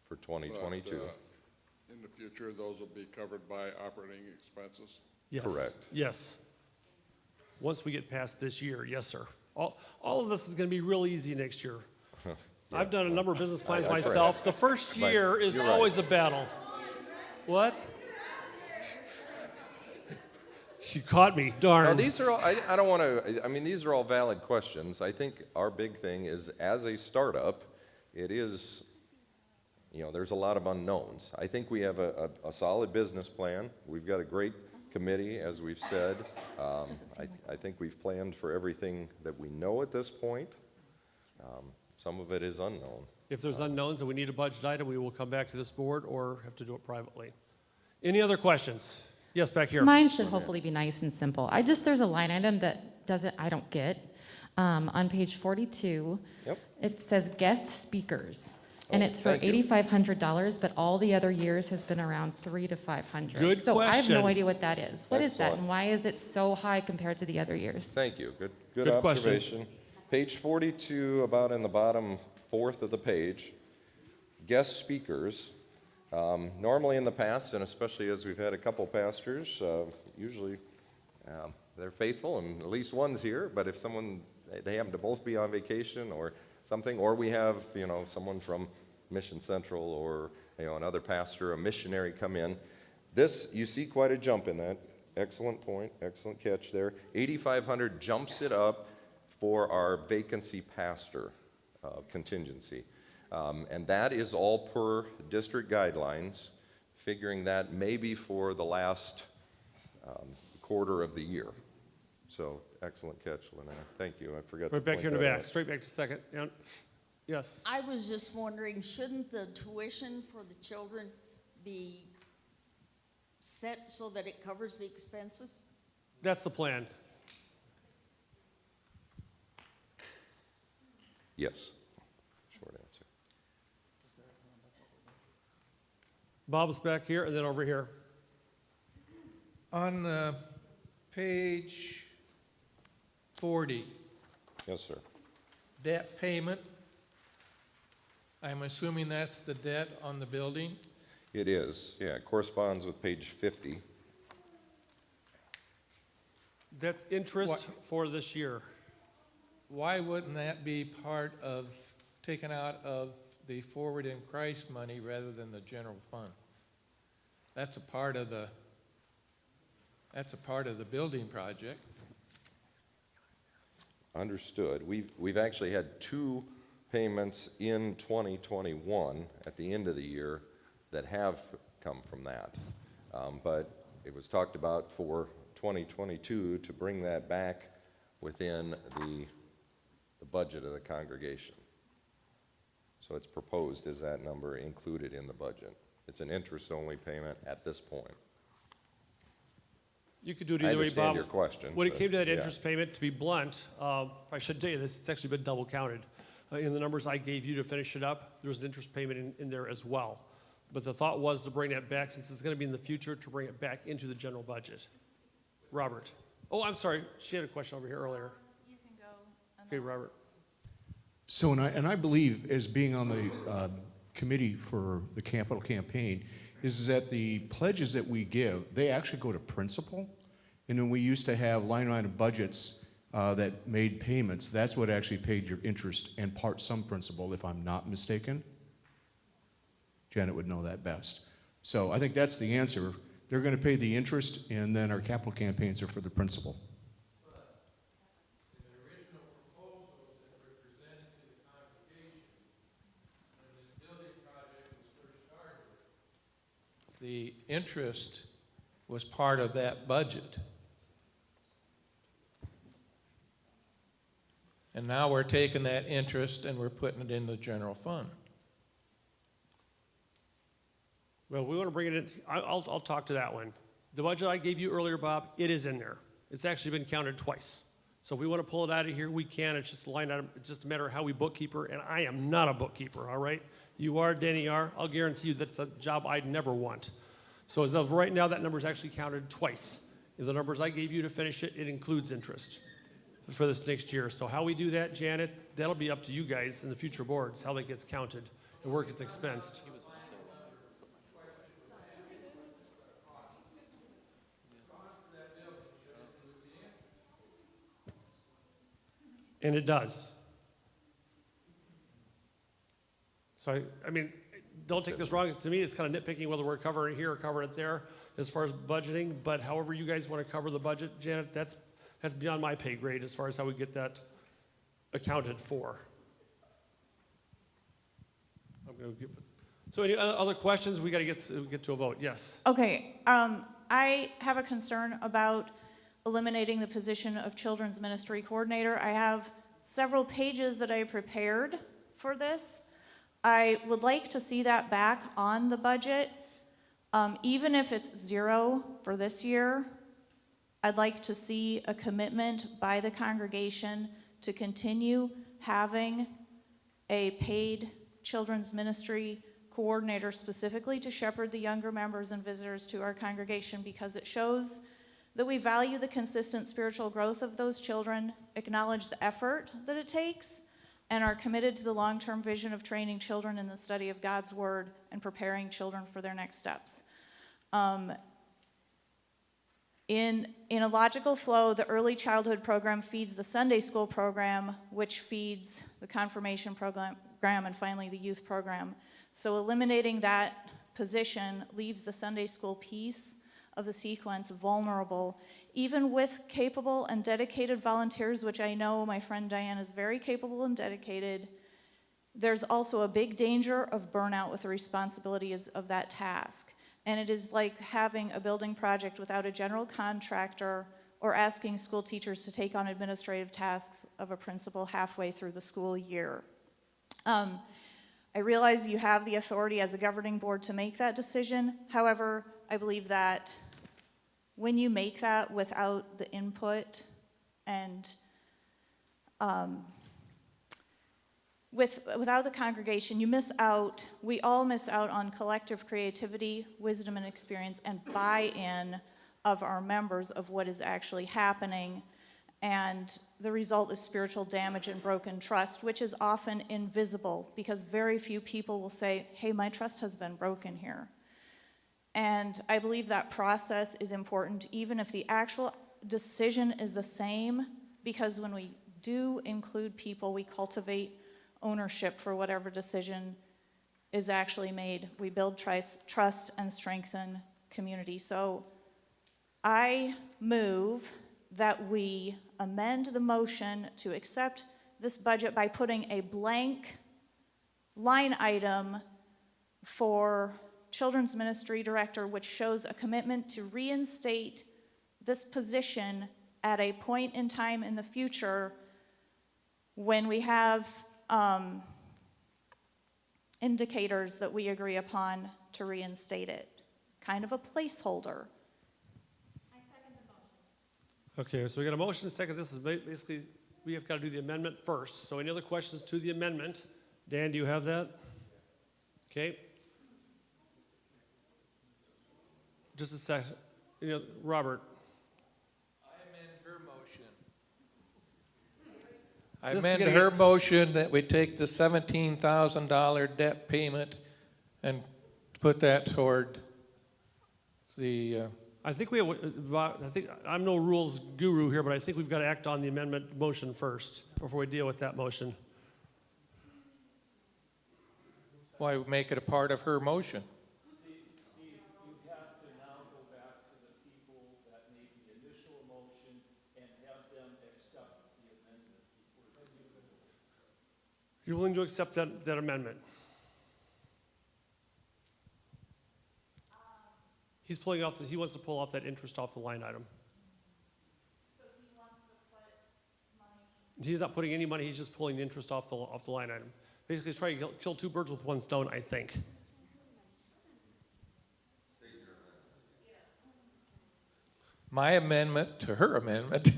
For 2022. But, in the future, those will be covered by operating expenses? Yes. Correct. Yes. Once we get past this year, yes, sir. All of this is going to be real easy next year. Yeah. I've done a number of business plans Correct. myself. The first Right. year is You're right. always a battle. What? She caught me, darn. Now, these are all, I don't want to, I mean, these are all valid questions. I think our big thing is, as a startup, it is, there's a lot of unknowns. I think we have a solid business plan. We've got a great committee, as we've said. I think we've planned for everything that we know at this point. Some of it is unknown. If there's unknowns and we need a budget item, we will come back to this board or have to do it privately. Any other questions? Yes, back here. Mine should hopefully be nice and simple. There's a line item that I don't get. On page 42, Yep. it says guest speakers. And Oh, it's for thank you. $8,500, but all the other years has been around $300 to $500. Good So I have question. no idea what that is. What is that, Excellent. and why is it so high compared to the other years? Thank you. Good Good question. observation. Page 42, about in the bottom fourth of the page, guest speakers. Normally in the past, and especially as we've had a couple pastors, usually they're faithful and at least one's here, but if they happen to both be on vacation or something, or we have, someone from Mission Central or, another pastor, a missionary come in, you see quite a jump in that. Excellent point, excellent catch there. 8,500 jumps it up for our vacancy pastor contingency. And that is all per district guidelines, figuring that maybe for the last quarter of the year. So, excellent catch, Lynette. Thank you. I forgot to Right back point here in the that back, out. straight back to second. Yeah. Yes. I was just wondering, shouldn't the tuition for the children be set so that it covers the expenses? That's the plan. Yes. Short answer. Bob's back here and then over here. On page 40, Yes, sir. debt payment, I'm assuming that's the debt on the building? It is, yeah. It corresponds with page 50. That's interest for this year. Why wouldn't that be taken out of the Forward in Christ money rather than the general fund? That's a part of the building project. Understood. We've actually had two payments in 2021 at the end of the year that have come from that. But it was talked about for 2022 to bring that back within the budget of the congregation. So it's proposed as that number included in the budget. It's an interest-only payment at this point. You could do it I either way, understand Bob. your question, When it but, came to that yeah. interest payment, to be blunt, I should tell you this, it's actually been double counted. In the numbers I gave you to finish it up, there was an interest payment in there as well. But the thought was to bring that back, since it's going to be in the future, to bring it back into the general budget. Robert. Oh, I'm sorry. She had a question over here earlier. You can go. Okay, Robert. So, and I believe, as being on the committee for the capital campaign, is that the pledges that we give, they actually go to principal. And then we used to have line item budgets that made payments. That's what actually paid your interest and part some principal, if I'm not mistaken. Janet would know that best. So I think that's the answer. They're going to pay the interest, and then our capital campaigns are for the principal. The interest was part of that budget. And now we're taking that interest and we're putting it in the general fund. Well, we want to bring it in. I'll talk to that one. The budget I gave you earlier, Bob, it is in there. It's actually been counted twice. So if we want to pull it out of here, we can. It's just a line item. It's just a matter of how we bookkeeper, and I am not a bookkeeper, all right? You are, Danny are. I'll guarantee you that's a job I'd never want. So as of right now, that number is actually counted twice. In the numbers I gave you to finish it, it includes interest for this next year. So how we do that, Janet, that'll be up to you guys in the future boards, how that gets counted and where it gets expensed. And it does. So, I mean, don't take this wrong. To me, it's kind of nitpicking whether we're covering it here or covering it there as far as budgeting. But however you guys want to cover the budget, Janet, that's beyond my pay grade as far as how we get that accounted for. So any other questions? We got to get to a vote. Yes. Okay, I have a concern about eliminating the position of Children's Ministry Coordinator. I have several pages that I prepared for this. I would like to see that back on the budget, even if it's 0 for this year. I'd like to see a commitment by the congregation to continue having a paid children's ministry coordinator specifically to shepherd the younger members and visitors to our congregation, because it shows that we value the consistent spiritual growth of those children, acknowledge the effort that it takes, and are committed to the long-term vision of training children in the study of God's Word and preparing children for their next steps. In a logical flow, the early childhood program feeds the Sunday school program, which feeds the confirmation program, and finally the youth program. So eliminating that position leaves the Sunday school piece of the sequence vulnerable, even with capable and dedicated volunteers, which I know my friend Diane is very capable and dedicated. There's also a big danger of burnout with the responsibilities of that task. And it is like having a building project without a general contractor, or asking school teachers to take on administrative tasks of a principal halfway through the school year. I realize you have the authority as a governing board to make that decision. However, I believe that when you make that without the input and without the congregation, you miss out, we all miss out on collective creativity, wisdom, and experience, and buy-in of our members of what is actually happening. And the result is spiritual damage and broken trust, which is often invisible because very few people will say, hey, my trust has been broken here. And I believe that process is important, even if the actual decision is the same, because when we do include people, we cultivate ownership for whatever decision is actually made. We build trust and strengthen community. So I move that we amend the motion to accept this budget by putting a blank line item for Children's Ministry Director, which shows a commitment to reinstate this position at a point in time in the future when we have indicators that we agree upon to reinstate it. Kind of a placeholder. Okay, so we got a motion and a second. This is basically, we have got to do the amendment first. So any other questions to the amendment? Dan, do you have that? Okay. Just a second. Robert. I amend her motion that we take the $17,000 debt payment and put that toward the... I think I'm no rules guru here, but I think we've got to act on the amendment motion first before we deal with that motion. Why make it a part of her motion? Steve, you have to now go back to the people that made the initial motion and have them accept the amendment. You're willing to accept that amendment? He wants to pull off that interest off the line item. So he wants to put money. He's not putting any money, he's just pulling the interest off the line item. Basically, he's trying to kill two birds with one stone, I think. My amendment to her amendment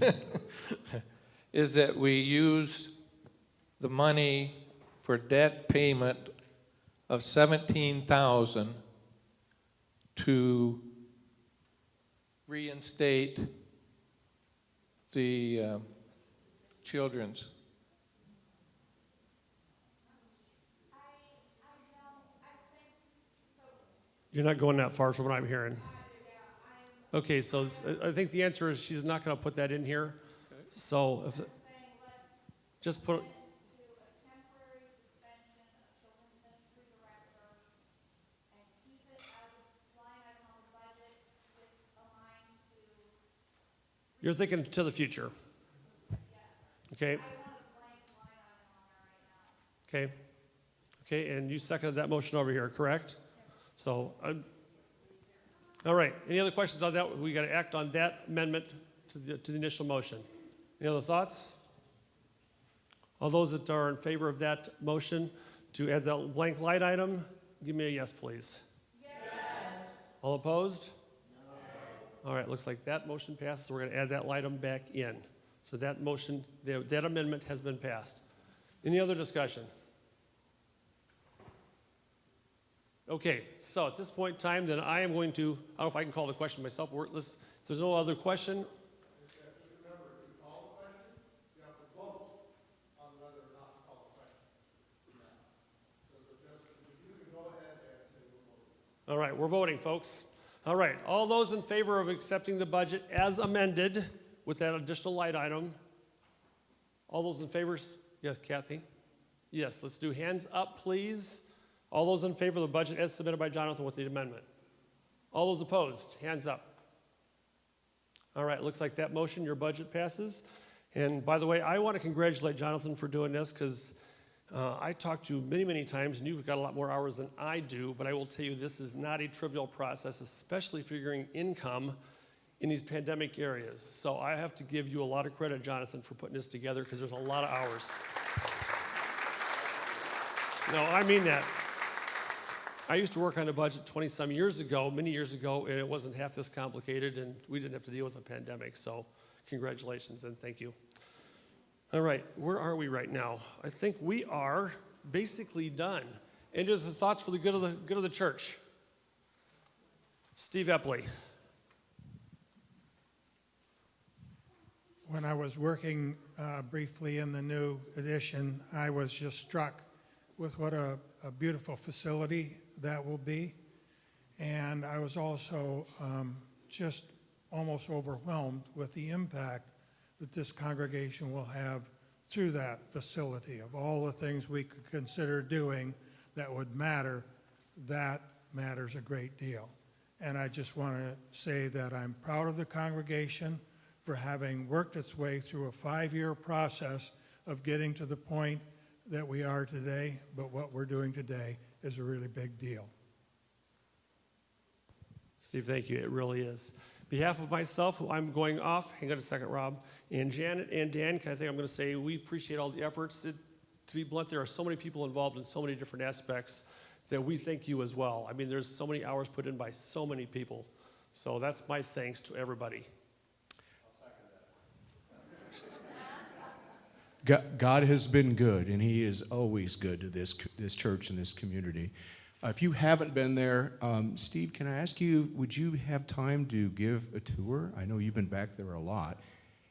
is that we use the money for debt payment of $17,000 to reinstate the children's. You're not going that far from what I'm hearing. Okay, so I think the answer is she's not going to put that in here. So just put. You're thinking to the future. Okay. Okay. Okay, and you seconded that motion over here, correct? So, all right. Any other questions on that? We got to act on that amendment to the initial motion. Any other thoughts? All those that are in favor of that motion to add that blank line item, give me a yes, please. Yes. All opposed? No. All right, looks like that motion passes. We're going to add that line item back in. So that motion, that amendment has been passed. Any other discussion? Okay, so at this point in time, then I am going to, I don't know if I can call the question myself. If there's no other question, all right, we're voting, folks. All right, all those in favor of accepting the budget as amended with that additional line item? All those in favor? Yes, Kathy? Yes, let's do hands up, please. All those in favor of the budget as submitted by Jonathan with the amendment? All those opposed? Hands up. All right, looks like that motion, your budget passes. And by the way, I want to congratulate Jonathan for doing this because I talked to you many, many times, and you've got a lot more hours than I do, but I will tell you this is not a trivial process, especially figuring income in these pandemic areas. So I have to give you a lot of credit, Jonathan, for putting this together because there's a lot of hours. No, I mean that. I used to work on a budget 20-some years ago, many years ago, and it wasn't half this complicated, and we didn't have to deal with a pandemic. So congratulations and thank you. All right, where are we right now? I think we are basically done. Any other thoughts for the good of the church? Steve Epley. When I was working briefly in the new edition, I was just struck with what a beautiful facility that will be. And I was also just almost overwhelmed with the impact that this congregation will have through that facility. Of all the things we could consider doing that would matter, that matters a great deal. And I just want to say that I'm proud of the congregation for having worked its way through a 5-year process of getting to the point that we are today, but what we're doing today is a really big deal. Steve, thank you. It really is. On behalf of myself, who I'm going off, hang on a second, Rob, and Janet and Dan, I think I'm going to say we appreciate all the efforts. To be blunt, there are so many people involved in so many different aspects that we thank you as well. I mean, there's so many hours put in by so many people. So that's my thanks to everybody. God has been good, and He is always good to this church and this community. If you haven't been there, Steve, can I ask you, would you have time to give a tour? I know you've been back there a lot.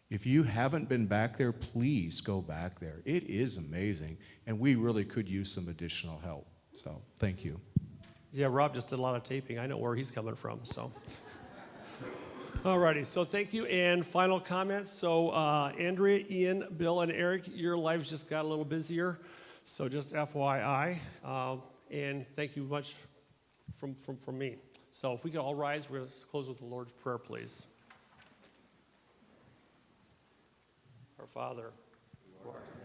If you haven't been back there, please go back there. It is amazing, and we really could use some additional help. So thank you. Yeah, Rob just did a lot of taping. I know where he's coming from, so. All righty, so thank you. And final comments. So Andrea, Ian, Bill, and Eric, your lives just got a little busier. So just FYI. And thank you much from me. So if we could all rise, we're going to close with the Lord's Prayer, please. Our Father, who art in